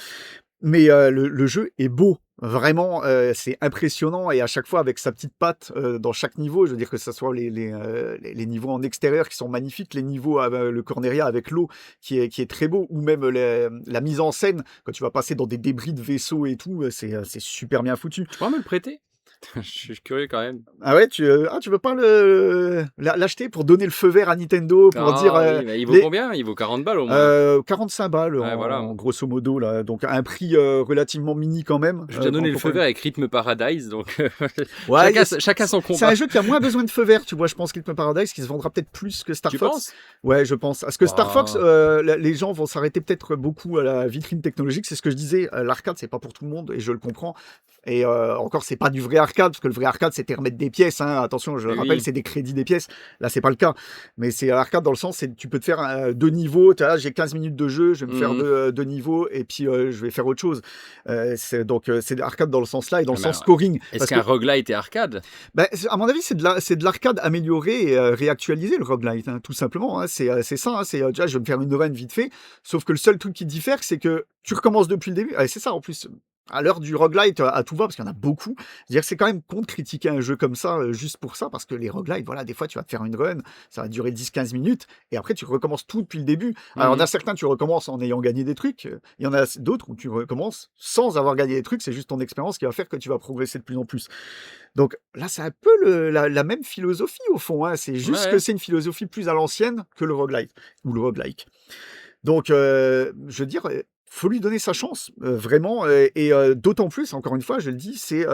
S3: Mais le jeu est beau. Vraiment, c'est impressionnant et à chaque fois avec sa petite patte dans chaque niveau. Je veux dire que ce soit les niveaux en extérieur qui sont magnifiques, les niveaux, le Corneria avec l'eau qui est très beau, ou même la mise en scène quand tu vas passer dans des débris de vaisseaux et tout, c'est super bien foutu.
S2: Tu pourras me le prêter? Je suis curieux quand même.
S3: Ah ouais, tu veux pas l'acheter pour donner le feu vert à Nintendo pour dire
S2: Oui, mais il vaut combien? Il vaut 40 balles au moins.
S3: 45 balles
S2: Ouais, voilà.
S3: en grosso modo là, donc un prix relativement mini quand même.
S2: Je t'ai donné le feu vert avec Rhythm Paradise, donc
S3: Ouais,
S2: chacun son
S3: c'est
S2: combat.
S3: un jeu qui a moins besoin de feu vert, tu vois, je pense Rhythm Paradise qui se vendra peut-être plus que Star
S2: Tu
S3: Fox.
S2: penses?
S3: Ouais, je pense. Parce que Star
S2: Wow.
S3: Fox, les gens vont s'arrêter peut-être beaucoup à la vitrine technologique, c'est ce que je disais, l'arcade c'est pas pour tout le monde et je le comprends. Et encore, c'est pas du vrai arcade, parce que le vrai arcade, c'était remettre des pièces. Hein. Attention, je le rappelle, c'est des crédits des pièces. Là, c'est pas le cas. Mais c'est arcade dans le sens, tu peux te faire 2 niveaux. J'ai 15 minutes de jeu, je vais me faire 2 niveaux, et puis je vais faire autre chose. Donc, c'est arcade dans le sens là, et dans le sens scoring.
S2: Est-ce qu'un roguelite est arcade?
S3: À mon avis, c'est de l'arcade amélioré et réactualisé, le roguelite, hein, tout simplement. Hein. C'est ça. Hein. Déjà, je vais me faire une run vite fait. Sauf que le seul truc qui diffère, c'est que tu recommences depuis le début. C'est ça, en plus. À l'heure du roguelite, à tout va, parce qu'il y en a beaucoup. C'est-à-dire que c'est quand même con de critiquer un jeu comme ça, juste pour ça, parce que les roguelites, voilà, des fois, tu vas te faire une run, ça va durer 10-15 minutes, et après, tu recommences tout depuis le début. Alors, il y en a certains, tu recommences en ayant gagné des trucs. Il y en a d'autres où tu recommences sans avoir gagné des trucs. C'est juste ton expérience qui va faire que tu vas progresser de plus en plus. Donc là, c'est un peu la même philosophie, au fond. Hein. C'est juste que c'est une philosophie plus à l'ancienne que le roguelite, ou le roguelike. Donc, je veux dire... faut lui donner sa chance, vraiment, et d'autant plus, encore une fois, je le dis, c'est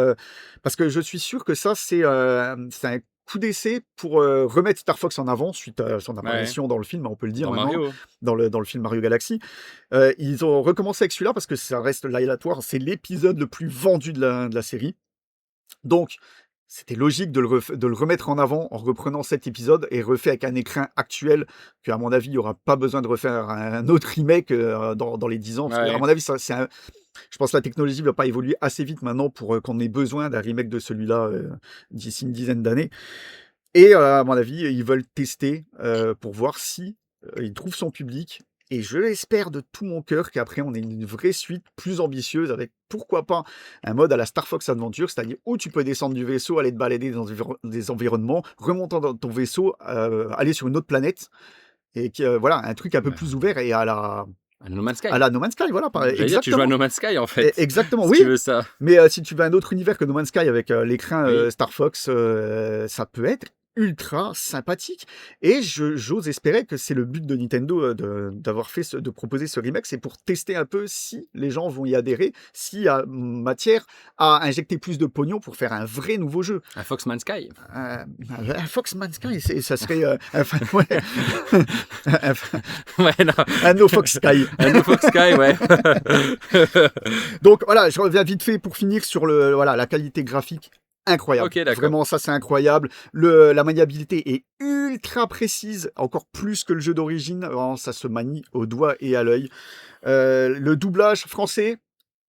S3: parce que je suis sûr que ça, c'est un coup d'essai pour remettre Star Fox en avant suite à son apparition dans le film, on peut le dire
S2: Dans
S3: maintenant,
S2: Mario.
S3: dans le film Mario Galaxy. Ils ont recommencé avec celui-là parce que ça reste l'aléatoire, c'est l'épisode le plus vendu de la série. Donc, c'était logique de le remettre en avant en reprenant cet épisode et refait avec un écran actuel, qu'à mon avis, il n'y aura pas besoin de refaire un autre remake dans les 10 ans. Parce que, à mon avis, je pense que la technologie ne va pas évoluer assez vite maintenant pour qu'on ait besoin d'un remake de celui-là d'ici une dizaine d'années. Et à mon avis, ils veulent tester pour voir si il trouve son public. Et je l'espère de tout mon cœur qu'après, on ait une vraie suite plus ambitieuse avec, pourquoi pas, un mode à la Star Fox Adventure, c'est-à-dire où tu peux descendre du vaisseau, aller te balader dans des environnements, remontant dans ton vaisseau, aller sur une autre planète. Et voilà, un truc un peu plus ouvert et à la...
S2: No Man's Sky.
S3: À la No Man's Sky, voilà.
S2: J'allais dire, tu joues à No Man's Sky, en fait.
S3: Exactement,
S2: si
S3: oui.
S2: tu veux ça.
S3: Mais si tu veux un autre univers que No Man's Sky avec l'écran Star Fox, ça peut être ultra sympathique. Et j'ose espérer que c'est le but de Nintendo d'avoir fait de proposer ce remake, c'est pour tester un peu si les gens vont y adhérer, s'il y a matière à injecter plus de pognon pour faire un vrai nouveau jeu.
S2: Un Foxman Sky.
S3: Un Foxman Sky, ça serait un No Fox Sky.
S2: Un No Fox Sky, ouais.
S3: Donc voilà, je reviens vite fait pour finir sur la qualité graphique. Incroyable.
S2: Okay,
S3: vraiment, ça c'est incroyable. La maniabilité est ultra précise, encore plus que le jeu d'origine. Ça se manie au doigt et à l'œil. Le doublage français,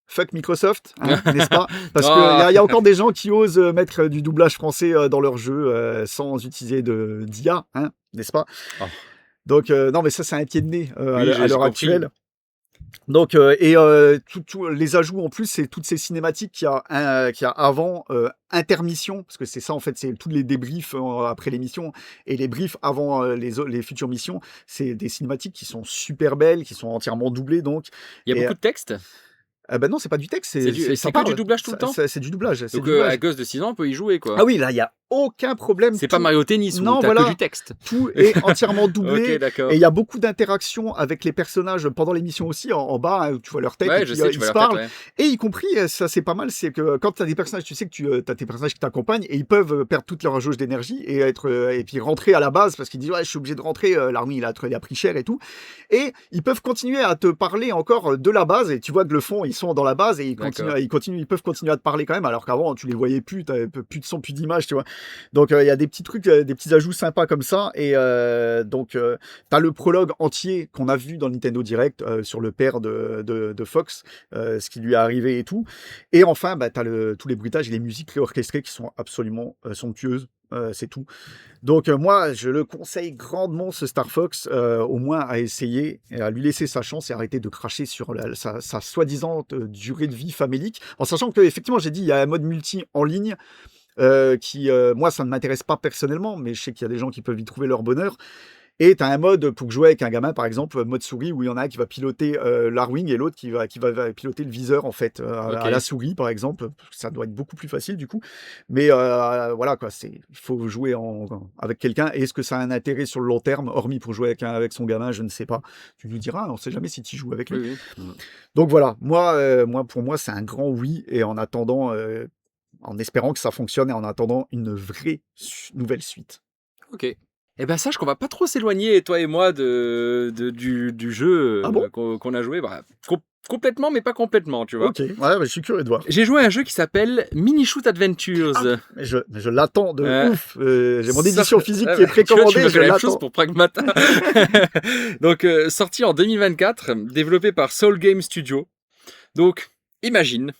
S3: fuck Microsoft, hein, n'est-ce pas? Parce qu'il y a encore des gens qui osent mettre du doublage français dans leur jeu sans utiliser d'IA, hein, n'est-ce pas? Donc, non, mais ça c'est un pied de nez à l'heure actuelle. Donc, tous les ajouts en plus, c'est toutes ces cinématiques qu'il y a avant intermission, parce que c'est ça en fait, c'est tous les débriefs après l'émission et les briefs avant les futures missions. C'est des cinématiques qui sont super belles, qui sont entièrement doublées. Donc,
S2: il y a beaucoup de texte.
S3: Non, c'est pas du texte, c'est
S2: que du doublage tout le temps.
S3: C'est du doublage.
S2: Donc un gosse de 6 ans peut y jouer, quoi.
S3: Ah oui, là il y a aucun problème.
S2: C'est pas Mario Tennis où t'as que du texte.
S3: Tout est entièrement doublé.
S2: Okay,
S3: et il y a beaucoup d'interactions avec les personnages pendant l'émission aussi, en bas, hein, où tu vois leur tête et puis ils se parlent. Et y compris, ça c'est pas mal, c'est que quand tu as des personnages, tu sais que tu as tes personnages qui t'accompagnent et ils peuvent perdre toute leur jauge d'énergie et puis rentrer à la base parce qu'ils disent je suis obligé de rentrer, l'armée il a pris cher et tout. Et ils peuvent continuer à te parler encore de la base et tu vois que le fond, ils sont dans la base et ils peuvent continuer à te parler quand même, alors qu'avant tu les voyais plus, t'avais plus de son, plus d'image, tu vois. Donc il y a des petits trucs, des petits ajouts sympas comme ça. Et donc t'as le prologue entier qu'on a vu dans le Nintendo Direct sur le père de Fox, ce qui lui est arrivé et tout. Et enfin, bah, t'as tous les bruitages et les musiques orchestrées qui sont absolument somptueuses. C'est tout. Donc moi, je le conseille grandement, ce Star Fox, au moins à essayer, et à lui laisser sa chance et arrêter de cracher sur sa soi-disant durée de vie famélique, en sachant que effectivement, j'ai dit, il y a un mode multi en ligne qui, moi, ça ne m'intéresse pas personnellement, mais je sais qu'il y a des gens qui peuvent y trouver leur bonheur. Et tu as un mode pour jouer avec un gamin, par exemple, mode souris, où il y en a un qui va piloter l'Arwing et l'autre qui va piloter le viseur, en fait, à la souris, par exemple. Ça doit être beaucoup plus facile, du coup. Mais voilà, quoi, il faut jouer avec quelqu'un. Et est-ce que ça a un intérêt sur le long terme, hormis pour jouer avec son gamin, je ne sais pas. Tu nous diras, on ne sait jamais si tu joues avec lui.
S2: Oui.
S3: Donc voilà, pour moi, c'est un grand oui. Et en attendant, en espérant que ça fonctionne et en attendant une vraie nouvelle suite.
S2: Ok. Eh ben sache qu'on va pas trop s'éloigner, toi et moi, du jeu
S3: Ah bon
S2: qu'on a joué. Bah, complètement, mais pas complètement, tu vois.
S3: Ok, ouais, je suis curieux de voir.
S2: J'ai joué à un jeu qui s'appelle Mini Shoot Adventures.
S3: Mais je l'attends de ouf. J'ai mon édition physique qui est
S2: Tu
S3: précommandée.
S2: m'as
S3: Je
S2: fait la même chose
S3: l'attends.
S2: pour Pragmata. Donc, sorti en 2024, développé par Soul Game Studio. Donc, imagine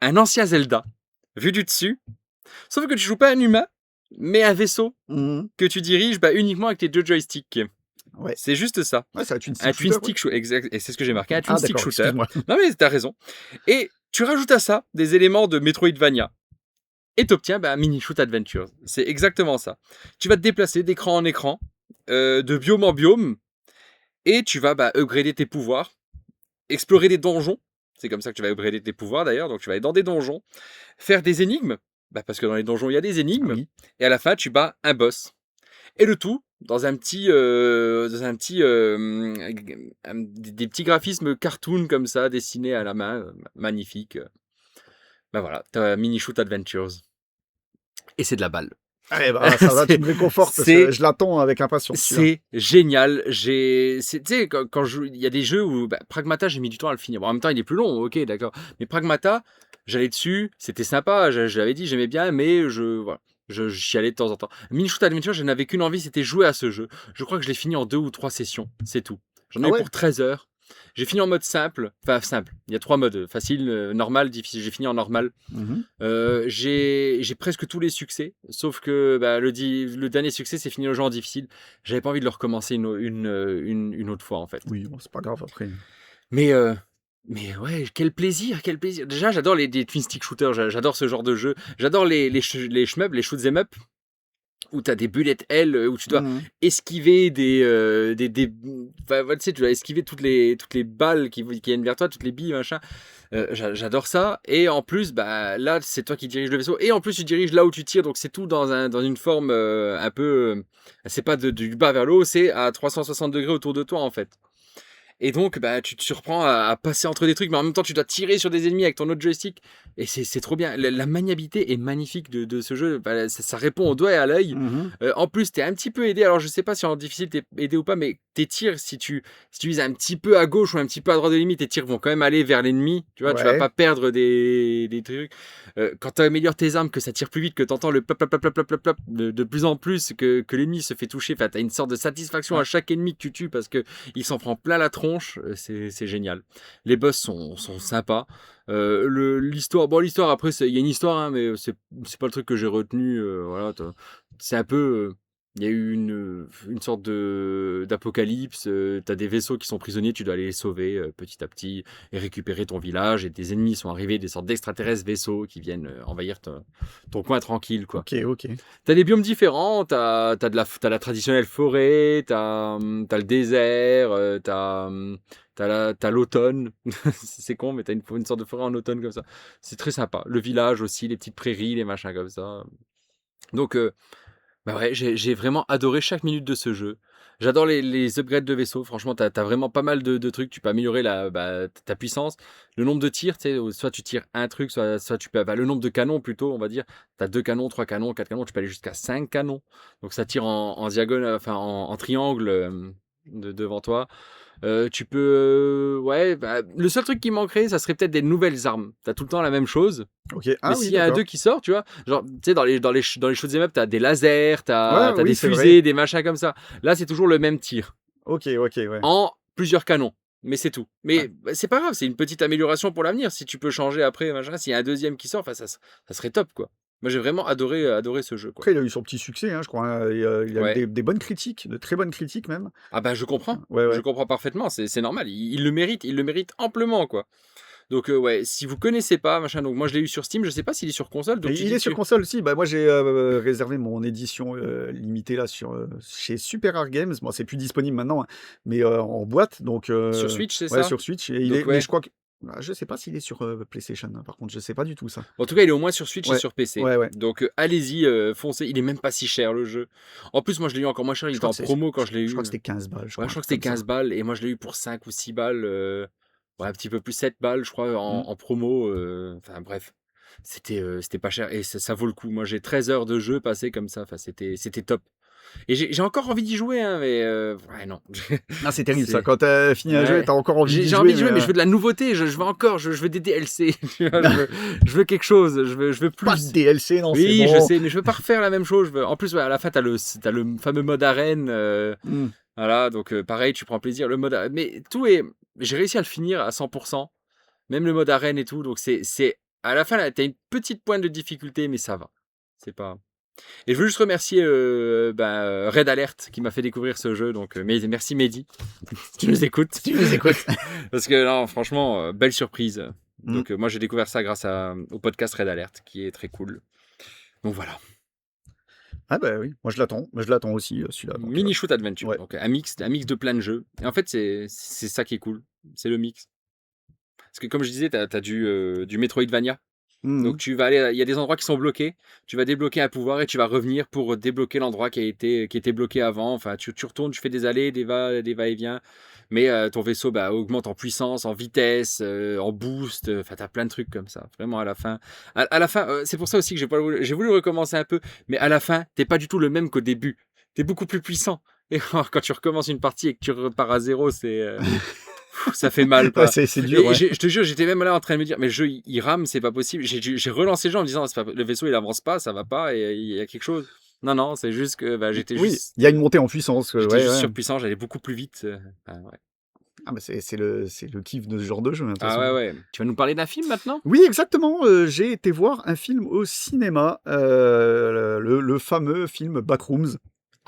S2: un ancien Zelda, vu du dessus, sauf que tu joues pas un humain, mais un vaisseau
S3: Mhm.
S2: que tu diriges uniquement avec tes deux joysticks.
S3: Ouais.
S2: C'est juste ça.
S3: Ouais, c'est un twin
S2: Un
S3: stick
S2: twin
S3: shooter,
S2: stick shooter, exact, et c'est ce que j'ai marqué, un twin
S3: Ah,
S2: stick
S3: d'accord,
S2: shooter.
S3: excuse-moi.
S2: Non mais t'as raison. Et tu rajoutes à ça des éléments de Metroidvania. Et t'obtiens Mini Shoot Adventures. C'est exactement ça. Tu vas te déplacer d'écran en écran, de biome en biome, et tu vas upgrader tes pouvoirs, explorer des donjons. C'est comme ça que tu vas upgrader tes pouvoirs d'ailleurs. Donc tu vas aller dans des donjons, faire des énigmes, parce que dans les donjons il y a des énigmes,
S3: Oui.
S2: et à la fin tu bats un boss. Et le tout dans des petits graphismes cartoon comme ça, dessinés à la main, magnifique. Voilà, t'as Mini Shoot Adventures. Et c'est de la balle.
S3: Eh ben, ça va, tu me réconfortes parce que je l'attends avec impatience.
S2: C'est génial. Tu sais, quand il y a des jeux où Pragmata, j'ai mis du temps à le finir. Bon, en même temps, il est plus long, ok, d'accord. Mais Pragmata, j'allais dessus, c'était sympa, je l'avais dit, j'aimais bien, mais voilà. Je chialais de temps en temps. Mini Shoot Adventure, je n'avais qu'une envie, c'était jouer à ce jeu. Je crois que je l'ai fini en 2 ou 3 sessions, c'est tout. J'en ai eu pour 13 heures. J'ai fini en mode simple. Enfin, simple. Il y a 3 modes. Facile, normal, difficile. J'ai fini en normal. J'ai presque tous les succès. Sauf que le dernier succès, c'est fini le jeu en difficile. J'avais pas envie de le recommencer une autre fois, en fait.
S3: Oui, bon, c'est pas grave après.
S2: Mais ouais, quel plaisir, quel plaisir. Déjà, j'adore les twin stick shooters, j'adore ce genre de jeu. J'adore les shmups, les shoot 'em up, où tu as des bullet hell, où tu dois esquiver tu sais, tu dois esquiver toutes les balles qui viennent vers toi, toutes les billes, machin. J'adore ça. Et en plus, là, c'est toi qui diriges le vaisseau. Et en plus, tu diriges là où tu tires, donc c'est tout dans une forme un peu... c'est pas du bas vers le haut, c'est à 360 degrés autour de toi, en fait. Et donc, tu te surprends à passer entre des trucs, mais en même temps, tu dois tirer sur des ennemis avec ton autre joystick. Et c'est trop bien. La maniabilité est magnifique de ce jeu. Ça répond au doigt et à l'œil. En plus, tu es un petit peu aidé. Alors, je sais pas si en difficile, tu es aidé ou pas, mais tes tirs, si tu vises un petit peu à gauche ou un petit peu à droite de l'ennemi, tes tirs vont quand même aller vers l'ennemi. Tu vois, tu vas pas perdre des trucs. Quand tu améliores tes armes, que ça tire plus vite, que tu entends le plop, plop, plop, plop, plop, plop, de plus en plus, que l'ennemi se fait toucher. Enfin, tu as une sorte de satisfaction à chaque ennemi que tu tues parce qu'il s'en prend plein la tronche. C'est génial. Les boss sont sympas. L'histoire, après, il y a une histoire, hein, mais c'est pas le truc que j'ai retenu. Voilà, c'est un peu. Il y a eu une sorte d'apocalypse. T'as des vaisseaux qui sont prisonniers, tu dois aller les sauver petit à petit et récupérer ton village. Et tes ennemis sont arrivés, des sortes d'extraterrestres vaisseaux qui viennent envahir ton coin tranquille, quoi.
S3: Ok.
S2: T'as des biomes différents, t'as la traditionnelle forêt, t'as le désert, t'as l'automne. C'est con, mais t'as une sorte de forêt en automne comme ça. C'est très sympa. Le village aussi, les petites prairies, les machins comme ça. Donc, ouais, j'ai vraiment adoré chaque minute de ce jeu. J'adore les upgrades de vaisseaux. Franchement, t'as vraiment pas mal de trucs. Tu peux améliorer ta puissance. Le nombre de tirs, tu sais, soit tu tires un truc, soit tu peux... le nombre de canons plutôt, on va dire. T'as 2 canons, 3 canons, 4 canons. Tu peux aller jusqu'à 5 canons. Donc ça tire en diagonale, enfin en triangle devant toi. Tu peux, le seul truc qui manquerait, ça serait peut-être des nouvelles armes. T'as tout le temps la même chose.
S3: Ok.
S2: Mais
S3: Ah oui,
S2: s'il y a un
S3: d'accord.
S2: 2 qui sort, tu vois, genre, tu sais, dans les shoot'em up, t'as des lasers, t'as
S3: Ouais, oui,
S2: des
S3: c'est
S2: fusées,
S3: vrai.
S2: des machins comme ça. Là, c'est toujours le même tir
S3: Ok, ouais.
S2: en plusieurs canons. Mais c'est tout.
S3: Ouais.
S2: Mais c'est pas grave, c'est une petite amélioration pour l'avenir. Si tu peux changer après, machin, s'il y a un deuxième qui sort, ça serait top, quoi. Moi, j'ai vraiment adoré ce jeu, quoi.
S3: Après, il a eu son petit succès, hein, je crois, hein. Il a eu
S2: Ouais.
S3: des bonnes critiques, de très bonnes critiques même.
S2: Ah bah, je comprends.
S3: Ouais.
S2: Je comprends parfaitement. C'est normal. Il le mérite amplement, quoi. Donc, si vous connaissez pas, machin, donc moi, je l'ai eu sur Steam. Je sais pas s'il est sur console. Donc,
S3: Et
S2: tu
S3: il
S2: dis
S3: est
S2: que
S3: sur console aussi. Bah, moi, j'ai réservé mon édition limitée là chez Super Art Games. Bon, c'est plus disponible maintenant, hein, mais en boîte. Donc,
S2: sur Switch, c'est
S3: ouais,
S2: ça?
S3: sur Switch. Et
S2: Donc,
S3: mais je crois que. Je sais pas s'il est sur PlayStation, hein, par contre, je sais pas du tout ça.
S2: En tout cas, il est au moins sur Switch et
S3: Ouais.
S2: sur PC.
S3: Ouais.
S2: Donc, allez-y, foncez. Il est même pas si cher, le jeu. En plus, moi, je l'ai eu encore moins cher. Il
S3: Je
S2: était
S3: crois
S2: en
S3: que c'est-
S2: promo quand je l'ai eu.
S3: Je crois que c'était 15 balles.
S2: Ouais, je crois que c'était 15 balles. Et moi, je l'ai eu pour 5 ou 6 balles. Un petit peu plus 7 balles, je crois, en promo. Enfin, bref. C'était pas cher. Et ça vaut le coup. Moi, j'ai 13 heures de jeu passées comme ça. Enfin, c'était top. Et j'ai encore envie d'y jouer, hein, mais ouais, non.
S3: Ah, c'est terrible ça.
S2: C'est-
S3: Quand t'as fini un jeu,
S2: Ouais.
S3: t'as encore envie d'y
S2: J'ai envie de jouer,
S3: mais,
S2: mais je veux de la nouveauté. Je veux encore, je veux des DLC. Tu vois, je veux quelque chose. Je veux
S3: pas
S2: plus.
S3: de DLC, non,
S2: Oui,
S3: c'est
S2: je
S3: bon.
S2: sais, mais je veux pas refaire la même chose. En plus, ouais, à la fin, t'as le fameux mode arène.
S3: Mm.
S2: Voilà, donc pareil, tu prends plaisir. Le mode, mais tout est. J'ai réussi à le finir à 100%, même le mode arène et tout. Donc c'est à la fin, là, t'as une petite pointe de difficulté, mais ça va. C'est pas. Et je veux juste remercier Red Alert qui m'a fait découvrir ce jeu. Donc merci Mehdi, si tu nous écoutes.
S3: Tu nous écoutes.
S2: Parce que non, franchement, belle surprise.
S3: Mm.
S2: Donc moi j'ai découvert ça grâce au podcast Red Alert qui est très cool. Donc voilà.
S3: Ah bah oui, moi je l'attends aussi celui-là. Donc,
S2: Mini Shoot Adventure.
S3: ouais.
S2: Donc un mix de plein de jeux. Et en fait, c'est ça qui est cool. C'est le mix. Parce que comme je disais, t'as du Metroidvania. Donc tu vas aller, il y a des endroits qui sont bloqués. Tu vas débloquer un pouvoir et tu vas revenir pour débloquer l'endroit qui était bloqué avant. Enfin, tu retournes, tu fais des allées, des va-et-vient. Mais ton vaisseau augmente en puissance, en vitesse, en boost. Enfin, t'as plein de trucs comme ça. Vraiment à la fin. À la fin, c'est pour ça aussi que j'ai voulu recommencer un peu. Mais à la fin, t'es pas du tout le même qu'au début. T'es beaucoup plus puissant. Et quand tu recommences une partie et que tu repars à zéro, ça fait mal.
S3: Ouais, c'est dur.
S2: Et
S3: Ouais.
S2: je te jure, j'étais même là en train de me dire, mais le jeu il rame, c'est pas possible. J'ai relancé le jeu en me disant, le vaisseau il avance pas, ça va pas, et il y a quelque chose. Non, c'est juste que j'étais
S3: Oui,
S2: juste,
S3: il y a une montée en puissance.
S2: j'étais juste
S3: Ouais.
S2: surpuissant, j'allais beaucoup plus vite. Ouais.
S3: Ah bah c'est le kiff de ce genre de jeu. Hein, de toute
S2: Ah
S3: façon.
S2: ouais. Tu vas nous parler d'un film maintenant?
S3: Oui, exactement. J'ai été voir un film au cinéma, le fameux film Backrooms.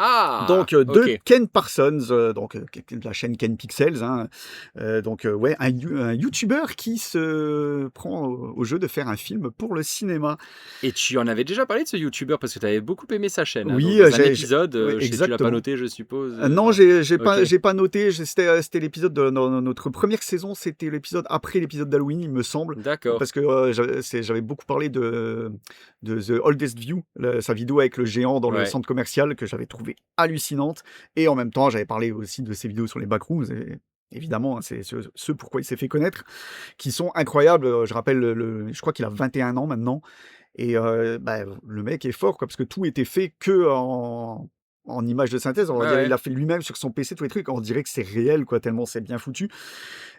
S2: Ah,
S3: Donc de
S2: ok.
S3: Ken Parsons, de la chaîne Ken Pixels, hein. Ouais, un YouTuber qui se prend au jeu de faire un film pour le cinéma.
S2: Et tu en avais déjà parlé de ce YouTuber parce que tu avais beaucoup aimé sa chaîne.
S3: Oui,
S2: donc dans un
S3: j'ai-
S2: épisode,
S3: ouais,
S2: tu l'as pas
S3: exactement.
S2: noté, je suppose.
S3: Non, j'ai
S2: ok.
S3: pas noté. C'était l'épisode de notre première saison. C'était l'épisode après l'épisode d'Halloween, il me semble.
S2: D'accord.
S3: Parce que j'avais beaucoup parlé de The Oldest View, sa vidéo avec le géant dans le
S2: Ouais.
S3: centre commercial que j'avais trouvé hallucinante. Et en même temps, j'avais parlé aussi de ses vidéos sur les backrooms. Et évidemment, hein, c'est ce pourquoi il s'est fait connaître, qui sont incroyables. Je rappelle, je crois qu'il a 21 ans maintenant. Et le mec est fort, quoi, parce que tout était fait que en images de synthèse. On va
S2: Ouais,
S3: dire,
S2: ouais.
S3: il a fait lui-même sur son PC tous les trucs. On dirait que c'est réel, quoi, tellement c'est bien foutu.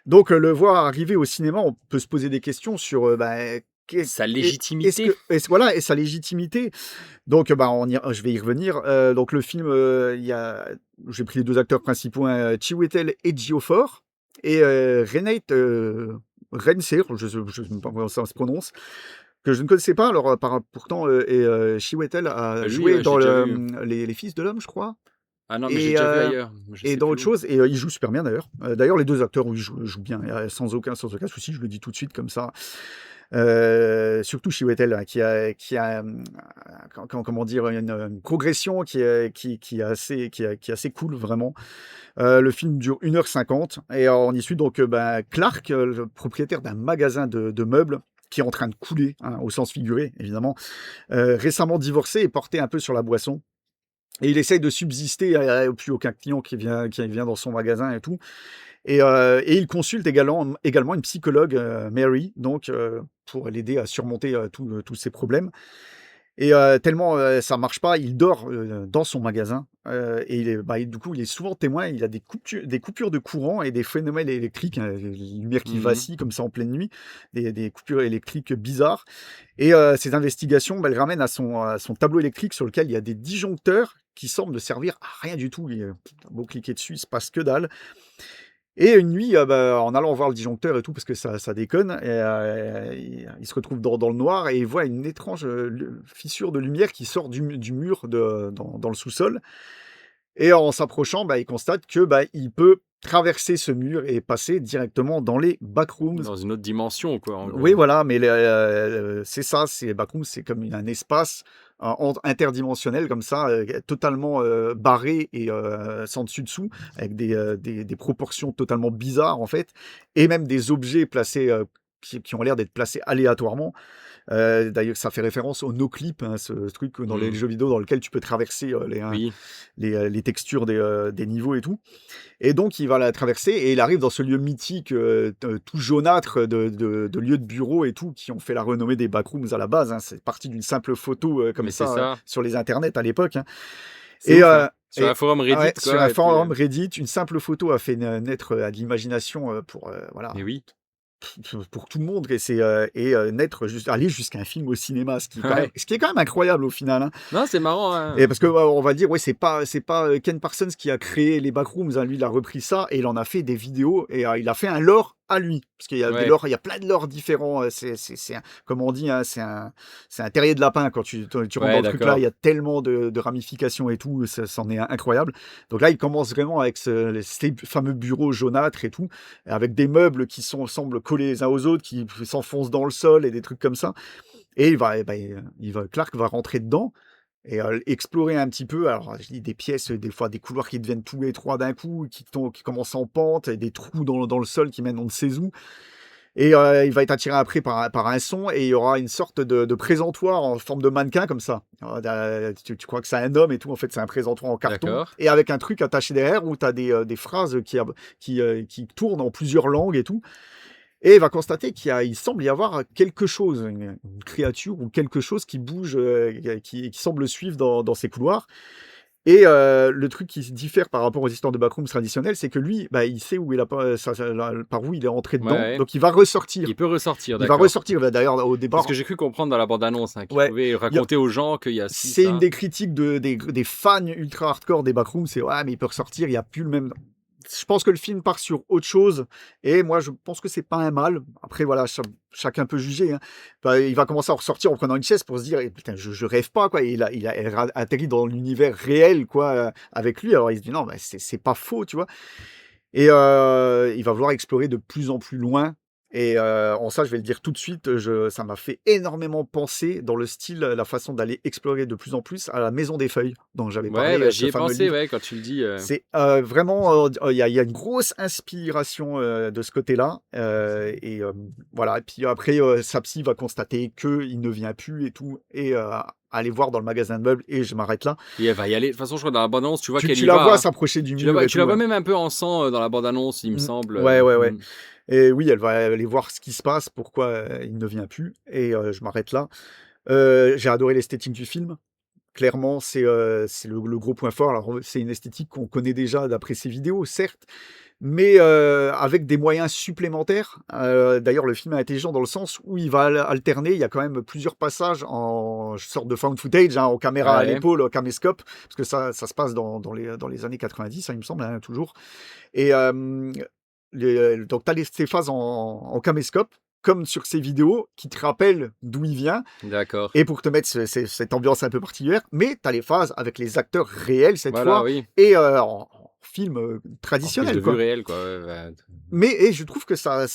S3: Donc, le voir arriver au cinéma, on peut se poser des questions sur
S2: Sa légitimité.
S3: voilà, et sa légitimité. Donc, je vais y revenir. Donc, le film, j'ai pris les deux acteurs principaux, hein, Chiwetel Ejiofor et Renate Renser, je sais même pas comment ça se prononce, que je ne connaissais pas. Alors, pourtant, Chiwetel a
S2: Lui,
S3: joué
S2: j'ai
S3: dans
S2: déjà vu.
S3: les Fils de l'Homme, je crois.
S2: Ah non, mais
S3: Et,
S2: j'ai déjà vu ailleurs. Je
S3: Et
S2: sais
S3: dans
S2: plus
S3: autre
S2: où.
S3: chose, et il joue super bien d'ailleurs. D'ailleurs, les deux acteurs, oui, jouent bien, sans aucun souci, je le dis tout de suite comme ça. Surtout Chiwetel, hein, qui a comment dire, une progression qui est assez cool, vraiment. Le film dure 1h50, et on y suit donc Clark, le propriétaire d'un magasin de meubles, qui est en train de couler, hein, au sens figuré, évidemment. Récemment divorcé et porté un peu sur la boisson. Et il essaye de subsister, plus aucun client qui vient dans son magasin et tout. Et il consulte également une psychologue, Mary, donc pour l'aider à surmonter tous ses problèmes. Et tellement ça marche pas, il dort dans son magasin et du coup, il est souvent témoin. Il a des coupures de courant et des phénomènes électriques, les lumières qui
S2: Mhm.
S3: vacillent comme ça en pleine nuit, des coupures électriques bizarres. Et ces investigations, elles ramènent à son tableau électrique sur lequel il y a des disjoncteurs qui semblent ne servir à rien du tout. Beau cliquer dessus, il se passe que dalle. Et une nuit, en allant voir le disjoncteur et tout, parce que ça déconne, il se retrouve dans le noir et il voit une étrange fissure de lumière qui sort du mur dans le sous-sol. Et en s'approchant, il constate que il peut traverser ce mur et passer directement dans les backrooms.
S2: Dans une autre dimension, quoi, en gros.
S3: Oui, voilà, mais c'est ça, c'est backrooms, c'est comme un espace interdimensionnel comme ça, totalement barré et sans dessus-dessous, avec des proportions totalement bizarres en fait, et même des objets placés qui ont l'air d'être placés aléatoirement. D'ailleurs, ça fait référence au no-clip, hein, ce truc dans les
S2: Mhm.
S3: jeux vidéo dans lequel tu peux traverser
S2: Oui.
S3: les textures des niveaux et tout. Et donc, il va la traverser et il arrive dans ce lieu mythique, tout jaunâtre de lieux de bureau et tout, qui ont fait la renommée des backrooms à la base, hein. C'est parti d'une simple photo comme
S2: Mais c'est
S3: ça
S2: ça.
S3: sur les internets à l'époque, hein.
S2: C'est
S3: Et,
S2: ouf, hein. Sur
S3: et-
S2: un forum Reddit,
S3: ouais,
S2: quoi.
S3: sur un
S2: et puis,
S3: forum Reddit, une simple photo a fait naître de l'imagination pour voilà,
S2: Mais oui.
S3: pour tout le monde naître aller jusqu'à un film au cinéma, ce qui
S2: Ouais.
S3: est quand même incroyable au final, hein.
S2: Non, c'est marrant, hein.
S3: Et parce que on va dire, ouais, c'est pas Ken Parsons qui a créé les backrooms, hein. Lui, il a repris ça et il en a fait des vidéos et il a fait un lore à lui, parce qu'il y a des
S2: Ouais.
S3: lores, il y a plein de lores différents. Comme on dit, hein, c'est un terrier de lapin quand tu rentres
S2: Ouais,
S3: dans le truc là.
S2: d'accord.
S3: Il y a tellement de ramifications et tout, c'en est incroyable. Donc là, il commence vraiment avec ces fameux bureaux jaunâtres et tout, avec des meubles qui semblent collés les uns aux autres, qui s'enfoncent dans le sol et des trucs comme ça. Et Clark va rentrer dedans et explorer un petit peu. Alors, je dis des pièces, des fois des couloirs qui deviennent tout étroits d'un coup, qui commencent en pente, et des trous dans le sol qui mènent on ne sait où. Et il va être attiré après par un son et il y aura une sorte de présentoir en forme de mannequin comme ça. Alors, tu crois que c'est un homme et tout, en fait c'est un présentoir en carton
S2: D'accord.
S3: et avec un truc attaché derrière où tu as des phrases qui tournent en plusieurs langues et tout. Et il va constater il semble y avoir quelque chose, une créature ou quelque chose qui bouge, qui semble le suivre dans ces couloirs. Et le truc qui se diffère par rapport aux histoires de backrooms traditionnelles, c'est que lui, il sait où il a pas, par où il est rentré dedans,
S2: Ouais.
S3: donc il va ressortir.
S2: Il peut ressortir,
S3: Il va
S2: d'accord.
S3: ressortir. D'ailleurs, au départ,
S2: Parce que j'ai cru comprendre dans la bande-annonce, hein, qu'il
S3: Ouais.
S2: pouvait raconter aux gens qu'il y a ci,
S3: c'est
S2: ça.
S3: une des critiques des fans ultra hardcore des backrooms, c'est ouais, mais il peut ressortir, il n'y a plus le même. Je pense que le film part sur autre chose, et moi je pense que c'est pas un mal. Après voilà, chacun peut juger, hein. Il va commencer à ressortir en prenant une chaise pour se dire eh, putain, je rêve pas quoi. Et il a atterri dans l'univers réel quoi avec lui. Alors il se dit non, c'est pas faux, tu vois. Et il va vouloir explorer de plus en plus loin. Et en ça, je vais le dire tout de suite, ça m'a fait énormément penser dans le style, la façon d'aller explorer de plus en plus à la Maison des Feuilles, dont j'avais
S2: Ouais,
S3: parlé,
S2: j'y
S3: ce
S2: ai
S3: fameux
S2: pensé,
S3: livre.
S2: ouais, quand tu le dis.
S3: C'est vraiment, il y a une grosse inspiration de ce côté-là. Et voilà. Et puis après, sa psy va constater qu'il ne vient plus et tout. Et aller voir dans le magasin de meubles. Et je m'arrête là.
S2: Et elle va y aller. De toute façon, je crois que dans la bande-annonce, tu vois qu'elle
S3: Tu
S2: y
S3: la
S2: va.
S3: vois
S2: Hein.
S3: s'approcher du
S2: Tu la
S3: mur
S2: vois,
S3: et
S2: tu la
S3: tout,
S2: vois
S3: ouais.
S2: même un peu en sang dans la bande-annonce, il me semble.
S3: Ouais. Et oui, elle va aller voir ce qui se passe, pourquoi il ne vient plus. Et je m'arrête là. J'ai adoré l'esthétique du film. Clairement, c'est le gros point fort. Alors, c'est une esthétique qu'on connaît déjà d'après ses vidéos, certes, mais avec des moyens supplémentaires. D'ailleurs, le film est intelligent dans le sens où il va alterner. Il y a quand même plusieurs passages en sorte de found footage, hein, en caméra à
S2: Ouais.
S3: l'épaule, au caméscope, parce que ça se passe dans les années 90, hein, il me semble, hein, toujours. Et donc, tu as ces phases en caméscope, comme sur ces vidéos, qui te rappellent d'où il vient,
S2: D'accord.
S3: et pour te mettre cette ambiance un peu particulière, mais tu as les phases avec les acteurs réels cette
S2: Voilà,
S3: fois,
S2: oui.
S3: et en film
S2: En prise
S3: traditionnel,
S2: de
S3: quoi.
S2: vue réelle, quoi. Ouais.
S3: Mais je trouve que ça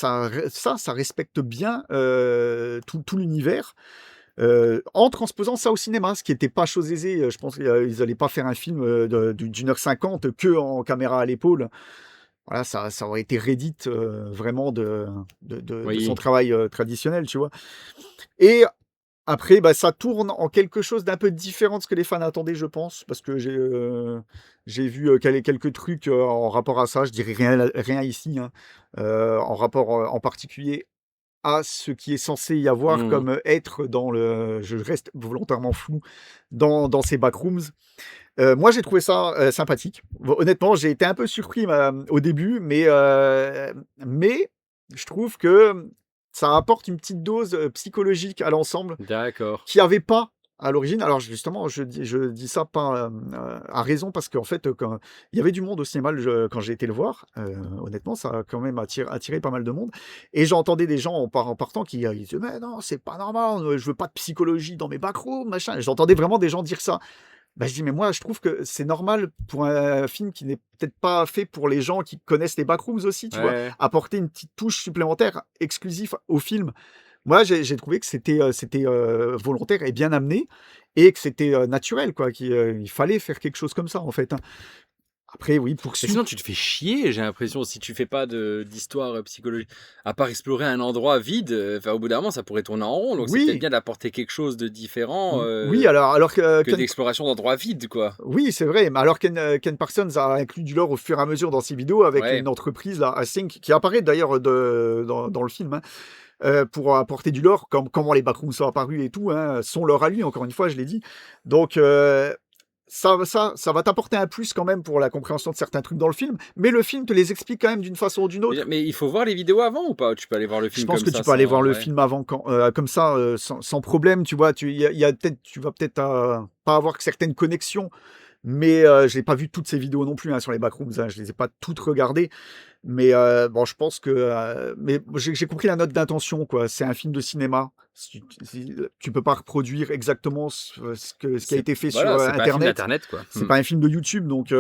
S3: respecte bien tout l'univers. En transposant ça au cinéma, ce qui n'était pas chose aisée. Je pense qu'ils n'allaient pas faire un film d'1h50 que en caméra à l'épaule. Voilà, ça aurait été Reddit vraiment de
S2: Oui.
S3: son travail traditionnel, tu vois. Et après, ça tourne en quelque chose d'un peu différent de ce que les fans attendaient, je pense, parce que j'ai vu quelques trucs en rapport à ça. Je dirais rien ici, hein, en rapport en particulier à ce qui est censé y avoir
S2: Mhm.
S3: comme être dans le. Je reste volontairement flou dans ces backrooms. Moi, j'ai trouvé ça sympathique. Bon, honnêtement, j'ai été un peu surpris au début, mais je trouve que ça apporte une petite dose psychologique à l'ensemble
S2: D'accord.
S3: qu'il n'y avait pas à l'origine. Alors justement, je dis ça pas à raison parce qu'en fait, quand il y avait du monde au cinéma quand j'ai été le voir, honnêtement, ça a quand même attiré pas mal de monde. Et j'entendais des gens en partant qui ils disaient mais non, c'est pas normal, je veux pas de psychologie dans mes backrooms, machin. J'entendais vraiment des gens dire ça. Bah, je dis, mais moi, je trouve que c'est normal pour un film qui n'est peut-être pas fait pour les gens qui connaissent les backrooms aussi, tu vois,
S2: Ouais.
S3: apporter une petite touche supplémentaire exclusive au film. Moi, j'ai trouvé que c'était volontaire et bien amené et que c'était naturel, quoi, il fallait faire quelque chose comme ça, en fait, hein. Après, oui,
S2: Mais
S3: poursuite.
S2: sinon, tu te fais chier, j'ai l'impression, si tu fais pas d'histoire psychologique. À part explorer un endroit vide, au bout d'un moment, ça pourrait tourner en rond. Donc, c'est peut-être
S3: Oui,
S2: bien d'apporter quelque chose de différent
S3: oui, alors
S2: que
S3: Ken,
S2: d'exploration d'endroits vides, quoi.
S3: oui, c'est vrai, mais alors Ken Parsons a inclus du lore au fur et à mesure dans ses vidéos avec
S2: Ouais.
S3: une entreprise, là, Async, qui apparaît d'ailleurs dans le film, hein. Pour apporter du lore, comment les backrooms sont apparus et tout, hein, son lore à lui, encore une fois, je l'ai dit. Donc, ça va t'apporter un plus quand même pour la compréhension de certains trucs dans le film, mais le film te les explique quand même d'une façon ou d'une autre.
S2: Mais il faut voir les vidéos avant ou pas? Tu peux aller voir le
S3: Je
S2: film
S3: pense
S2: comme
S3: que
S2: ça
S3: tu peux aller
S2: sans...
S3: voir le
S2: Ouais.
S3: film avant, comme ça, sans problème, tu vois. Tu vas peut-être pas avoir certaines connexions, mais je n'ai pas vu toutes ces vidéos non plus, hein, sur les backrooms, hein, je les ai pas toutes regardées. Mais bon, je pense que. Mais j'ai compris la note d'intention, quoi. C'est un film de cinéma. Tu peux pas reproduire exactement ce qui a été fait sur
S2: Voilà, c'est pas un film
S3: Internet.
S2: d'internet, quoi.
S3: C'est pas un film de YouTube, donc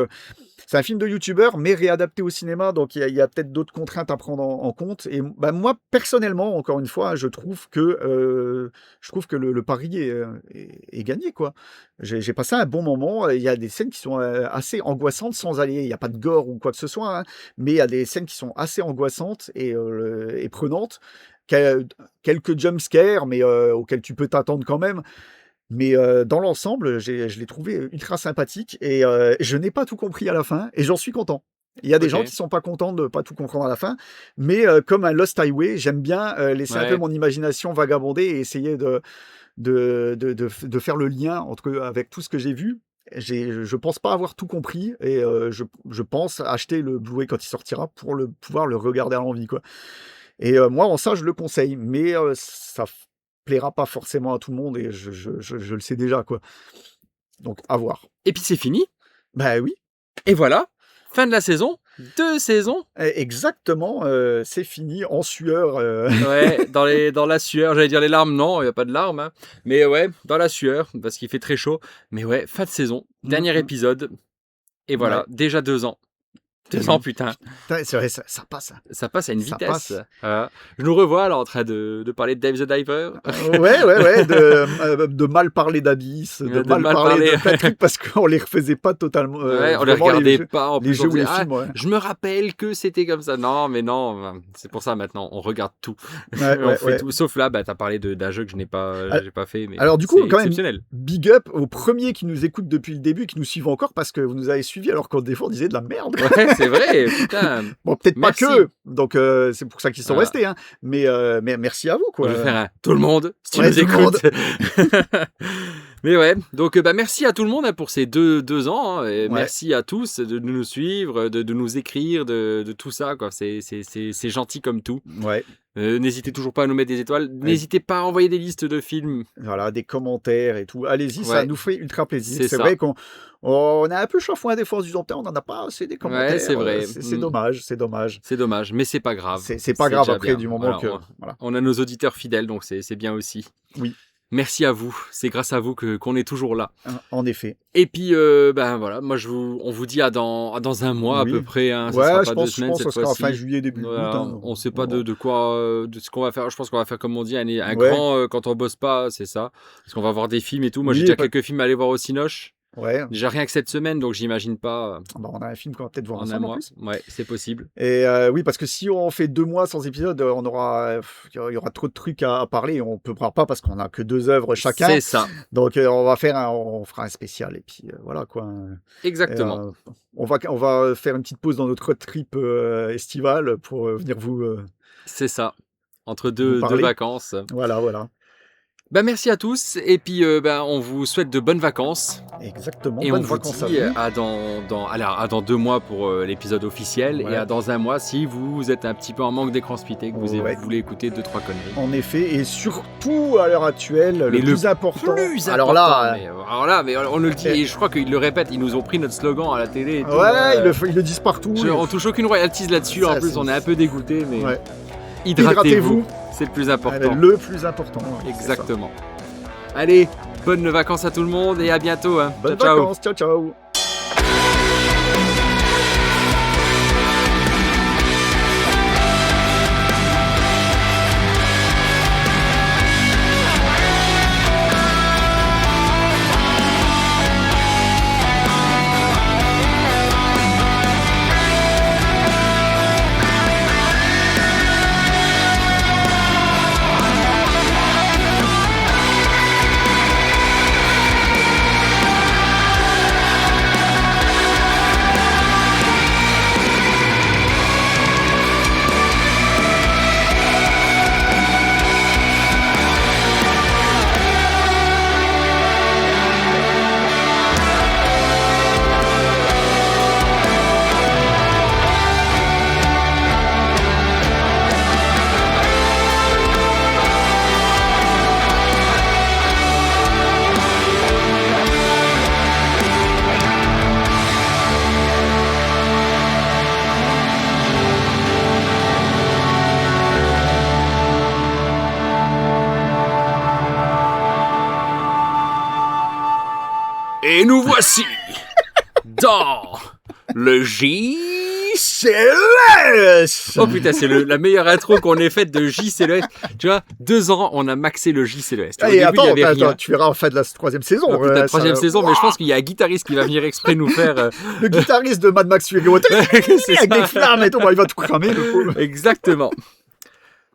S3: c'est un film de YouTuber, mais réadapté au cinéma. Donc il y a peut-être d'autres contraintes à prendre en compte. Et bah, moi, personnellement, encore une fois, je trouve que le pari est gagné, quoi. J'ai passé un bon moment. Il y a des scènes qui sont assez angoissantes sans aller. Il n'y a pas de gore ou quoi que ce soit, hein, mais il y a des scènes qui sont assez angoissantes et prenantes. Quelques jumpscares, mais auxquels tu peux t'attendre quand même. Mais dans l'ensemble, je l'ai trouvé ultra sympathique et je n'ai pas tout compris à la fin et j'en suis content. Il y a des gens
S2: Ok.
S3: qui sont pas contents de pas tout comprendre à la fin, mais comme un Lost Highway, j'aime bien laisser un peu
S2: Ouais.
S3: mon imagination vagabonder et essayer de faire le lien avec tout ce que j'ai vu. Je pense pas avoir tout compris et je pense acheter le Blu-ray quand il sortira pour pouvoir le regarder à l'envie, quoi. Et moi, en ça, je le conseille, mais ça plaira pas forcément à tout le monde et je le sais déjà, quoi. Donc, à voir.
S2: Et puis c'est fini.
S3: Bah oui,
S2: Et voilà, fin de la saison. 2 saisons.
S3: exactement, c'est fini en sueur.
S2: Ouais, dans la sueur, j'allais dire les larmes, non, il n'y a pas de larmes, hein. Mais ouais, dans la sueur, parce qu'il fait très chaud. Mais ouais, fin de saison, dernier
S3: Mhm.
S2: épisode. Et voilà,
S3: Ouais.
S2: déjà 2 ans. 2 ans, putain.
S3: Putain, c'est vrai, ça passe, hein.
S2: Ça passe à une
S3: Ça
S2: vitesse.
S3: passe.
S2: Voilà. Je nous revois là en train de parler de Dave the Diver.
S3: Ouais, de mal parler d'Abyss, de
S2: De
S3: mal
S2: mal
S3: parler
S2: parler.
S3: de plein de trucs parce qu'on les refaisait pas totalement.
S2: Ouais, on les
S3: Vraiment,
S2: regardait
S3: jeux,
S2: pas. En
S3: les
S2: plus,
S3: jeux
S2: on
S3: ou les
S2: faisait,
S3: films, ouais.
S2: je me rappelle que c'était comme ça. Non, mais non, c'est pour ça maintenant, on regarde tout.
S3: Ouais,
S2: On
S3: ouais,
S2: fait
S3: ouais.
S2: tout. Sauf là, t'as parlé d'un jeu que j'ai pas fait, mais
S3: Alors du coup,
S2: c'est
S3: quand même,
S2: exceptionnel.
S3: big up aux premiers qui nous écoutent depuis le début et qui nous suivent encore parce que vous nous avez suivis alors qu'au des fois on disait de la merde.
S2: Ouais, c'est vrai, putain.
S3: Bon, peut-être pas
S2: Merci.
S3: que, donc c'est pour ça qu'ils sont
S2: Voilà.
S3: restés, hein. Mais merci à vous, quoi.
S2: Je vais faire un tout le monde, si tu
S3: Ouais,
S2: nous
S3: tout le monde.
S2: écoutes. Mais ouais, donc merci à tout le monde, hein, pour ces deux ans, hein, et
S3: Ouais.
S2: merci à tous de nous suivre, de nous écrire, de tout ça, quoi. C'est gentil comme tout.
S3: Ouais,
S2: N'hésitez toujours pas à nous mettre des étoiles. N'hésitez pas à envoyer des listes de films.
S3: voilà, des commentaires et tout. Allez-y, ça
S2: Ouais.
S3: nous fait ultra plaisir.
S2: C'est
S3: C'est
S2: ça.
S3: vrai qu'on a un peu chafouin à défense du temps, on n'en a pas assez des commentaires.
S2: Ouais, c'est vrai.
S3: C'est
S2: Mm.
S3: dommage, c'est dommage.
S2: C'est dommage, mais c'est pas grave.
S3: C'est pas grave
S2: déjà
S3: après,
S2: bien.
S3: du moment
S2: Voilà,
S3: que. Voilà.
S2: on a nos auditeurs fidèles, donc c'est bien aussi.
S3: Oui.
S2: Merci à vous. C'est grâce à vous qu'on est toujours là.
S3: En effet.
S2: Et puis, voilà, moi on vous dit à dans un mois
S3: Oui.
S2: à peu près. Hein, ça
S3: Ouais,
S2: sera
S3: je
S2: pas 2
S3: pense
S2: semaines
S3: que
S2: cette
S3: ce sera
S2: fois-ci.
S3: fin juillet, début août.
S2: Voilà,
S3: Hein.
S2: on sait pas
S3: Bon.
S2: de quoi, de ce qu'on va faire. Je pense qu'on va faire comme on dit, un
S3: Ouais.
S2: grand quand on bosse pas, c'est ça. Parce qu'on va voir des films et tout. Moi, j'ai
S3: Oui,
S2: déjà
S3: pas-
S2: quelques films à aller voir au Cinoche.
S3: Ouais.
S2: Déjà rien que cette semaine, donc j'imagine pas
S3: Bah, on a un film qu'on va peut-être voir
S2: en un
S3: ensemble en
S2: mois.
S3: plus.
S2: Ouais, c'est possible.
S3: Et oui, parce que si on fait 2 mois sans épisode, il y aura trop de trucs à parler. Et on ne peut pas parce qu'on a que 2 œuvres chacun.
S2: C'est ça,
S3: Donc on fera un spécial et puis voilà, quoi.
S2: exactement.
S3: On va faire une petite pause dans notre road trip estival pour venir vous.
S2: C'est ça. entre
S3: vous
S2: deux
S3: parler.
S2: vacances.
S3: Voilà.
S2: Bah, merci à tous et puis on vous souhaite de bonnes vacances
S3: Exactement.
S2: et on
S3: Bonnes
S2: vous
S3: vacances à
S2: dit
S3: vous.
S2: à dans 2 mois pour l'épisode officiel
S3: Ouais.
S2: et à dans 1 mois si vous êtes un petit peu en manque d'écranspité, que vous
S3: Ouais.
S2: voulez écouter 2-3 conneries.
S3: En effet, et surtout à l'heure actuelle,
S2: Mais
S3: le plus important.
S2: Alors là, mais on le dit et je crois qu'ils le répètent, ils nous ont pris notre slogan à la télé et tout.
S3: Ouais, ils le disent partout.
S2: On touche aucune royalties là-dessus,
S3: Ça,
S2: en plus
S3: c'est-
S2: on est un peu dégoûté, mais
S3: Ouais.
S2: hydratez-vous, c'est le plus
S3: Ouais,
S2: important.
S3: le plus important. ouais, c'est ça.
S2: Exactement. Allez, bonnes vacances à tout le monde et à bientôt. Hein.
S3: Bonnes
S2: Ciao, ciao.
S3: vacances. Ciao, ciao.
S2: Et nous voici dans le JCLS. Oh putain, c'est la meilleure intro qu'on ait faite de JCLS. Tu vois, 2 ans, on a maxé le JCLS.
S3: Et attends, tu verras en fin de la 3e saison.
S2: Oh, putain, 3e saison, mais je pense qu'il y a un guitariste qui va venir exprès nous faire...
S3: Le guitariste de Mad Max Fury Road,
S2: C'est
S3: avec
S2: ça.
S3: des flammes et tout, bon, il va tout cramer, le pauvre.
S2: Exactement.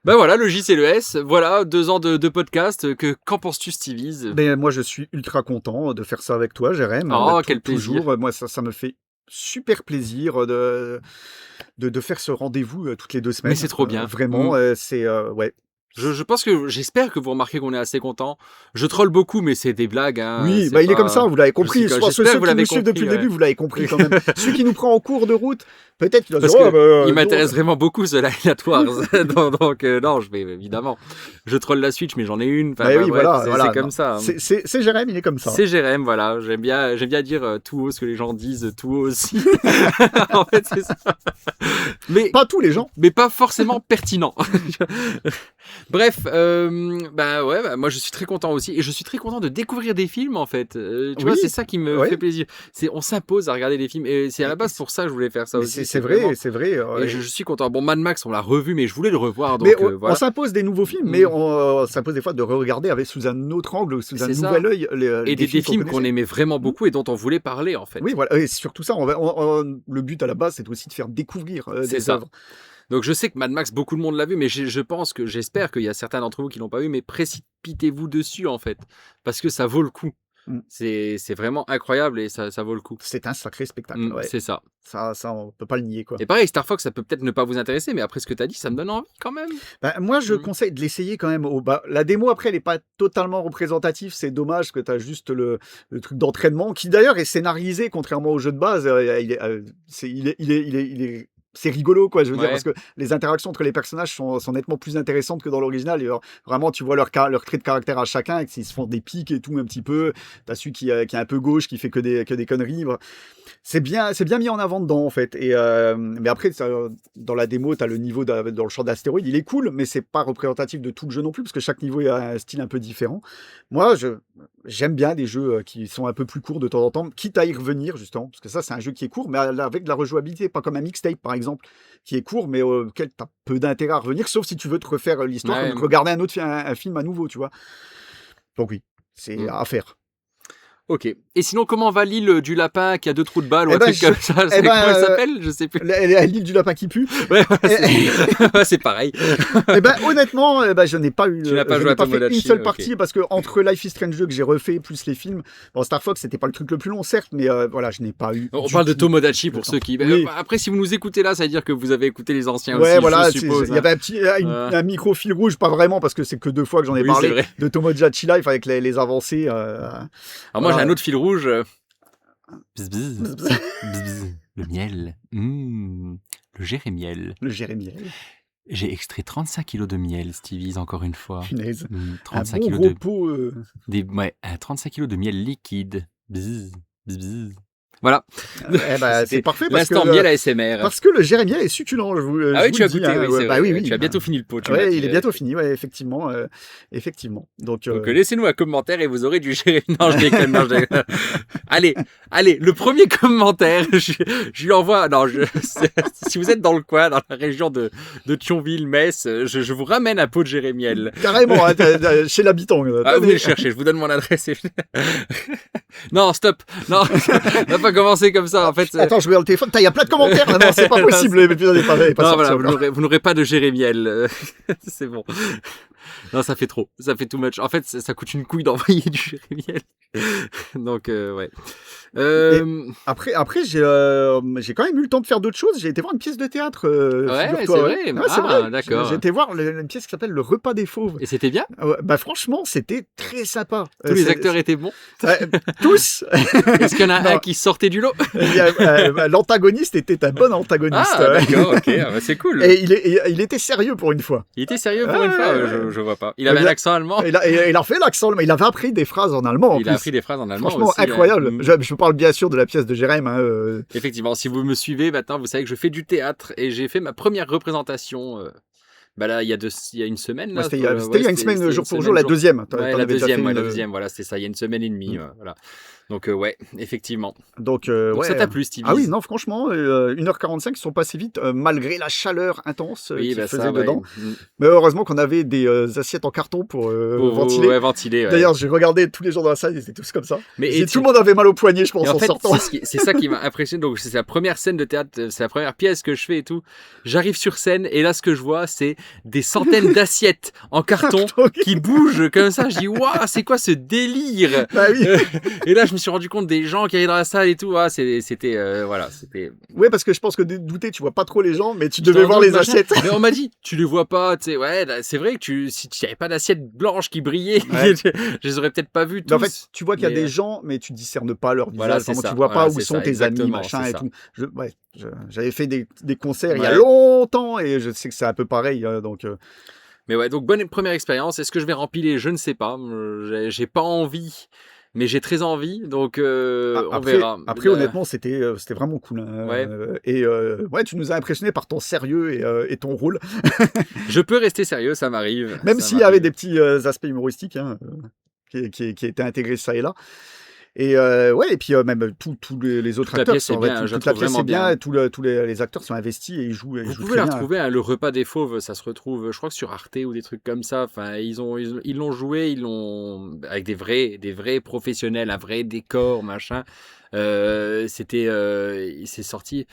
S2: Ben voilà, le JCLS, voilà, 2 ans de podcast. Qu'en penses-tu, Stevie?
S3: Mais moi, je suis ultra content de faire ça avec toi, Jérém.
S2: Oh, quel plaisir.
S3: Toujours, moi, ça me fait super plaisir de faire ce rendez-vous toutes les 2 semaines.
S2: Mais c'est trop bien.
S3: Vraiment, c'est... ouais.
S2: Je pense que j'espère que vous remarquez qu'on est assez content. Je troll beaucoup, mais c'est des blagues. Hein,
S3: Oui,
S2: c'est
S3: bah, il est
S2: pas-
S3: comme ça, vous l'avez compris.
S2: J'espère
S3: Soit ceux
S2: que vous
S3: qui
S2: l'avez
S3: nous suivent
S2: compris,
S3: depuis le
S2: ouais.
S3: début, vous l'avez compris quand même. Celui qui nous prend en cours de route, peut-être qu'il va
S2: Parce
S3: se dire,
S2: que
S3: oh,
S2: il m'intéresse vraiment beaucoup ce Light Wars. donc non, je vais évidemment. Je troll la Switch, mais j'en ai une. Enfin,
S3: Bah oui,
S2: bref,
S3: voilà,
S2: c'est comme ça. Hein.
S3: C'est Jérém, il est comme ça.
S2: C'est Jérém, voilà. J'aime bien dire tout haut ce que les gens disent tout haut aussi. En fait, c'est ça. Mais
S3: Pas tous les gens.
S2: pas forcément pertinent. Bref, moi je suis très content aussi et je suis très content de découvrir des films en fait. Tu vois,
S3: Oui.
S2: c'est ça qui me
S3: Ouais.
S2: fait plaisir. On s'impose à regarder des films et c'est à la base pour ça que je voulais faire ça
S3: Mais
S2: aussi.
S3: c'est
S2: vraiment-
S3: vrai, c'est vrai.
S2: Et je suis content. Bon, Mad Max, on l'a revu, mais je voulais le revoir. Donc
S3: Mais on
S2: voilà.
S3: s'impose des nouveaux films,
S2: Mm.
S3: mais on s'impose des fois de regarder sous un autre angle, sous un
S2: C'est ça.
S3: nouvel œil.
S2: Et des films qu'on
S3: connaissait.
S2: aimait vraiment beaucoup et dont on voulait parler en fait.
S3: Oui, voilà. Et surtout ça, le but à la base, c'est aussi de faire découvrir
S2: C'est
S3: des
S2: ça.
S3: œuvres.
S2: Donc je sais que Mad Max, beaucoup de monde l'a vu, mais j'espère qu'il y a certains d'entre vous qui l'ont pas vu, mais précipitez-vous dessus en fait, parce que ça vaut le coup.
S3: Mm.
S2: C'est vraiment incroyable et ça vaut le coup.
S3: C'est un sacré spectacle.
S2: Mm,
S3: ouais.
S2: C'est ça.
S3: Ça, on peut pas le nier, quoi.
S2: Et pareil, Star Fox, ça peut peut-être ne pas vous intéresser, mais après ce que tu as dit, ça me donne envie quand même.
S3: Ben, moi, je
S2: Mm.
S3: conseille de l'essayer quand même. La démo, après, elle n'est pas totalement représentative. C'est dommage que tu as juste le truc d'entraînement, qui d'ailleurs est scénarisé, contrairement au jeu de base. C'est rigolo, quoi, je veux dire,
S2: Ouais.
S3: parce que les interactions entre les personnages sont nettement plus intéressantes que dans l'original. Et vraiment, tu vois leur trait de caractère à chacun, et qu'ils se font des pics et tout, un petit peu. T'as celui qui est un peu gauche, qui fait que des conneries. C'est bien mis en avant dedans, en fait. Mais après, dans la démo, tu as le niveau dans le champ d'astéroïdes. Il est cool, mais c'est pas représentatif de tout le jeu non plus, parce que chaque niveau a un style un peu différent. Moi, j'aime bien des jeux qui sont un peu plus courts de temps en temps, quitte à y revenir, justement, parce que ça, c'est un jeu qui est court, mais avec de la rejouabilité, pas comme un mixtape, par exemple, qui est court, mais auquel tu as peu d'intérêt à revenir, sauf si tu veux te refaire l'histoire,
S2: Ouais.
S3: ou regarder un film à nouveau, tu vois. Donc oui, c'est
S2: Mm.
S3: à faire.
S2: Ok. Et sinon, comment va l'île du lapin qui a 2 trous de balle ou
S3: Eh
S2: un
S3: ben,
S2: truc comme ça?
S3: eh
S2: C'est
S3: ben,
S2: comment elle s'appelle? Je sais plus.
S3: L'île du lapin qui pue.
S2: Ouais, ouais, c'est pareil.
S3: Eh ben, honnêtement, je n'ai pas eu.
S2: Tu n'as pas
S3: je
S2: joué
S3: n'ai
S2: à
S3: pas fait
S2: Tomodachi,
S3: une seule
S2: ok.
S3: partie parce que entre Life is Strange 2 que j'ai refait plus les films, bon, Star Fox c'était pas le truc le plus long certes, mais voilà, je n'ai pas eu.
S2: On
S3: du
S2: parle de
S3: tout
S2: Tomodachi pour
S3: le
S2: ceux
S3: temps.
S2: qui.
S3: Oui.
S2: Après, si vous nous écoutez là, ça veut dire que vous avez écouté les anciens
S3: Ouais,
S2: aussi,
S3: voilà,
S2: je suppose.
S3: il y avait un micro fil rouge, pas vraiment parce que c'est que 2 fois que j'en ai
S2: Oui,
S3: parlé
S2: c'est vrai.
S3: de Tomodachi Life avec les avancées.
S2: Alors moi,
S3: voilà.
S2: j'ai un autre fil rouge. Bzz, bzz. Bzz, bzz. Le miel. Le gérémiel.
S3: Le Jérémy,
S2: J'ai extrait 35 kilos de miel, Stevie, encore une fois.
S3: punaise.
S2: 35
S3: Un bon
S2: kilos
S3: gros
S2: de...
S3: pot.
S2: 35 kilos de miel liquide. Bzz, bzz, bzz. Voilà.
S3: C'est
S2: C'était
S3: parfait parce que
S2: l'instant miel ASMR.
S3: parce que le Jérémy est succulent.
S2: Ah oui,
S3: vous
S2: tu as
S3: le dis,
S2: goûté,
S3: hein,
S2: oui,
S3: ouais,
S2: c'est
S3: bah
S2: vrai.
S3: oui.
S2: Tu as bientôt fini le pot. Tu m'as
S3: Ouais,
S2: dit,
S3: il est bientôt fini, ouais, effectivement. Donc,
S2: laissez-nous un commentaire et vous aurez du Jérémy. Non, je déconne, non, je déconne. Allez, le premier commentaire, je lui envoie. Non, si vous êtes dans le coin, dans la région de Thionville, Metz, je vous ramène un pot de Jérémiel.
S3: carrément, hein, chez l'habitant.
S2: Ah, vous venez le chercher, je vous donne mon adresse. Non, stop. Non, on va pas commencer comme ça. En fait,
S3: Attends, je regarde le téléphone. Il y a plein de commentaires. Non, c'est pas possible. L'épisode n'est pas
S2: non,
S3: sorti
S2: voilà,
S3: encore.
S2: vous n'aurez pas de Jérémiel. C'est bon. Non, ça fait trop. Ça fait too much. En fait, ça coûte une couille d'envoyer du Jérémiel. Donc, ouais.
S3: Après, j'ai quand même eu le temps de faire d'autres choses. J'ai été voir une pièce de théâtre.
S2: Ouais,
S3: figure-toi,
S2: c'est vrai.
S3: Ouais, c'est
S2: Ah,
S3: vrai.
S2: d'accord.
S3: J'ai été voir une pièce qui s'appelle Le Repas des Fauves.
S2: Et c'était bien?
S3: Bah franchement, c'était très sympa.
S2: Tous les acteurs étaient bons?
S3: Tous.
S2: Est-ce qu'il y en a
S3: Non.
S2: un qui sortait du lot?
S3: L'antagoniste était un bon antagoniste.
S2: Ah, d'accord, ok. Ah, bah, c'est cool.
S3: Et il était sérieux pour une fois.
S2: Il était sérieux pour
S3: Ouais,
S2: une fois?
S3: ouais.
S2: Je vois pas. Il avait un accent allemand?
S3: Il a fait l'accent, mais il avait appris des phrases en allemand.
S2: Il a appris des phrases en allemand
S3: Franchement,
S2: aussi,
S3: incroyable.
S2: hein.
S3: Je parle bien sûr de la pièce de Jérém.
S2: Effectivement, si vous me suivez maintenant, vous savez que je fais du théâtre et j'ai fait ma première représentation là, il y a une semaine. Là,
S3: C'était il y a une semaine, jour pour jour, la
S2: jour.
S3: deuxième.
S2: Ouais, la deuxième, voilà, c'est ça, il y a une semaine et demie. Voilà. Donc, ouais, effectivement.
S3: Donc,
S2: Donc
S3: ouais.
S2: ça t'a plu, Stevie?
S3: Ah oui, non, franchement, 1h45, ils sont passés vite, malgré la chaleur intense
S2: Oui,
S3: qu'il
S2: bah,
S3: faisait
S2: ça, ouais.
S3: dedans. Mais heureusement qu'on avait des assiettes en carton pour ventiler.
S2: Ouais, ventiler. Ouais.
S3: D'ailleurs, j'ai regardé tous les gens dans la salle, ils étaient tous comme ça.
S2: Mais
S3: Tout le monde avait mal au poignet, je pense,
S2: Et en
S3: en
S2: fait,
S3: sortant.
S2: c'est ça qui m'a impressionné. Donc, c'est la première scène de théâtre, c'est la première pièce que je fais et tout. J'arrive sur scène et là, ce que je vois, c'est des centaines d'assiettes en carton qui bougent comme ça. Je dis, waouh, c'est quoi ce délire?
S3: Bah oui.
S2: Et là, je me suis rendu compte des gens qui allaient dans la salle et tout. Ah, c'était.
S3: Ouais, parce que je pense que douter, tu vois pas trop les gens, mais tu
S2: Je
S3: devais
S2: t'en
S3: voir
S2: doute,
S3: les
S2: machin.
S3: assiettes.
S2: Mais on m'a dit, tu les vois pas, tu sais, ouais, là, c'est vrai que si tu n'avais pas d'assiette blanche qui brillait,
S3: Ouais.
S2: je les aurais peut-être pas vus tous.
S3: Mais en fait, tu vois qu'il y a
S2: Mais,
S3: des gens, mais tu discernes pas leur visage.
S2: Voilà, c'est
S3: Vraiment,
S2: ça.
S3: tu vois
S2: Voilà,
S3: pas où
S2: c'est
S3: sont
S2: ça,
S3: tes amis,
S2: exactement,
S3: machin
S2: c'est
S3: et
S2: ça.
S3: tout. J'avais fait des concerts il y a
S2: Ouais.
S3: longtemps et je sais que c'est un peu pareil. Donc,
S2: Mais ouais, donc bonne première expérience. Est-ce que je vais rempiler? Je ne sais pas. J'ai pas envie, mais j'ai très envie. Donc on verra.
S3: Après, honnêtement, c'était vraiment cool. Hein.
S2: Ouais.
S3: Et ouais, tu nous as impressionné par ton sérieux et ton rôle.
S2: Je peux rester sérieux, ça m'arrive.
S3: Même
S2: ça
S3: s'il y avait
S2: m'arrive.
S3: des petits aspects humoristiques hein, qui étaient intégrés ça et là. Et ouais, et puis même tous les autres
S2: Toute la
S3: acteurs
S2: pièce est
S3: sont
S2: bien, je la
S3: toute la
S2: trouve
S3: pièce
S2: vraiment
S3: est bien,
S2: bien.
S3: et tous les acteurs sont investis et ils jouent
S2: Vous pouvez
S3: très
S2: la
S3: bien.
S2: retrouver, hein, le repas des fauves, ça se retrouve, je crois que sur Arte ou des trucs comme ça. Enfin, ils l'ont joué, ils l'ont avec des vrais professionnels, un vrai décor, machin. C'est sorti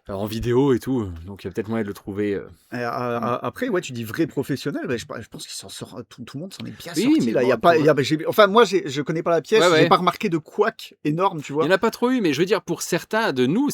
S2: en vidéo et tout, donc il y a peut-être moyen de le trouver.
S3: Après, ouais, tu dis vrai professionnel, mais je pense qu'il s'en sort, tout le monde s'en est bien
S2: Oui,
S3: sorti.
S2: mais
S3: Là.
S2: bon,
S3: Il y a pas, il y a- enfin, moi, je connais pas la pièce,
S2: Ouais, ouais.
S3: j'ai pas remarqué de couac énorme, tu
S2: Il
S3: vois.
S2: n'y en a pas trop eu, mais je veux dire, pour certains de nous,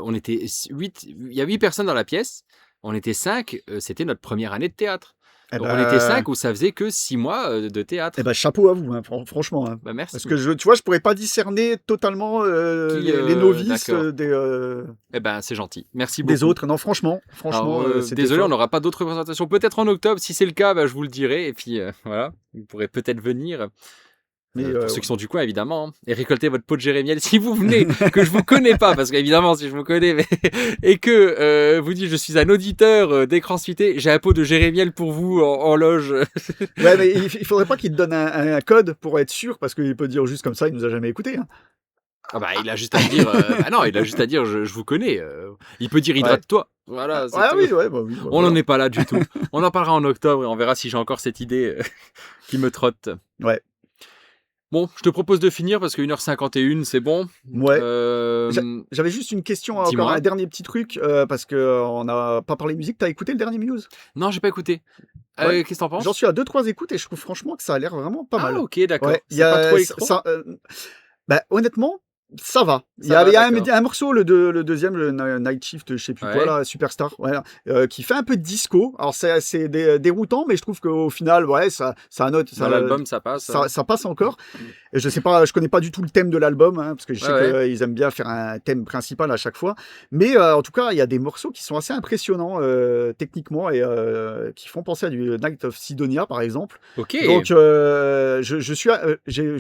S2: on était 8, il y a 8 personnes dans la pièce, on était 5, c'était notre première année de théâtre.
S3: Eh
S2: Donc
S3: ben,
S2: on était 5 où ça faisait que 6 mois de théâtre.
S3: Eh ben, chapeau à vous, hein, franchement. Hein.
S2: Bah, merci.
S3: Parce que tu vois, je pourrais pas discerner totalement les novices
S2: d'accord.
S3: des
S2: Eh ben, c'est gentil. Merci beaucoup.
S3: autres. Non, franchement,
S2: Alors,
S3: c'était
S2: désolé,
S3: fort.
S2: on n'aura pas d'autres représentations. Peut-être en octobre. Si c'est le cas, bah, je vous le dirai. Et puis, voilà, vous pourrez peut-être venir.
S3: Mais,
S2: Pour ceux qui sont du coin, évidemment. Hein, et récolter votre pot de Jérémiel si vous venez, que je vous connais pas. Parce qu'évidemment, si je vous connais, et que vous dites, je suis un auditeur d'écran suité, j'ai un pot de Jérémiel pour vous en loge.
S3: Ouais, mais il faudrait pas qu'il te donne un code pour être sûr, parce qu'il peut dire juste comme ça, il nous a jamais écouté. Hein.
S2: Ah bah, il a juste à dire. Non, il a juste à dire, je vous connais. Il peut dire hydrate-toi. Voilà. c'est
S3: Ouais,
S2: tout.
S3: oui, ouais, bah oui. bah
S2: On
S3: voilà.
S2: n'en est pas là du tout. On en parlera en octobre et on verra si j'ai encore cette idée qui me trotte.
S3: Ouais.
S2: Bon, je te propose de finir parce que 1h51, c'est bon.
S3: Ouais.
S2: Euh,
S3: J'avais juste une question,
S2: Dis-moi.
S3: encore un dernier petit truc, parce que on n'a pas parlé musique. T'as écouté le dernier Muse?
S2: Non, j'ai pas écouté.
S3: Ouais.
S2: Qu'est-ce que t'en penses?
S3: J'en suis à 2-3 écoutes et je trouve franchement que ça a l'air vraiment pas mal.
S2: Ah, ok, d'accord.
S3: Ouais,
S2: C'est pas trop électro?
S3: Bah, honnêtement, ça va. Il y
S2: Ça
S3: a,
S2: va,
S3: il y a
S2: d'accord.
S3: un morceau, le deuxième, le Night Shift, je sais plus
S2: Ouais.
S3: quoi, là, Superstar, voilà, qui fait un peu de disco. Alors, c'est déroutant, mais je trouve qu'au final, ouais, ça note.
S2: Dans l'album, ça passe.
S3: Ça passe encore. Et je sais pas, je connais pas du tout le thème de l'album, hein, parce que je sais
S2: Ouais.
S3: qu'ils aiment bien faire un thème principal à chaque fois. Mais en tout cas, il y a des morceaux qui sont assez impressionnants techniquement et qui font penser à du Night of Sidonia, par exemple.
S2: Ok.
S3: Donc, je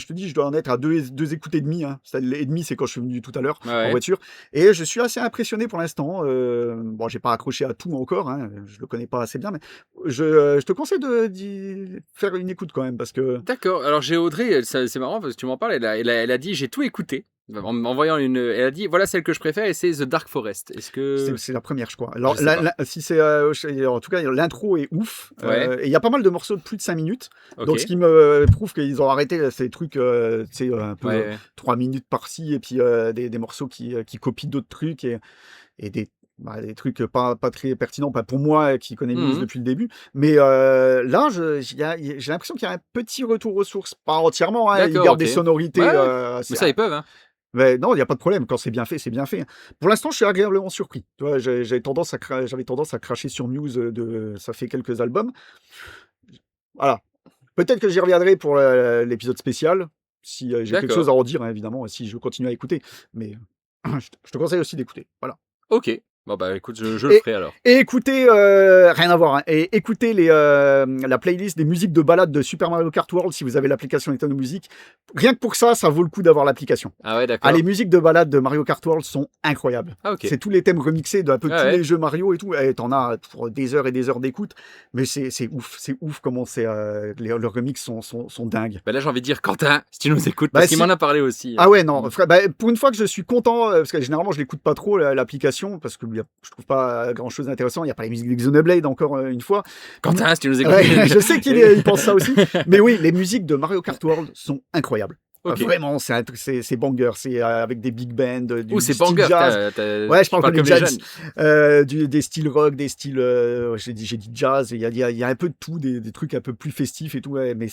S3: te dis, je dois en être à deux écoutes et demie. Hein. Et demi, c'est quand je suis venu tout à l'heure en
S2: Ouais.
S3: voiture. Et je suis assez impressionné pour l'instant. Bon, j'ai pas accroché à tout encore. Hein. Je le connais pas assez bien, mais je te conseille d'y faire une écoute quand même parce que.
S2: D'accord. Alors j'ai Audrey, c'est marrant parce que tu m'en parles. Elle a dit j'ai tout écouté. En voyant elle a dit voilà celle que je préfère et c'est The Dark Forest. Est-ce que
S3: C'est la première, je crois. Alors,
S2: Je sais pas.
S3: si c'est, en tout cas, l'intro est ouf.
S2: Ouais.
S3: Et il y a pas mal de morceaux de plus de 5 minutes.
S2: Ok.
S3: Donc, ce qui me prouve qu'ils ont arrêté ces trucs, tu sais, un peu
S2: Ouais.
S3: 3 minutes par-ci, et puis des morceaux qui copient d'autres trucs et des trucs pas très pertinents, pas pour moi qui connais Muse
S2: Mhm.
S3: depuis le début. Mais là, j'ai l'impression qu'il y a un petit retour aux sources. Pas entièrement, hein. Ils
S2: D'accord,
S3: gardent
S2: ok.
S3: des sonorités.
S2: Ouais,
S3: assez-
S2: Mais ça ils peuvent. Hein.
S3: mais non, il y a pas de problème. Quand c'est bien fait, c'est bien fait. Pour l'instant, je suis agréablement surpris. Tu vois, j'avais tendance à cracher sur Muse ça fait quelques albums. Voilà. Peut-être que j'y reviendrai pour l'épisode spécial, si j'ai quelque
S2: D'accord.
S3: chose à en dire, hein, évidemment, si je continue à écouter. Mais je te conseille aussi d'écouter. Voilà.
S2: Ok. Bon bah écoute, je le ferai alors.
S3: Et écoutez, rien à voir, hein, et écoutez la playlist des musiques de balade de Super Mario Kart World si vous avez l'application Nintendo Music. Rien que pour ça, ça vaut le coup d'avoir l'application.
S2: Ah ouais d'accord.
S3: Ah, les musiques de balade de Mario Kart World sont incroyables.
S2: Ah ok.
S3: C'est tous les thèmes remixés d'un peu
S2: Ah
S3: tous
S2: ouais.
S3: les jeux Mario et tout. Et t'en as pour des heures et des heures d'écoute. Mais c'est ouf comment leurs remixes sont dingues.
S2: Bah là j'ai envie de dire Quentin, si tu nous écoutes, parce qu'il
S3: si.
S2: m'en a parlé aussi.
S3: Ah ouais, non, frère, pour une fois que je suis content, parce que généralement je l'écoute pas trop l'application, parce que je trouve pas grand chose d'intéressant. Il n'y a pas les musiques d'Xenoblade encore une fois.
S2: Quentin, si tu nous écoutes.
S3: Ouais, je sais qu'il pense ça aussi. Mais oui, les musiques de Mario Kart World sont incroyables.
S2: Ok.
S3: Vraiment, c'est banger. C'est avec des big bands, du
S2: Ouh c'est
S3: style
S2: banger.
S3: jazz. Ouais, je parle comme
S2: comme
S3: les
S2: les
S3: jazz.
S2: jeunes.
S3: Des styles rock, des styles, j'ai dit jazz. Il y a un peu de tout, des trucs un peu plus festifs et tout, ouais, mais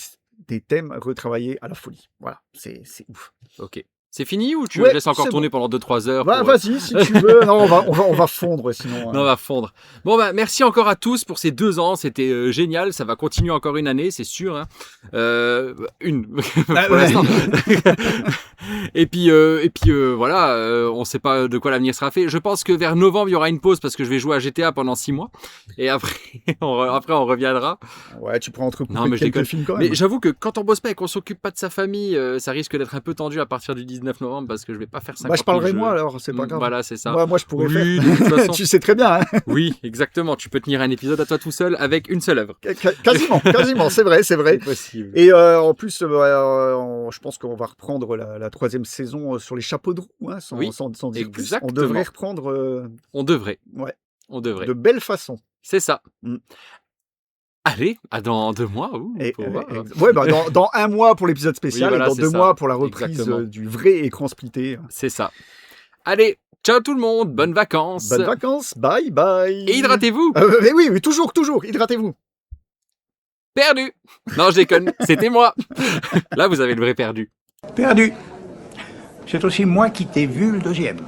S3: des thèmes retravaillés à la folie. Voilà, c'est ouf.
S2: Ok. C'est fini ou tu
S3: Ouais,
S2: laisses encore
S3: c'est
S2: tourner pendant 2-3 heures
S3: Bah,
S2: pour,
S3: vas-y, si tu veux. Non, on va fondre sinon.
S2: Non, on va fondre. Bon, bah, merci encore à tous pour ces 2 ans. C'était génial. Ça va continuer encore une année, c'est sûr. Hein. Une. Pour
S3: ouais.
S2: l'instant. Et puis voilà, on sait pas de quoi l'avenir sera fait. Je pense que vers novembre, il y aura une pause parce que je vais jouer à GTA pendant 6 mois. Et après, on reviendra.
S3: Ouais, tu prends entre
S2: Non, mais je
S3: quelques
S2: déconne.
S3: films quand même.
S2: Mais j'avoue que quand on bosse pas et qu'on s'occupe pas de sa famille, ça risque d'être un peu tendu à partir du 19 novembre parce que je vais pas faire 50
S3: Bah, je parlerai
S2: 000
S3: moi
S2: jeux.
S3: alors, c'est pas grave.
S2: Voilà, c'est ça.
S3: Moi, je pourrais
S2: Oui,
S3: faire.
S2: de toute façon.
S3: Tu sais très bien, hein.
S2: Oui, exactement. Tu peux tenir un épisode à toi tout seul avec une seule œuvre.
S3: Quasiment, c'est vrai.
S2: C'est possible.
S3: Et en plus, je pense qu'on va reprendre la 3e saison sur les chapeaux de roue, hein, sans dire plus.
S2: Exactement.
S3: On devrait reprendre
S2: On devrait.
S3: ouais,
S2: On devrait.
S3: de belle façon.
S2: C'est ça.
S3: Mm.
S2: Allez, dans 2 mois.
S3: Ouais, bah, dans 1 mois pour l'épisode spécial,
S2: Oui, voilà,
S3: et dans
S2: c'est
S3: 2
S2: ça.
S3: mois pour la reprise
S2: Exactement.
S3: du vrai écran splitté.
S2: C'est ça. Allez, ciao tout le monde. Bonnes vacances.
S3: Bonnes vacances, bye bye.
S2: Et hydratez-vous.
S3: Mais oui, toujours, hydratez-vous.
S2: Perdu. Non, je déconne. C'était moi. Là, vous avez le vrai perdu.
S7: Perdu. C'est aussi moi qui t'ai vu le deuxième.